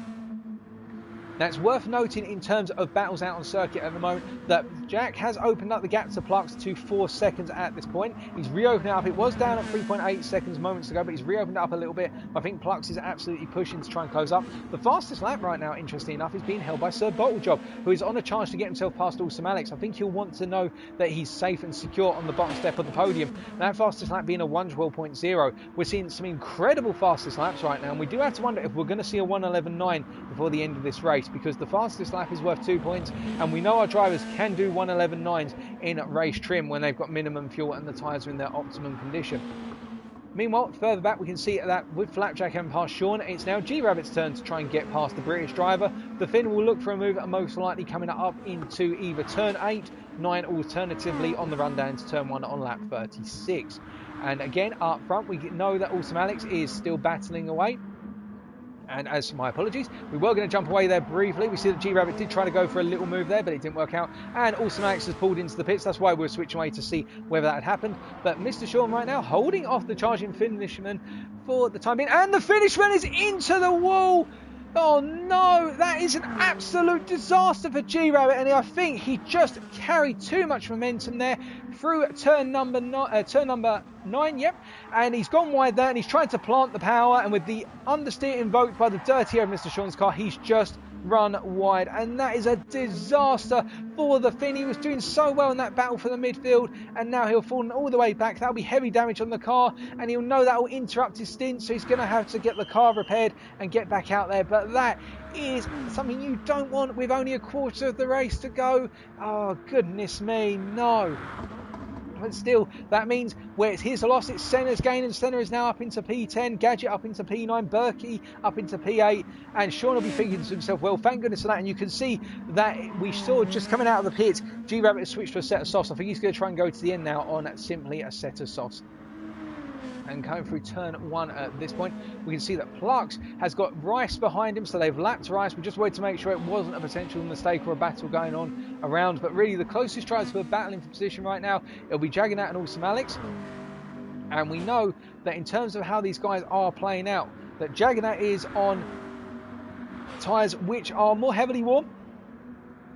Now, it's worth noting in terms of battles out on circuit at the moment that Jack has opened up the gap to Flux to 4 seconds at this point. He's reopened it up. It was down at 3.8 seconds moments ago, but he's reopened it up a little bit. I think Flux is absolutely pushing to try and close up. The fastest lap right now, interestingly enough, is being held by Sir Bottlejob, who is on a charge to get himself past Alex. I think he'll want to know that he's safe and secure on the bottom step of the podium. That fastest lap being a 1:12.0. We're seeing some incredible fastest laps right now, and we do have to wonder if we're going to see a 1:11.9 before the end of this race, because the fastest lap is worth 2 points, and we know our drivers can do 1:11.9s in race trim when they've got minimum fuel and the tyres are in their optimum condition. Meanwhile, further back we can see that with Flapjack having passed Sean, it's now G-Rabbit's turn to try and get past the British driver. The Finn will look for a move, most likely coming up into either turn 8, 9, alternatively on the run down to turn 1 on lap 36. And again, up front we know that Alex is still battling away. And as my apologies, we were going to jump away there briefly. We see that G-Rabbit did try to go for a little move there, but it didn't work out. And Alex has pulled into the pits. That's why we're switching away to see whether that had happened. But Mr. Sean right now holding off the charging finishman for the time being. And the finishman is into the wall. Oh no, that is an absolute disaster for G-Rabbit, and I think he just carried too much momentum there through turn number 9, yep, and he's gone wide there, and he's trying to plant the power, and with the understeer invoked by the dirty of Mr. Sean's car, he's just run wide, and that is a disaster for the Finn. He was doing so well in that battle for the midfield, and now he'll fall all the way back. That'll be heavy damage on the car, and he'll know that will interrupt his stint, so he's going to have to get the car repaired and get back out there. But that is something you don't want with only a quarter of the race to go. Oh goodness me, no. but still, that means where it's his loss, it's Senna's gain, and Senna is now up into P10, Gadget up into P9, Berkey up into P8, and Sean will be thinking to himself, well, thank goodness for that. And you can see that we saw just coming out of the pits, G-Rabbit has switched to a set of softs. I think he's going to try and go to the end now on simply a set of softs. And going through turn 1 at this point, we can see that Plux has got Rice behind him, so they've lapped Rice. We just wanted to make sure it wasn't a potential mistake or a battle going on around, but really the closest drivers who are battling for position right now, it'll be Jaggernaut and Awesome Alex. And we know that in terms of how these guys are playing out, that Jaggernaut is on tyres which are more heavily worn,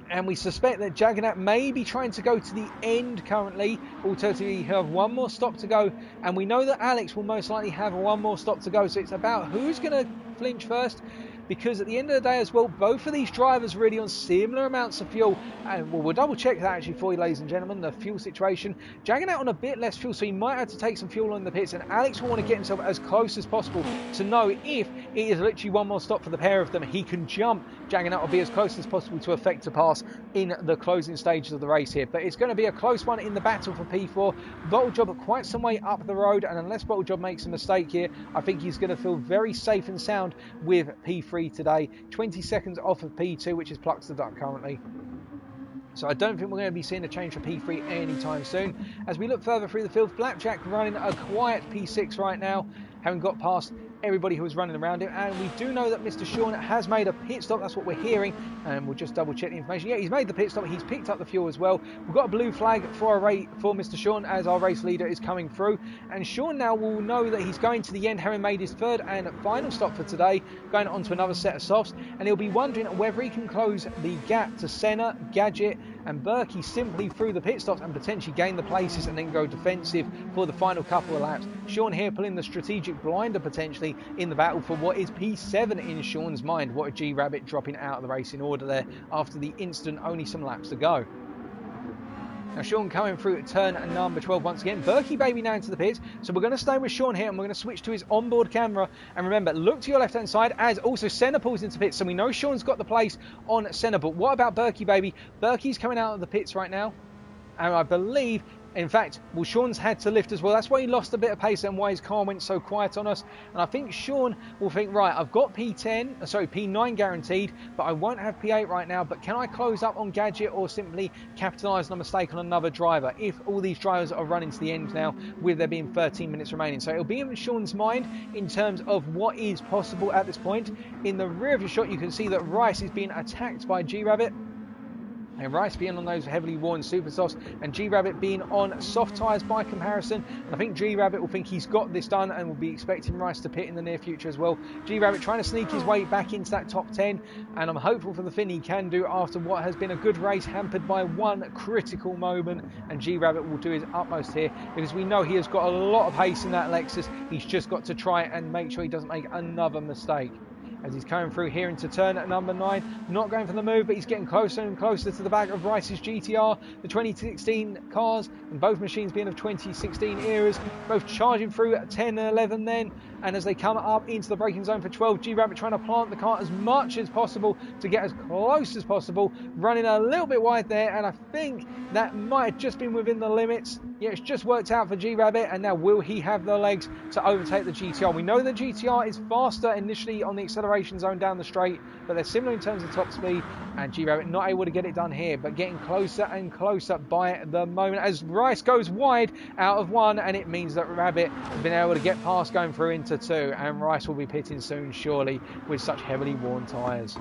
and we suspect that Jaggernaut may be trying to go to the end currently. Alternatively, he'll have one more stop to go, and we know that Alex will most likely have one more stop to go, so it's about who's going to flinch first. Because at the end of the day as well, both of these drivers are really on similar amounts of fuel. And we'll double check that actually for you, ladies and gentlemen, the fuel situation. Jaggernaut on a bit less fuel, so he might have to take some fuel on the pits. And Alex will want to get himself as close as possible to know if it is literally one more stop for the pair of them. He can jump Jaggernaut or be as close as possible to effect a pass in the closing stages of the race here. But it's going to be a close one in the battle for P4. Bottlejob quite some way up the road, and unless Bottlejob makes a mistake here, I think he's going to feel very safe and sound with P3 today. 20 seconds off of P2, which is Plux the Duck currently. So I don't think we're going to be seeing a change for P3 anytime soon. As we look further through the field, Blackjack running a quiet P6 right now, having got past everybody who was running around him. And we do know that Mr. Sean has made a pit stop. That's what we're hearing. And we'll just double check the information. Yeah, he's made the pit stop. He's picked up the fuel as well. We've got a blue flag for Mr. Sean as our race leader is coming through. And Sean now will know that he's going to the end, having made his third and final stop for today, going on to another set of softs. And he'll be wondering whether he can close the gap to Senna, Gadget and Berkey simply through the pit stops and potentially gain the places and then go defensive for the final couple of laps. Sean here pulling the strategic blinder potentially in the battle for what is P7 in Sean's mind. What a G-Rabbit dropping out of the racing order there after the incident, only some laps to go. Now Sean coming through at turn number 12 once again. Berkey baby now into the pits. So we're going to stay with Sean here and we're going to switch to his onboard camera. And remember, look to your left hand side as also Senna pulls into pits. So we know Sean's got the place on Senna. But what about Berkey baby? Berkey's coming out of the pits right now. And I believe, in fact, well, Sean's had to lift as well. That's why he lost a bit of pace and why his car went so quiet on us. And I think Sean will think, right, I've got P9 guaranteed, but I won't have P8 right now. But can I close up on Gadget or simply capitalise on a mistake on another driver if all these drivers are running to the end now with there being 13 minutes remaining? So it'll be in Sean's mind in terms of what is possible at this point. In the rear of your shot, you can see that Rice is being attacked by G-Rabbit. And Rice being on those heavily worn super softs and G-Rabbit being on soft tyres by comparison. And I think G-Rabbit will think he's got this done and will be expecting Rice to pit in the near future as well. G-Rabbit trying to sneak his way back into that top 10. And I'm hopeful for the thing he can do after what has been a good race hampered by one critical moment. And G-Rabbit will do his utmost here because we know he has got a lot of pace in that Lexus. He's just got to try and make sure he doesn't make another mistake. As he's coming through here into turn at number 9. Not going for the move, but he's getting closer and closer to the back of Rice's GTR. The 2016 cars, and both machines being of 2016 eras, both charging through at 10 and 11 then. And as they come up into the braking zone for 12, G-Rabbit trying to plant the car as much as possible to get as close as possible. Running a little bit wide there, and I think that might have just been within the limits. Yeah, it's just worked out for G-Rabbit, and now will he have the legs to overtake the GTR? We know the GTR is faster initially on the acceleration zone down the straight, but they're similar in terms of top speed, and G-Rabbit not able to get it done here, but getting closer and closer by the moment as Rice goes wide out of 1, and it means that Rabbit has been able to get past going through into 2, and Rice will be pitting soon, surely, with such heavily worn tyres.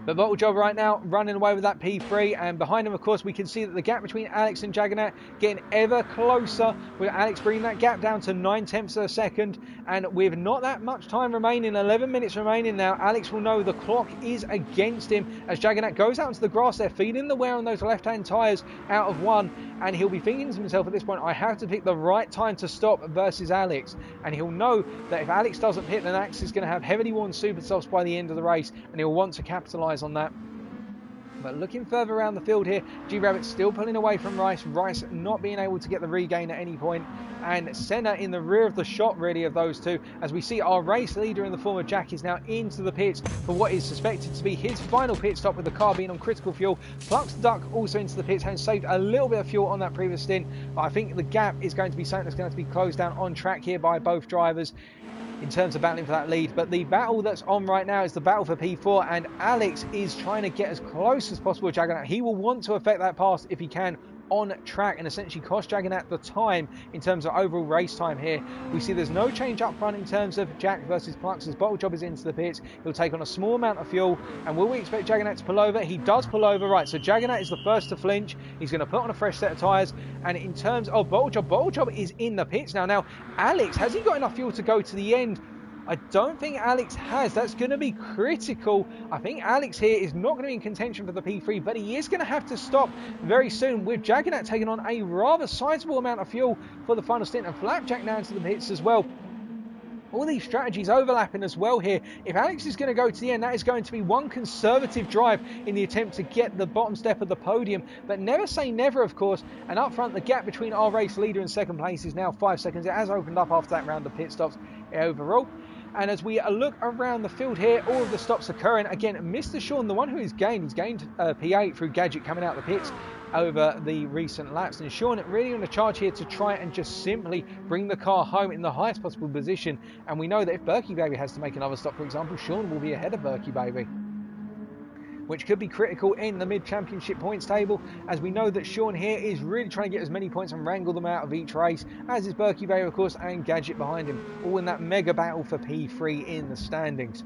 But Bottlejob right now running away with that P3, and behind him, of course, we can see that the gap between Alex and Jaggernaut getting ever closer, with Alex bringing that gap down to 9/10 of a second, and with not that much time remaining, 11 minutes remaining now, Alex will know the clock is against him as Jaggernaut goes out into the grass there, feeling the wear on those left-hand tyres out of 1, and he'll be thinking to himself at this point, I have to pick the right time to stop versus Alex, and he'll know that if Alex doesn't hit, then Alex is going to have heavily worn super softs by the end of the race, and he'll want to capitalise on that. But looking further around the field here, G-Rabbit still pulling away from Rice. Rice not being able to get the regain at any point. And Senna in the rear of the shot, really, of those two. As we see our race leader in the form of Jack is now into the pits for what is suspected to be his final pit stop, with the car being on critical fuel. Plucks the Duck also into the pits, having saved a little bit of fuel on that previous stint. But I think the gap is going to be something that's going to be closed down on track here by both drivers in terms of battling for that lead. But the battle that's on right now is the battle for P4, and Alex is trying to get as close as possible to Jaggernaut. He will want to affect that pass if he can on track and essentially cost Jaggernaut the time in terms of overall race time here. We see there's no change up front in terms of Jack versus Plux, as Bottle Job is into the pits. He'll take on a small amount of fuel, and will we expect Jaggernaut to pull over? He does pull over, right, so Jaggernaut is the first to flinch. He's going to put on a fresh set of tyres, and in terms of Bottle Job is in the pits now. Now, Alex, has he got enough fuel to go to the end? I don't think Alex has. That's going to be critical. I think Alex here is not going to be in contention for the P3, but he is going to have to stop very soon, with Jaggernaut taking on a rather sizable amount of fuel for the final stint, and Flapjack now into the pits as well. All these strategies overlapping as well here. If Alex is going to go to the end, that is going to be one conservative drive in the attempt to get the bottom step of the podium. But never say never, of course. And up front, the gap between our race leader and second place is now 5 seconds. It has opened up after that round of pit stops overall. And as we look around the field here, all of the stops occurring. Again, Mr. Sean, the one who has gained, he's gained P8 through Gadget coming out of the pits over the recent laps. And Sean really on the charge here to try and just simply bring the car home in the highest possible position. And we know that if Berkey Baby has to make another stop, for example, Sean will be ahead of Berkey Baby, which could be critical in the mid-championship points table, as we know that Sean here is really trying to get as many points and wrangle them out of each race, as is Berkey Baby, of course, and Gadget behind him, all in that mega battle for P3 in the standings.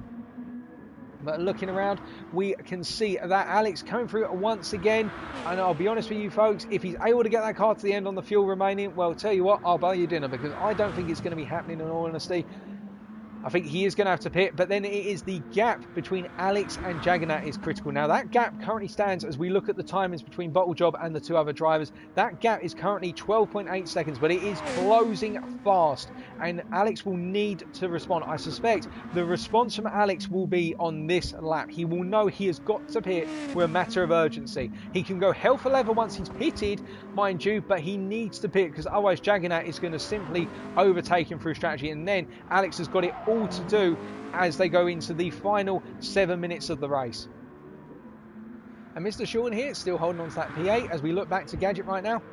But looking around, we can see that Alex coming through once again, and I'll be honest with you folks, if he's able to get that car to the end on the fuel remaining, well, tell you what, I'll buy you dinner, because I don't think it's going to be happening, in all honesty. I think he is going to have to pit, but then it is the gap between Alex and Jaggernaut is critical. Now, that gap currently stands, as we look at the timings between Bottle Job and the two other drivers, that gap is currently 12.8 seconds, but it is closing fast, and Alex will need to respond. I suspect the response from Alex will be on this lap. He will know he has got to pit with a matter of urgency. He can go hell for leather once he's pitted, mind you, but he needs to pit, because otherwise Jaggernaut is going to simply overtake him through strategy, and then Alex has got it all to do as they go into the final 7 minutes of the race. And Mr. Sean here still holding on to that P8 as we look back to Gadget right now.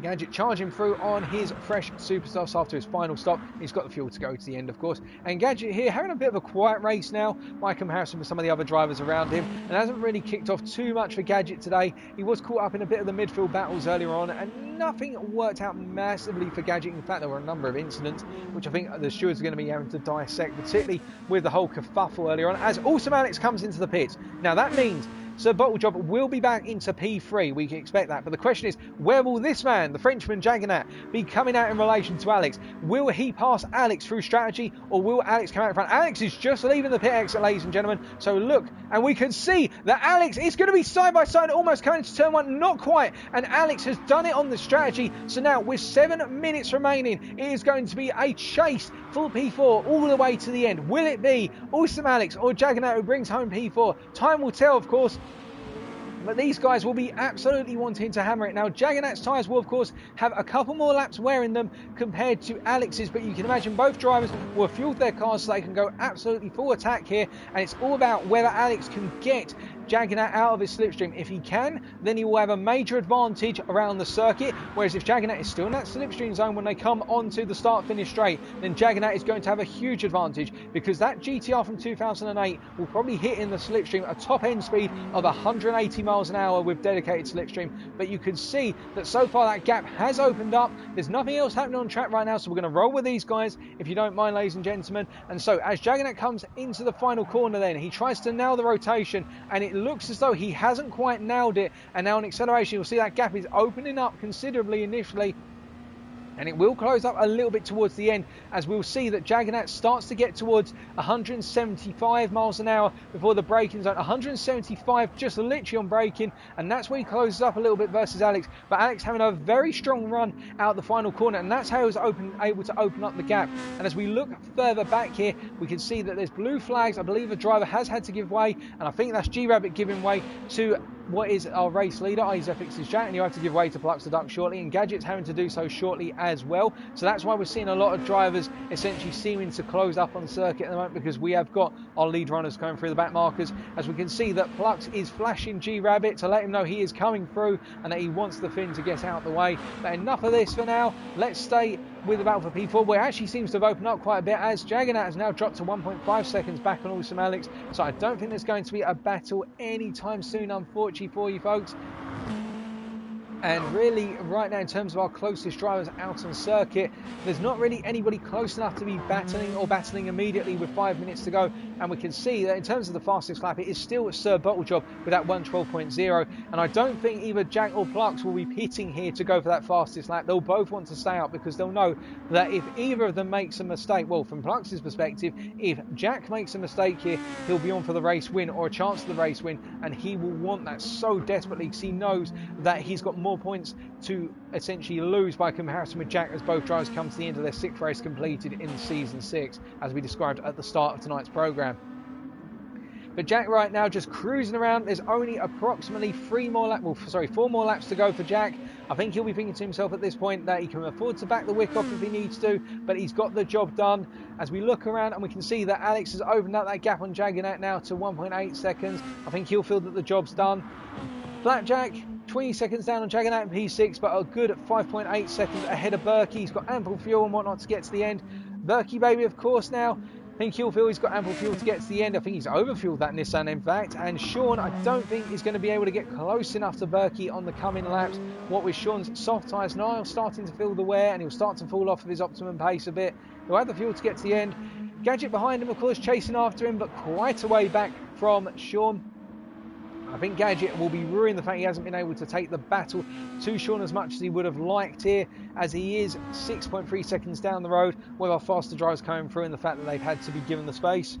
Gadget charging through on his fresh superstars after his final stop. He's got the fuel to go to the end, of course. And Gadget here having a bit of a quiet race now by comparison with some of the other drivers around him, and hasn't really kicked off too much for Gadget today. He was caught up in a bit of the midfield battles earlier on, and nothing worked out massively for Gadget. In fact, there were a number of incidents which I think the stewards are going to be having to dissect, particularly with the whole kerfuffle earlier on, as Awesome Alex comes into the pits. Now that means So Bottle Job will be back into P3. We can expect that. But the question is, where will this man, the Frenchman Jaggernaut, be coming out in relation to Alex? Will he pass Alex through strategy, or will Alex come out in front? Alex is just leaving the pit exit, ladies and gentlemen. So look, and we can see that Alex is going to be side by side, almost coming to turn one. Not quite. And Alex has done it on the strategy. So now, with 7 minutes remaining, it is going to be a chase for P4 all the way to the end. Will it be Awesome Alex or Jaggernaut who brings home P4? Time will tell, of course. But these guys will be absolutely wanting to hammer it. Now, Jaggernaut's tyres will, of course, have a couple more laps wearing them compared to Alex's, but you can imagine both drivers will have fueled their cars so they can go absolutely full attack here, and it's all about whether Alex can get Jaggernaut out of his slipstream. If he can, then he will have a major advantage around the circuit, whereas if Jaggernaut is still in that slipstream zone when they come onto the start-finish straight, then Jaggernaut is going to have a huge advantage, because that GTR from 2008 will probably hit in the slipstream a top-end speed of 180 miles an hour with dedicated slipstream. But you can see that so far that gap has opened up. There's nothing else happening on track right now, so we're going to roll with these guys, if you don't mind, ladies and gentlemen. And so as Jaggernaut comes into the final corner, then he tries to nail the rotation, and it looks as though he hasn't quite nailed it. And now on acceleration, you'll see that gap is opening up considerably initially. And it will close up a little bit towards the end, as we'll see that Jagannat starts to get towards 175 miles an hour before the braking zone. 175 just literally on braking, and that's where he closes up a little bit versus Alex. But Alex having a very strong run out the final corner, and that's how he was able to open up the gap. And as we look further back here, we can see that there's blue flags. I believe the driver has had to give way, and I think that's G-Rabbit giving way to what is our race leader, Isefix's Jack, and you have to give way to Plux the Duck shortly, and Gadget's having to do so shortly as well. So that's why we're seeing a lot of drivers essentially seeming to close up on the circuit at the moment, because we have got our lead runners going through the back markers, as we can see that Plux is flashing G-Rabbit to let him know he is coming through and that he wants the Finn to get out the way. But enough of this for now. Let's stay with the battle for P4, where it actually seems to have opened up quite a bit, as Jagannat has now dropped to 1.5 seconds back on Awesome Alex. So I don't think there's going to be a battle anytime soon, unfortunately for you folks. And really, right now, in terms of our closest drivers out on circuit, there's not really anybody close enough to be battling immediately with 5 minutes to go. And we can see that in terms of the fastest lap, it is still Sir Bottlejob with that 1:12.0. And I don't think either Jack or Plux will be pitting here to go for that fastest lap. They'll both want to stay out, because they'll know that if either of them makes a mistake, well, from Plux's perspective, if Jack makes a mistake here, he'll be on for the race win, or a chance of the race win. And he will want that so desperately, because he knows that he's got more points to essentially lose by comparison with Jack, as both drivers come to the end of their 6th race completed in season 6, as we described at the start of tonight's programme. But Jack right now just cruising around. There's only approximately 4 more laps to go for Jack. I think he'll be thinking to himself at this point that he can afford to back the wick off if he needs to, but he's got the job done. As we look around, and we can see that Alex has opened up that gap on Jagannat now to 1.8 seconds. I think he'll feel that the job's done. Flapjack 20 seconds down on Jagannat in P6, but a good 5.8 seconds ahead of Berkey. He's got ample fuel and whatnot to get to the end. Berkey baby, of course, now. I think he'll feel he's got ample fuel to get to the end. I think he's overfueled that Nissan, in fact. And Sean, I don't think is going to be able to get close enough to Berkey on the coming laps. What with Sean's soft tyres now starting to feel the wear, and he'll start to fall off of his optimum pace a bit. He'll have the fuel to get to the end. Gadget behind him, of course, chasing after him, but quite a way back from Sean. I think Gadget will be ruining the fact he hasn't been able to take the battle to Sean as much as he would have liked here, as he is 6.3 seconds down the road with our faster drivers coming through, and the fact that they've had to be given the space.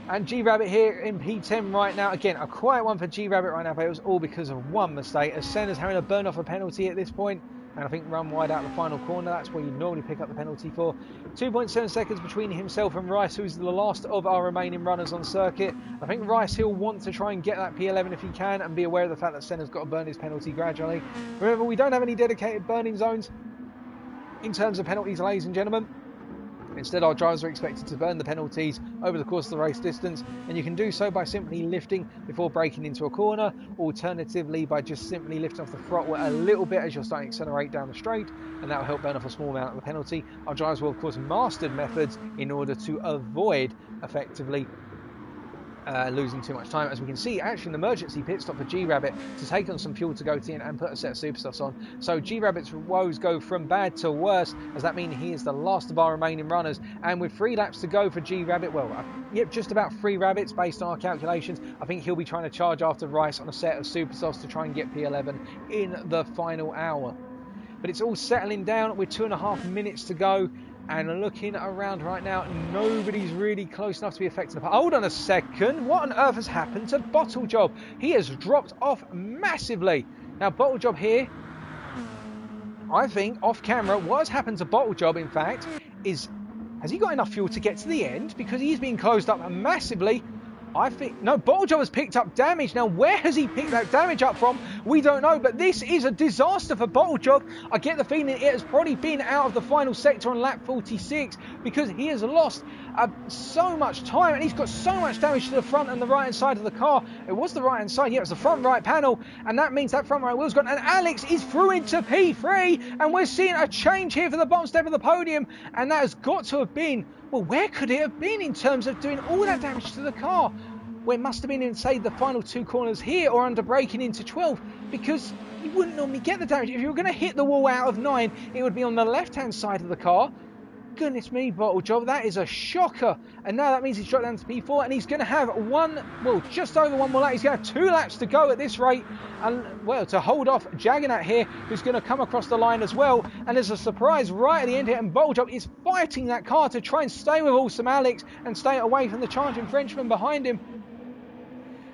And G-Rabbit here in P10 right now. Again, a quiet one for G-Rabbit right now, but it was all because of one mistake, as Senna's having to burn off a penalty at this point. And I think run wide out the final corner, that's where you normally pick up the penalty for. 2.7 seconds between himself and Rice, who's the last of our remaining runners on circuit. I think Rice, he'll want to try and get that P11 if he can, and be aware of the fact that Senna's got to burn his penalty gradually. Remember, we don't have any dedicated burning zones in terms of penalties, ladies and gentlemen. Instead, our drivers are expected to burn the penalties over the course of the race distance, and you can do so by simply lifting before braking into a corner, alternatively by just simply lifting off the throttle a little bit as you're starting to accelerate down the straight, and that will help burn off a small amount of the penalty. Our drivers will, of course, mastered methods in order to avoid effectively losing too much time. As we can see, actually an emergency pit stop for G-Rabbit to take on some fuel to go to in and put a set of superstars on. So G-Rabbit's woes go from bad to worse, as that means he is the last of our remaining runners. And with 3 laps to go for G-Rabbit, well, yep, just about 3 rabbits based on our calculations, I think he'll be trying to charge after Rice on a set of superstars to try and get P11 in the final hour. But it's all settling down with 2.5 minutes to go. And looking around right now, nobody's really close enough to be affected. Hold on a second. What on earth has happened to Bottlejob? He has dropped off massively. Now, Bottlejob here, I think, off camera, what has happened to Bottlejob, in fact, is... has he got enough fuel to get to the end? Because he's been closed up massively. I think... no, Bottlejob has picked up damage. Now, where has he picked that damage up from? We don't know, but this is a disaster for Bottlejob. I get the feeling it has probably been out of the final sector on lap 46, because he has lost so much time, and he's got so much damage to the front and the right-hand side of the car. It was the right-hand side, yeah, it was the front right panel, and that means that front right wheel's gone, and Alex is through into P3, and we're seeing a change here for the bottom step of the podium, and that has got to have been... well, where could it have been in terms of doing all that damage to the car? Well, it must have been in, say, the final 2 corners here, or under braking into 12, because you wouldn't normally get the damage. If you were going to hit the wall out of 9, it would be on the left-hand side of the car, Goodness me, Bottle Job, that is a shocker. And now that means he's dropped down to P4, and he's going to have just over one more lap. He's going to have 2 laps to go at this rate. And, well, to hold off Jaggernaut here, who's going to come across the line as well. And there's a surprise right at the end here, and Bottle Job is fighting that car to try and stay with Awesome Alex and stay away from the charging Frenchman behind him.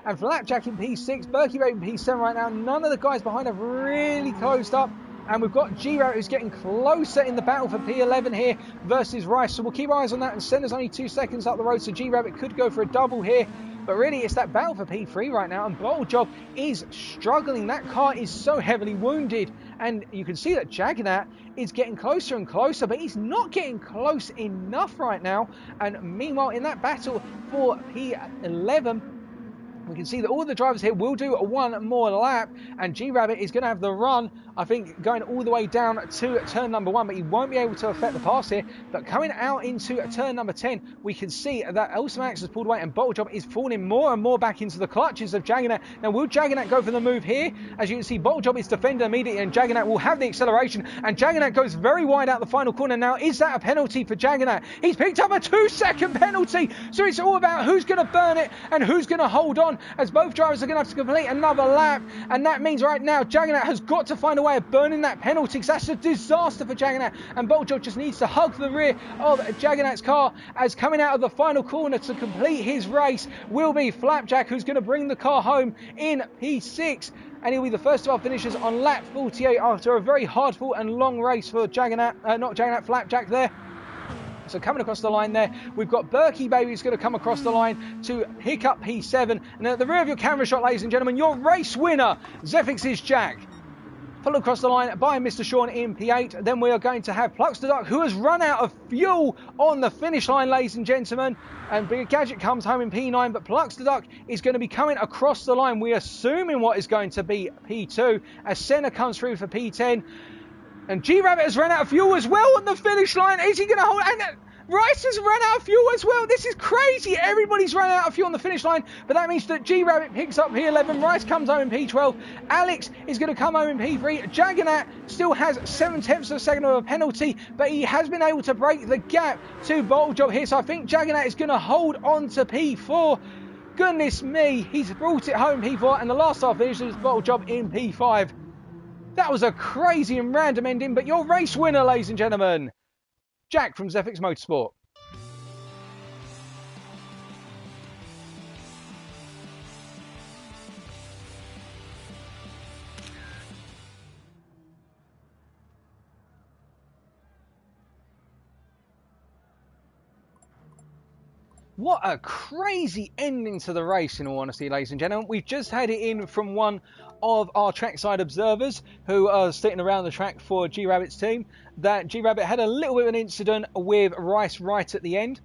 And Flapjack in P6, Berkey Rabbit in P7 right now. None of the guys behind have really closed up. And we've got G-Rabbit who's getting closer in the battle for P11 here versus Rice. So we'll keep our eyes on that. And Senna's only 2 seconds up the road, so G-Rabbit could go for a double here. But really, it's that battle for P3 right now. And Bottle Job is struggling. That car is so heavily wounded. And you can see that Jaggernaut is getting closer and closer, but he's not getting close enough right now. And meanwhile, in that battle for P11, we can see that all the drivers here will do one more lap, and G-Rabbit is going to have the run, I think, going all the way down to turn number 1, but he won't be able to affect the pass here. But coming out into turn number 10, we can see that Awesome Alex has pulled away, and Bottle Job is falling more and more back into the clutches of Jaggernaut. Now, will Jaggernaut go for the move here? As you can see, Bottle Job is defending immediately, and Jaggernaut will have the acceleration, and Jaggernaut goes very wide out the final corner. Now, is that a penalty for Jaggernaut? He's picked up a 2-second penalty, so it's all about who's going to burn it and who's going to hold on, as both drivers are going to have to complete another lap. And that means right now Jaggernaut has got to find a way of burning that penalty, because that's a disaster for Jaggernaut, and Bottle Job just needs to hug the rear of Jaggernaut's car, as coming out of the final corner to complete his race will be Flapjack, who's going to bring the car home in P6, and he'll be the first of our finishers on lap 48 after a very hard fought and long race for Flapjack there. So coming across the line there, we've got Berkey Baby who's going to come across the line to pick up P7. And at the rear of your camera shot, ladies and gentlemen, your race winner, Zephyx's Jack. Followed across the line by Mr. Sean in P8. Then we are going to have Plux the Duck, who has run out of fuel on the finish line, ladies and gentlemen. And Big Gadget comes home in P9, but Plux the Duck is going to be coming across the line. We're assuming what is going to be P2, as Senna comes through for P10. And G-Rabbit has run out of fuel as well on the finish line. Is he going to hold? And Rice has run out of fuel as well. This is crazy. Everybody's run out of fuel on the finish line. But that means that G-Rabbit picks up P11. Rice comes home in P12. Alex is going to come home in P3. Jaggernaut still has 7/10 of a second of a penalty, but he has been able to break the gap to Bottle Job here. So I think Jaggernaut is going to hold on to P4. Goodness me, he's brought it home P4. And the last half finish is Bottle Job in P5. That was a crazy and random ending, but your race winner, ladies and gentlemen, Jack from Zephyx Motorsport. What a crazy ending to the race, in all honesty, ladies and gentlemen. We've just had it in from one of our trackside observers who are sitting around the track for G-Rabbit's team, that G-Rabbit had a little bit of an incident with Rice right at the end,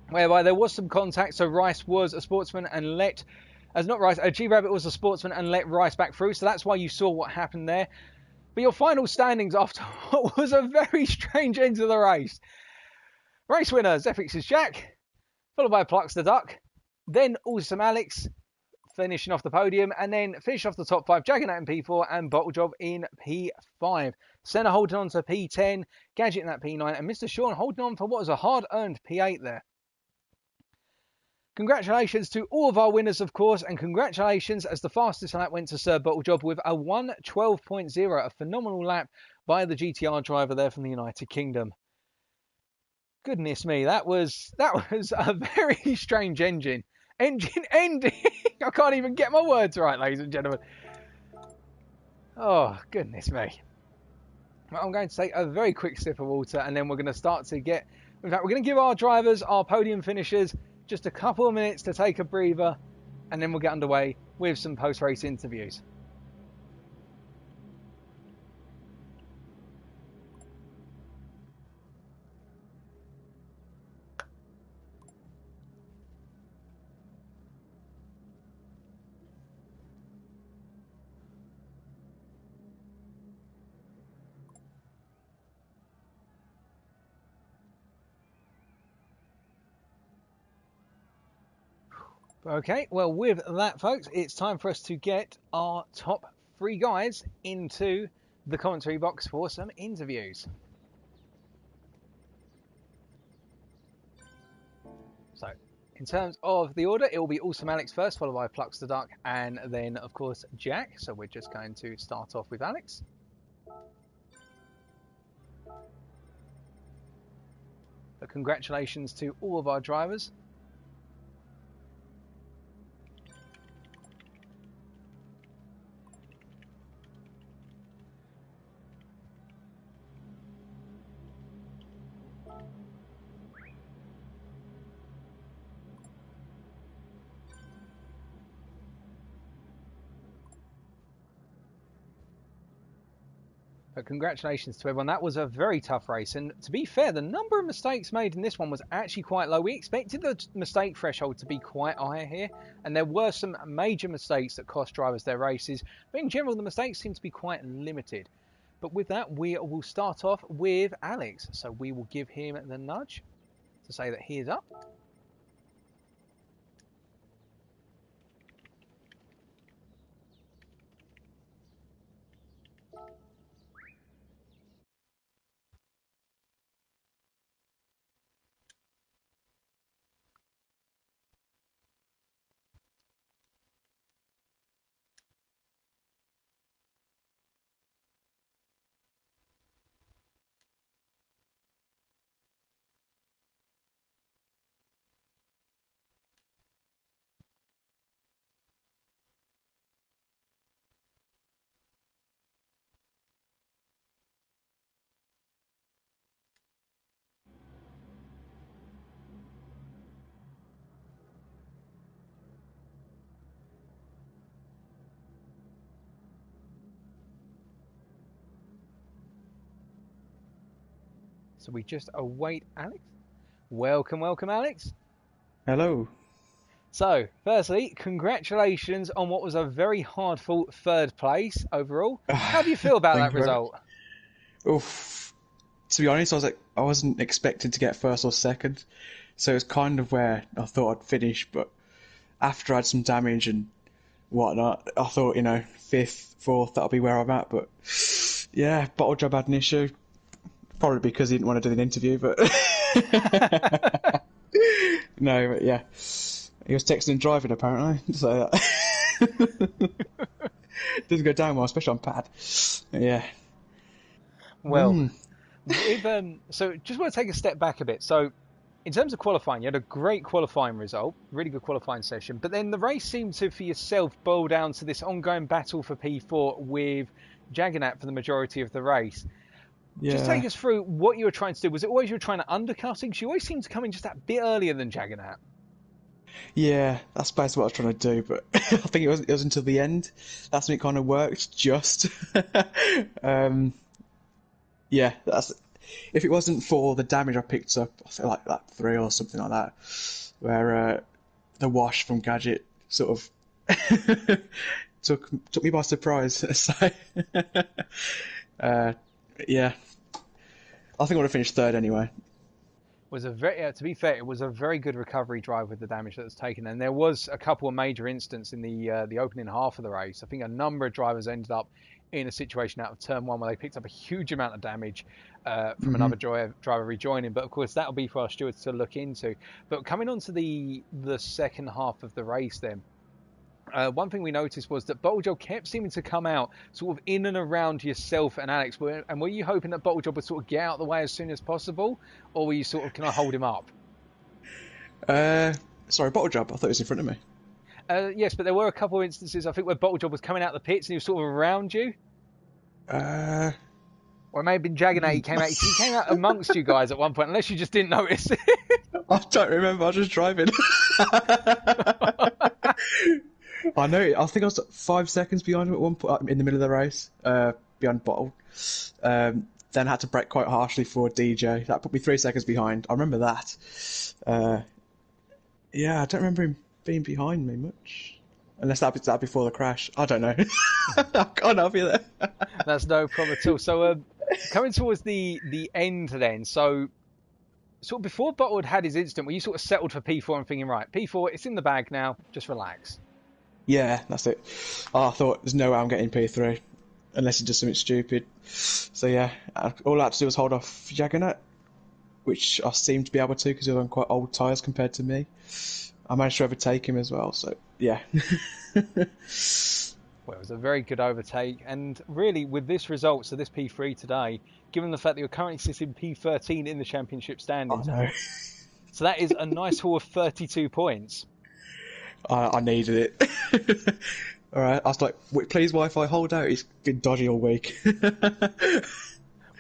whereby there was some contact. So Rice was a sportsman and G-Rabbit was a sportsman and let Rice back through. So that's why you saw what happened there. But your final standings after what was a very strange end to the race. Race winner, Zephyx's Jack, followed by Plux the Duck, then Awesome Alex finishing off the podium, and then finish off the top 5, Jaggernaut in P4 and Bottle Job in P5. Senna holding on to P10, Gadget in that P9, and Mr. Sean holding on for what was a hard-earned P8 there. Congratulations to all of our winners, of course, and congratulations as the fastest lap went to Sir Bottle Job with a 1:12.0, a phenomenal lap by the GTR driver there from the United Kingdom. Goodness me, that was a very strange engine ending. I can't even get my words right, ladies and gentlemen. Oh, goodness me. Well, I'm going to take a very quick sip of water, and then we're going to start to get... In fact, we're going to give our drivers, our podium finishers, just a couple of minutes to take a breather, and then we'll get underway with some post-race interviews. Okay, well, with that, folks, it's time for us to get our top 3 guys into the commentary box for some interviews. In terms of the order, it will be Awesome Alex first, followed by Plux the Duck, and then, of course, Jack. So we're just going to start off with Alex. But congratulations to all of our drivers. But congratulations to everyone. That was a very tough race. And to be fair, the number of mistakes made in this one was actually quite low. We expected the mistake threshold to be quite high here. And there were some major mistakes that cost drivers their races. But in general, the mistakes seem to be quite limited. But with that, we will start off with Alex. So we will give him the nudge to say that he is up. So we just await Alex. Welcome, Alex. Hello. So, firstly, congratulations on what was a very hard-fought third place overall. How do you feel about that result? Oof. To be honest, I wasn't expected to get first or second, so it's kind of where I thought I'd finish. But after I had some damage and whatnot, I thought, fifth, fourth, that'll be where I'm at. But yeah, Bottle Job had an issue, probably because he didn't want to do an interview. But no, but yeah. He was texting and driving, apparently, so doesn't go down well, especially on pad. Yeah. Well, so just want to take a step back a bit. So, in terms of qualifying, you had a great qualifying result, really good qualifying session, but then the race seemed to, for yourself, boil down to this ongoing battle for P4 with Jagannath for the majority of the race. Yeah. Just take us through what you were trying to do. Was it always you were trying to undercut him? Because you always seemed to come in just that bit earlier than Jagannath. Yeah, that's basically what I was trying to do, but I think it was until the end. That's when it kind of worked, just. Yeah, if it wasn't for the damage I picked up, I feel like that 3 or something like that, where the wash from Gadget sort of took me by surprise. So, yeah, I think I would have finished third anyway. To be fair, it was a very good recovery drive with the damage that was taken, and there was a couple of major incidents in the opening half of the race. I think a number of drivers ended up in a situation out of turn 1 where they picked up a huge amount of damage from another driver rejoining. But of course, that'll be for our stewards to look into. But coming on to the second half of the race, then. One thing we noticed was that Bottlejob kept seeming to come out sort of in and around yourself and Alex. And were you hoping that Bottlejob would sort of get out of the way as soon as possible? Or were you sort of, can I hold him up? Sorry, Bottlejob, I thought he was in front of me. Yes, but there were a couple of instances, I think, where Bottlejob was coming out the pits and he was sort of around you. Or it may have been Jagannath. He came out amongst you guys at one point, unless you just didn't notice it. I don't remember, I was just driving. I know. I think I was 5 seconds behind him at one point in the middle of the race, behind Bottle. Then I had to brake quite harshly for DJ. That put me 3 seconds behind. I remember that. Yeah, I don't remember him being behind me much. Unless that before the crash. I don't know. I can't help you there. That's no problem at all. So coming towards the end then, so sort of before Bottle had his incident, were you sort of settled for P4 and thinking, right, P4, it's in the bag now, just relax? Yeah, that's it. I thought there's no way I'm getting P3 unless he does something stupid. So yeah, all I had to do was hold off Jagannath. which I seem to be able to because he was on quite old tyres compared to me. I managed to overtake him as well, so yeah. Well, it was a very good overtake, and really with this result, so this P3 today, given the fact that you're currently sitting P13 in the championship Oh standings, no. so that is a nice haul of 32 points. I needed it. Alright, I was like, please Wi-Fi, hold out, it's been dodgy all week.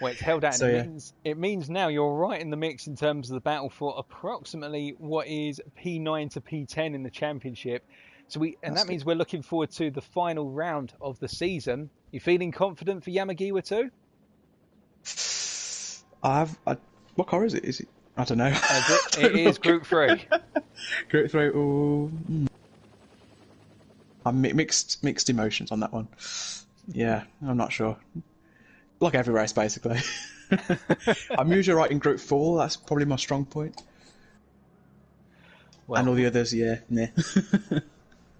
Well, it's held out, So, and yeah. it means now you're right in the mix in terms of the battle for approximately what is P9 to P10 in the championship. That's that good. means we're looking forward to the final round of the season. You feeling confident for Yamagiwa too? What car is it? Is it? I don't know. It is Group 3. Group 3. Ooh. I'm mixed emotions on that one. Yeah, I'm not sure. Like every race, basically. I'm usually right in Group 4. That's probably my strong point. And all the others, yeah.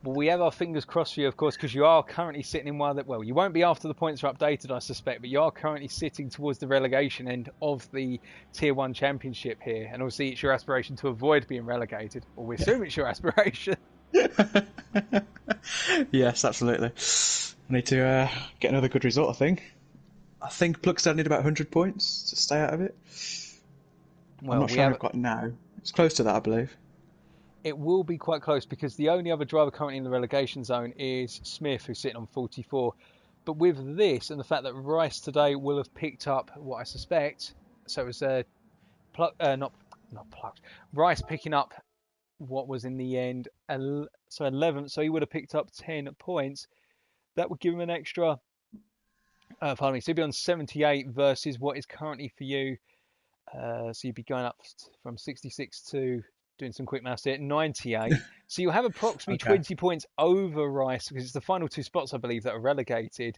Well, we have our fingers crossed for you, of course, because you are currently sitting in one that, well, you won't be after the points are updated, I suspect, but you are currently sitting towards the relegation end of the Tier 1 Championship here. And obviously, it's your aspiration to avoid being relegated, or we assume it's your aspiration. Yes, absolutely. I need to get another good result, I think. I think Plugstad need about 100 points to stay out of it. Well, I'm not sure how I've got now. It's close to that, I believe. It will be quite close because the only other driver currently in the relegation zone is Smith, who's sitting on 44. But with this and the fact that Rice today will have picked up what I suspect, so it was not plucked. Rice picking up what was in the end, so 11th, so he would have picked up 10 points. That would give him an extra, pardon me, so he'd be on 78 versus what is currently for you. So you'd be going up from 66 to, doing some quick maths here, 98. So you'll have approximately 20 points over Rice because it's the final two spots, I believe, that are relegated.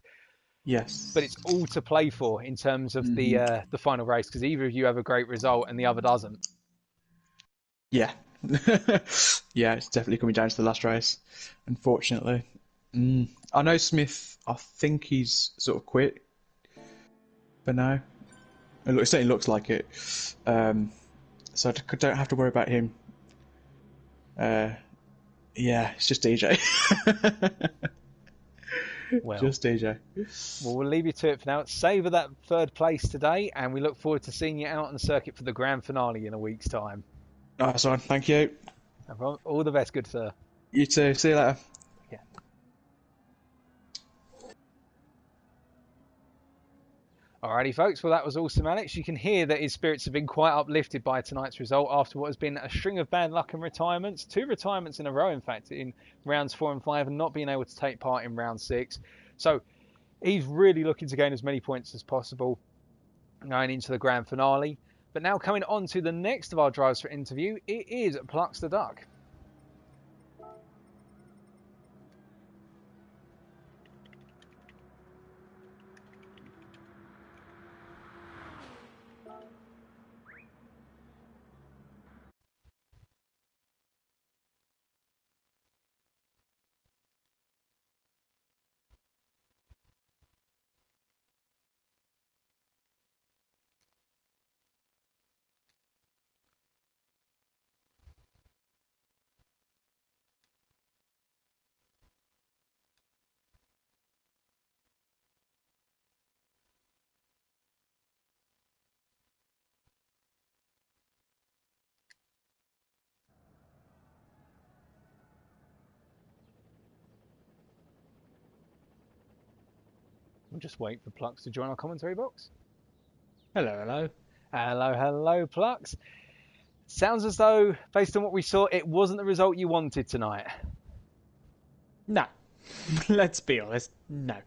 Yes. But it's all to play for in terms of the final race because either of you have a great result and the other doesn't. Yeah. Yeah, it's definitely coming down to the last race, unfortunately. I know Smith, I think he's sort of quit for now. It certainly looks like it. So I don't have to worry about him. Yeah, it's just DJ. Well, just DJ. Well, we'll leave you to it for now. Savour that third place today, and we look forward to seeing you out on the circuit for the grand finale in a week's time. Nice one, thank you. All the best, good sir. You too, see you later. Yeah. Alrighty, folks. Well, that was awesome, Alex. You can hear that his spirits have been quite uplifted by tonight's result after what has been a string of bad luck and retirements. 2 retirements in a row, in fact, in rounds 4 and 5, and not being able to take part in round 6. So he's really looking to gain as many points as possible going into the grand finale. But now coming on to the next of our drivers for interview, it is Plux the Duck. We'll just wait for Plux to join our commentary box. Hello, hello. Hello, Plux. Sounds as though, based on what we saw, it wasn't the result you wanted tonight. No. Let's be honest. No.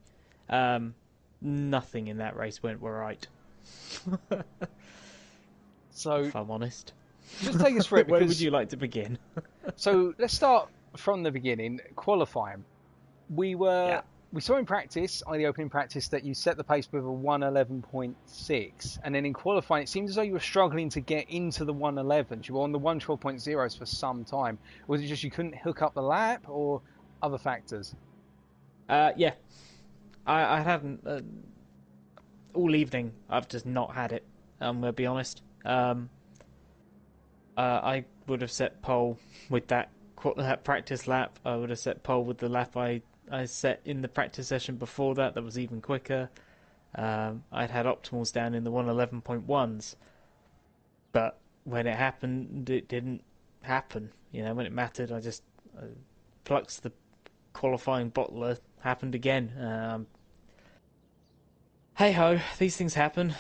Nothing in that race went right. So, if I'm honest. Just take us through it. Where would you like to begin? So let's start from the beginning. Qualifying. We saw in practice, the opening practice, that you set the pace with a 1:11.6, and then in qualifying, it seemed as though you were struggling to get into the 1:11s. You were on the 1:12.0s for some time. Was it just you couldn't hook up the lap, or other factors? Yeah. I haven't all evening. I've just not had it. I'm gonna be honest. I would have set pole with that practice lap. I would have set pole with the lap I set in the practice session before that. That was even quicker. I'd had optimals down in the 111.1s, but when it happened, it didn't happen. When it mattered, I just plucked the qualifying bottler. Happened again. Hey ho, these things happen.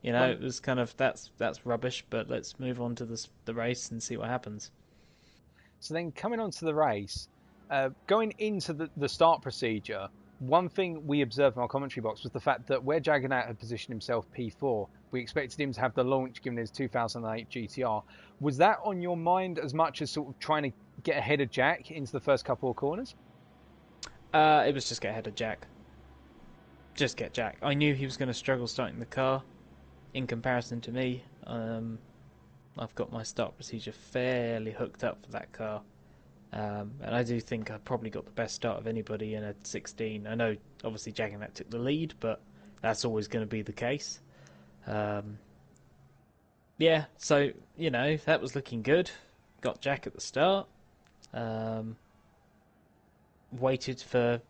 It was kind of that's rubbish. But let's move on to the race and see what happens. So then, coming on to the race, going into the start procedure, one thing we observed in our commentary box was the fact that where Jagannat had positioned himself P4, we expected him to have the launch given his 2008 GTR. Was that on your mind as much as sort of trying to get ahead of Jack into the first couple of corners? It was just get ahead of Jack. Just get Jack. I knew he was going to struggle starting the car in comparison to me. I've got my start procedure fairly hooked up for that car. And I do think I probably got the best start of anybody in a 16. I know, obviously, Jagannat took the lead, but that's always going to be the case. Yeah, so, that was looking good. Got Jack at the start. Waited for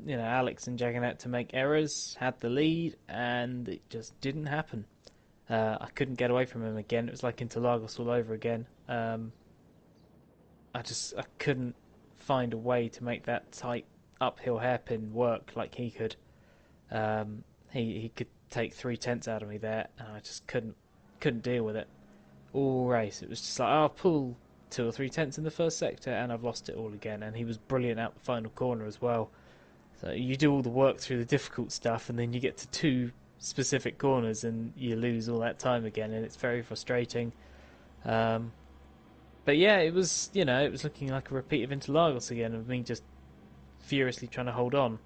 Alex and Jagannat to make errors, had the lead, and it just didn't happen. I couldn't get away from him again. It was like Interlagos all over again. I couldn't find a way to make that tight uphill hairpin work like he could. He could take 3/10 out of me there, and I just couldn't deal with it all race. It was just like, I'll pull 2 or 3/10 in the first sector, and I've lost it all again. And he was brilliant out the final corner as well. So you do all the work through the difficult stuff, and then you get to 2 specific corners, and you lose all that time again, and it's very frustrating. But yeah, it was looking like a repeat of Interlagos again, of me just furiously trying to hold on.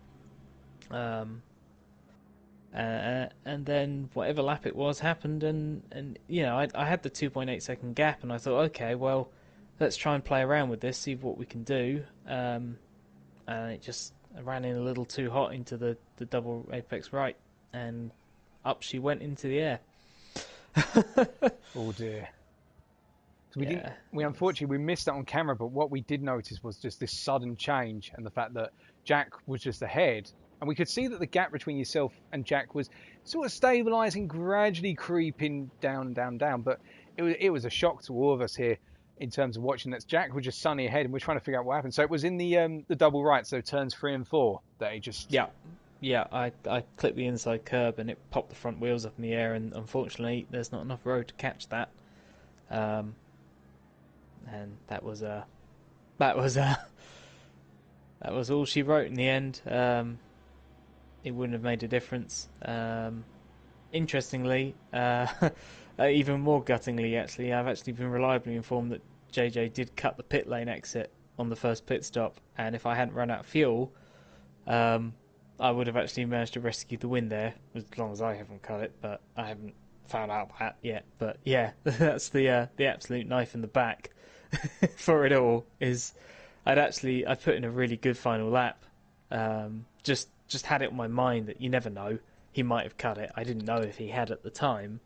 And then whatever lap it was happened, and I had the 2.8 second gap, and I thought, okay, well, let's try and play around with this, see what we can do. And it just ran in a little too hot into the double apex right, and up she went into the air. Oh dear. We unfortunately missed that on camera, but what we did notice was just this sudden change and the fact that Jack was just ahead, and we could see that the gap between yourself and Jack was sort of stabilising, gradually creeping down, but it was a shock to all of us here in terms of watching that. Jack was just sunny ahead, and we're trying to figure out what happened. So it was in the double right, so turns 3 and 4 that he just I clipped the inside curb and it popped the front wheels up in the air, and unfortunately there's not enough road to catch that. And that was all she wrote in the end. It wouldn't have made a difference. Interestingly, even more guttingly, actually, I've actually been reliably informed that JJ did cut the pit lane exit on the first pit stop, and if I hadn't run out of fuel, I would have actually managed to rescue the win there, as long as I haven't cut it, but I haven't found out that yet. But yeah, that's the absolute knife in the back for it all. Is I put in a really good final lap. Just had it on my mind that you never know, he might have cut it. I didn't know if he had at the time,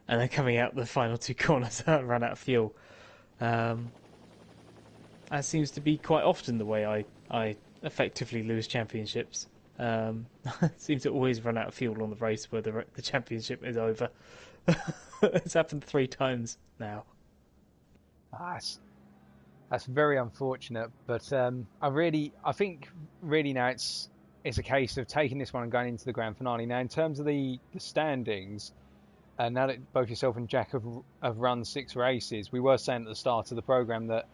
and then coming out the final 2 corners, I ran out of fuel. That seems to be quite often the way I effectively lose championships. Seem to always run out of fuel on the race where the championship is over. It's happened 3 times now. That's very unfortunate, but I think now it's a case of taking this one and going into the grand finale. Now, in terms of the standings, now that both yourself and Jack have run 6 races, we were saying at the start of the programme that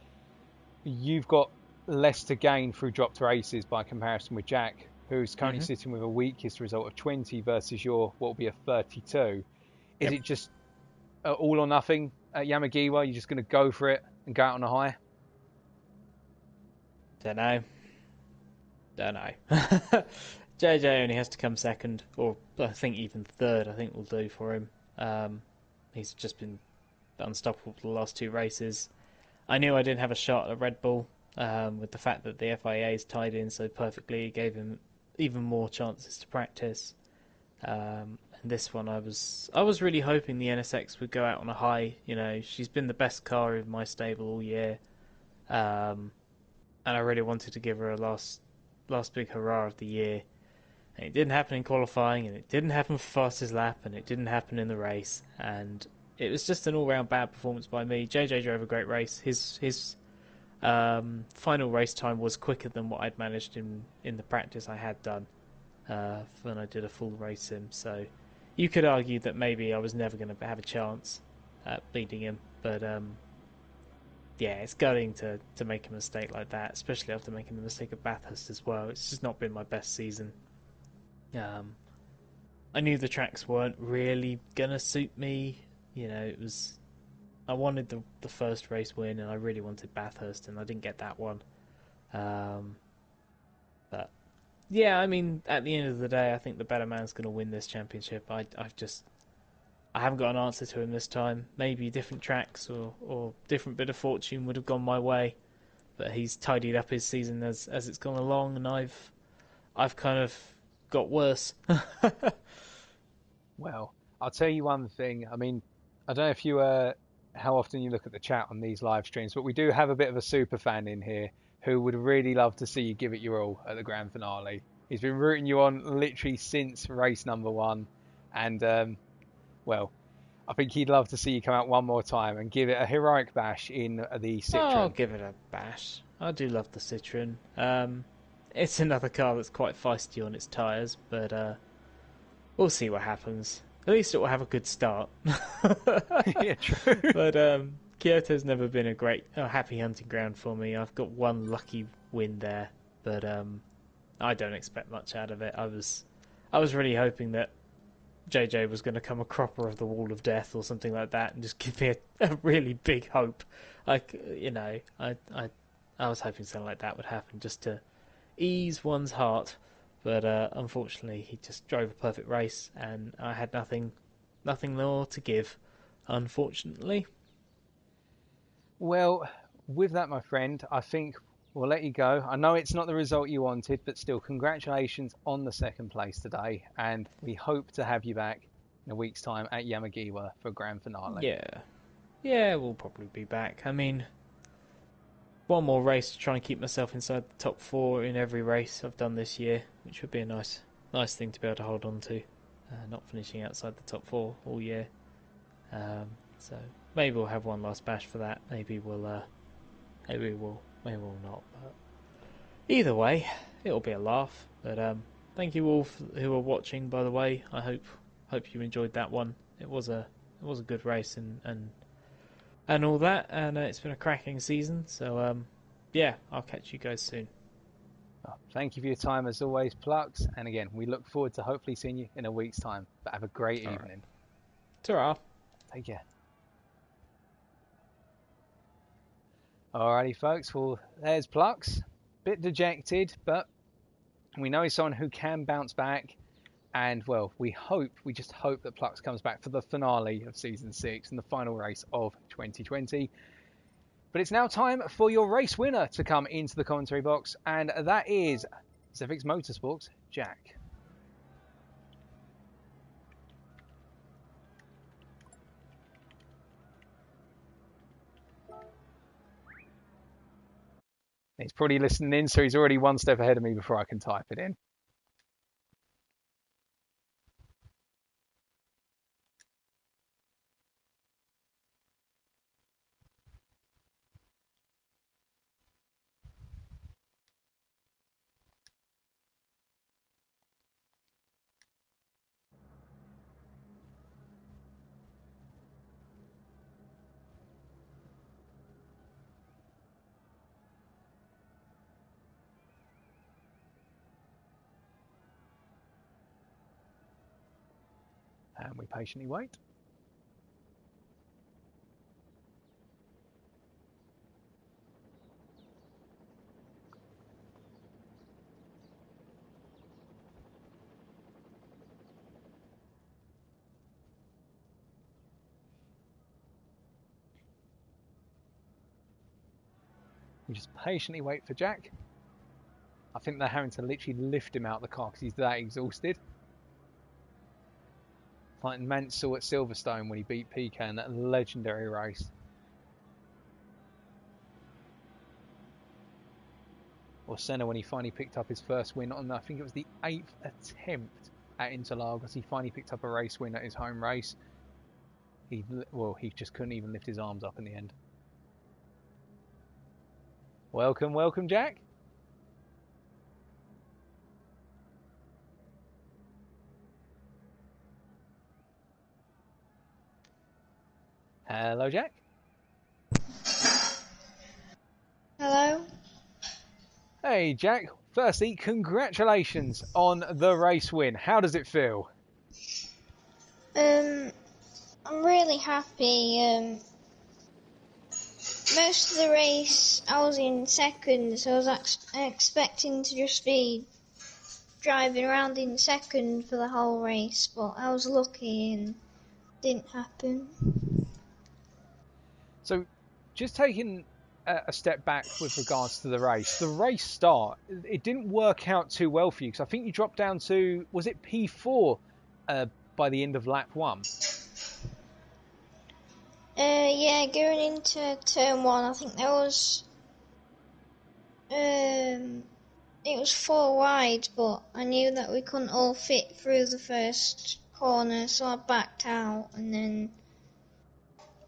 you've got less to gain through dropped races by comparison with Jack, who's currently sitting with a weakest result of 20 versus your what will be a 32. Is it just all or nothing at Yamagiwa? You're just going to go for it and go out on a high? Don't know. JJ only has to come second, or I think even third. I think will do for him. He's just been unstoppable for the last 2 races. I knew I didn't have a shot at Red Bull with the fact that the FIA is tied in so perfectly. It gave him even more chances to practice, and And this one, I was really hoping the NSX would go out on a high. You know, she's been the best car in my stable all year, and I really wanted to give her a last big hurrah of the year. And it didn't happen in qualifying, and it didn't happen for fastest lap, and it didn't happen in the race, and it was just an all-round bad performance by me. JJ drove a great race. His final race time was quicker than what I'd managed in the practice I had done when I did a full race sim. So you could argue that maybe I was never going to have a chance at beating him, but yeah, it's gutting to make a mistake like that, especially after making the mistake of Bathurst as well. It's just not been my best season. I knew the tracks weren't really gonna suit me. You know, it was. I wanted the first race win, and I really wanted Bathurst, and I didn't get that one. But yeah, I mean, at the end of the day, I think the better man's gonna win this championship. I haven't got an answer to him this time. Maybe different tracks or different bit of fortune would have gone my way, but he's tidied up his season as it's gone along, and I've kind of got worse. Well, I'll tell you one thing. I mean, I don't know if you how often you look at the chat on these live streams, but we do have a bit of a super fan in here who would really love to see you give it your all at the grand finale. He's been rooting you on literally since race number 1, and well, I think he'd love to see you come out one more time and give it a heroic bash in the Citroen. I'll give it a bash. I do love the Citroen. It's another car that's quite feisty on its tyres, but we'll see what happens. At least it will have a good start. Yeah, true. But Kyoto's never been a happy hunting ground for me. I've got one lucky win there, but I don't expect much out of it. I was really hoping that JJ was going to come a cropper of the Wall of Death or something like that, and just give me a really big hope. Like, you know, I was hoping something like that would happen just to ease one's heart. But unfortunately, he just drove a perfect race, and I had nothing more to give, unfortunately. Well, with that, my friend, I think we'll let you go. I know it's not the result you wanted, but still, congratulations on the second place today, and we hope to have you back in a week's time at Yamagiwa for a grand finale. Yeah, we'll probably be back. I mean, one more race to try and keep myself inside the top 4 in every race I've done this year, which would be a nice thing to be able to hold on to. Not finishing outside the top 4 all year. So maybe we'll have one last bash for that. Maybe we'll not. But either way, it'll be a laugh. But thank you all who are watching. By the way, I hope you enjoyed that one. It was a good race and all that, and it's been a cracking season. So yeah, I'll catch you guys soon. Thank you for your time as always, Plux. And again, we look forward to hopefully seeing you in a week's time. But have a great evening. Ta-ra. Take care. Alrighty, folks. Well, there's Plux. Bit dejected, but we know he's someone who can bounce back. And, well, we just hope that Plux comes back for the finale of Season 6 and the final race of 2020. But it's now time for your race winner to come into the commentary box, and that is Civics Motorsports, Jack. He's probably listening in, so he's already one step ahead of me before I can type it in. And we patiently wait. We just patiently wait for Jack. I think they're having to literally lift him out of the car because he's that exhausted. Like Mansell at Silverstone when he beat Piquet in that legendary race. Or Senna when he finally picked up his first win on, I think it was the 8th attempt at Interlagos. He finally picked up a race win at his home race. He just couldn't even lift his arms up in the end. Welcome, welcome, Jack. Hello, Jack. Hello. Hey, Jack. Firstly, congratulations on the race win. How does it feel? I'm really happy. Most of the race I was in second, so I was expecting to just be driving around in second for the whole race, but I was lucky and it didn't happen. So, just taking a step back with regards to the race start, it didn't work out too well for you because I think you dropped down to, was it P4 by the end of lap 1? Yeah, going into turn 1, I think there was, it was 4 wide, but I knew that we couldn't all fit through the first corner, so I backed out, and then,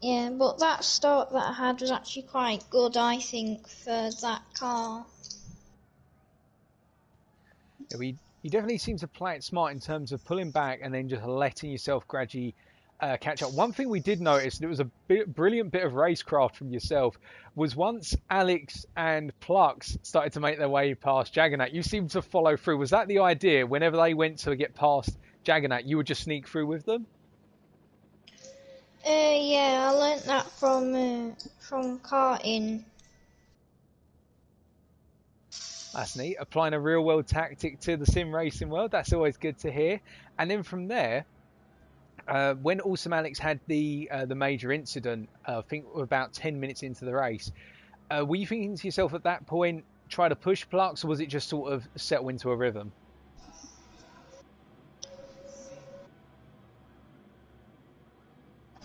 yeah, but that start that I had was actually quite good, I think, for that car. Yeah, you definitely seem to play it smart in terms of pulling back and then just letting yourself gradually catch up. One thing we did notice, and it was a brilliant bit of racecraft from yourself, was once Alex and Plux started to make their way past Jagernauts, you seemed to follow through. Was that the idea? Whenever they went to get past Jagernauts, you would just sneak through with them? Yeah, I learnt that from karting. That's neat. Applying a real world tactic to the sim racing world. That's always good to hear. And then from there, when Awesome Alex had the major incident, I think about 10 minutes into the race, were you thinking to yourself at that point, try to push Plux, or was it just sort of settle into a rhythm?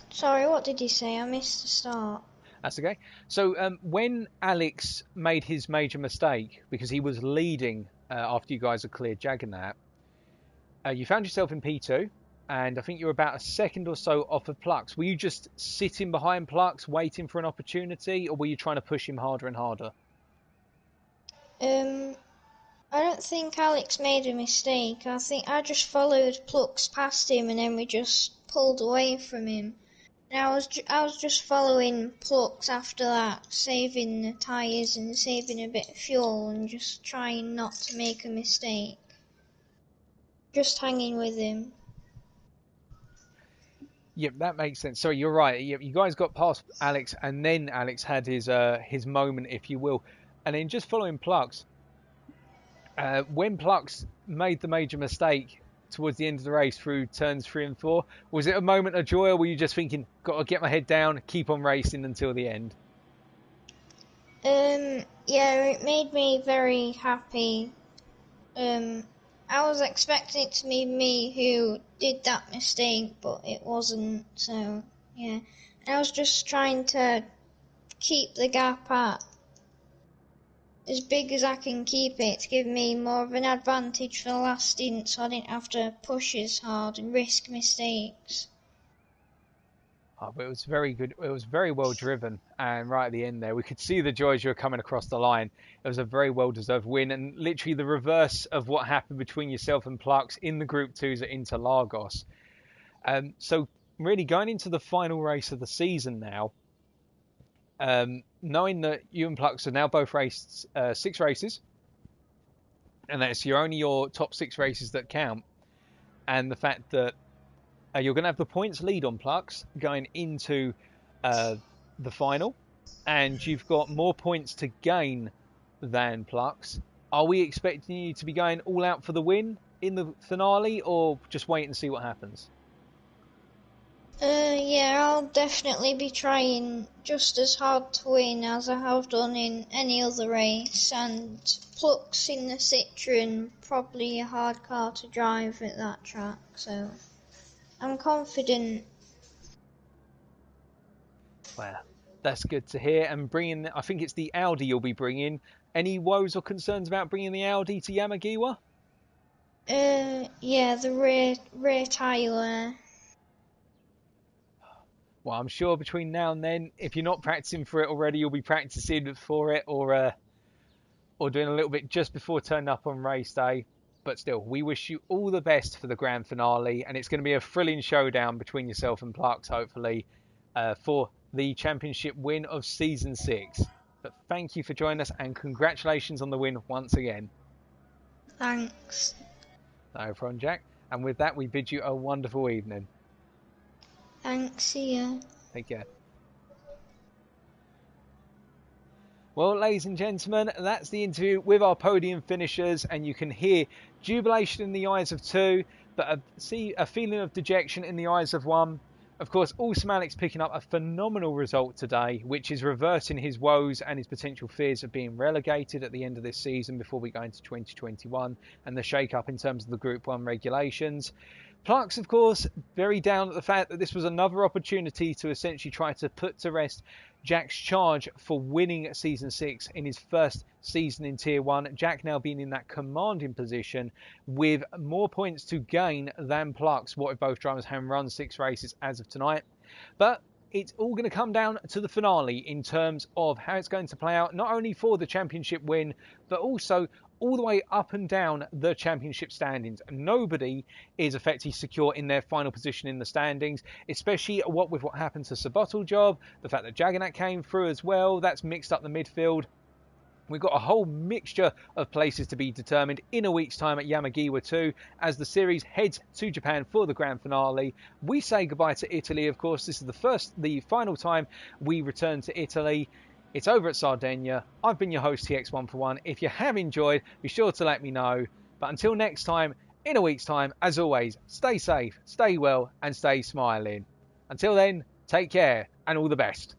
Sorry, what did you say? I missed the start. That's okay. So when Alex made his major mistake, because he was leading after you guys had cleared Jaggernaut, you found yourself in P2, and I think you were about a second or so off of Plux. Were you just sitting behind Plux, waiting for an opportunity, or were you trying to push him harder and harder? I don't think Alex made a mistake. I think I just followed Plux past him and then we just pulled away from him. And I was just following Plux after that, saving the tyres and saving a bit of fuel and just trying not to make a mistake. Just hanging with him. Yep, that makes sense. So you're right. Yep, you guys got past Alex, and then Alex had his moment, if you will, and then just following Plux. When Plux made the major mistake towards the end of the race through turns 3 and 4, was it a moment of joy, or were you just thinking, got to get my head down, keep on racing until the end? Yeah, it made me very happy. I was expecting it to be me who did that mistake, but it wasn't, so, yeah. And I was just trying to keep the gap at as big as I can keep it to give me more of an advantage for the last stint, so I didn't have to push as hard and risk mistakes. Oh, but it was very good. It was very well driven, and right at the end there, we could see the joys you were coming across the line. It was a very well-deserved win, and literally the reverse of what happened between yourself and Plux in the Group 2s at Interlagos. So really going into the final race of the season now, knowing that you and Plux have now both raced 6 races, and that's only your top 6 races that count, and the fact that you're going to have the points lead on Plux going into the final, and you've got more points to gain than Plux. Are we expecting you to be going all out for the win in the finale, or just wait and see what happens? Yeah, I'll definitely be trying just as hard to win as I have done in any other race, and Plux in the Citroen, probably a hard car to drive at that track, so I'm confident. Well, that's good to hear. And I think it's the Audi you'll be bringing. Any woes or concerns about bringing the Audi to Yamagiwa? Yeah, the rear tyre. Well, I'm sure between now and then, if you're not practicing for it already, you'll be practicing for it or doing a little bit just before turning up on race day. But still, we wish you all the best for the grand finale, and it's going to be a thrilling showdown between yourself and Parks, hopefully, for the championship win of Season 6. But thank you for joining us, and congratulations on the win once again. Thanks. No problem, Jack. And with that, we bid you a wonderful evening. Thanks, see ya. Take care. Well, ladies and gentlemen, that's the interview with our podium finishers, and you can hear jubilation in the eyes of two, but see a feeling of dejection in the eyes of one. Of course, Awesome Alex picking up a phenomenal result today, which is reversing his woes and his potential fears of being relegated at the end of this season before we go into 2021 and the shake-up in terms of the Group 1 regulations. Clark's, of course, very down at the fact that this was another opportunity to essentially try to put to rest Jack's charge for winning Season 6 in his first season in Tier 1. Jack now being in that commanding position with more points to gain than Plucks, what if both drivers have run 6 races as of tonight. But it's all going to come down to the finale in terms of how it's going to play out, not only for the championship win, but also all the way up and down the championship standings. Nobody is effectively secure in their final position in the standings, especially with what happened to Sir Bottlejob, the fact that Jagannat came through as well. That's mixed up the midfield. We've got a whole mixture of places to be determined in a week's time at Yamagiwa 2 as the series heads to Japan for the grand finale. We say goodbye to Italy, of course. This is the final time we return to Italy. It's over at Sardinia. I've been your host, TX141. If you have enjoyed, be sure to let me know. But until next time, in a week's time, as always, stay safe, stay well, and stay smiling. Until then, take care and all the best.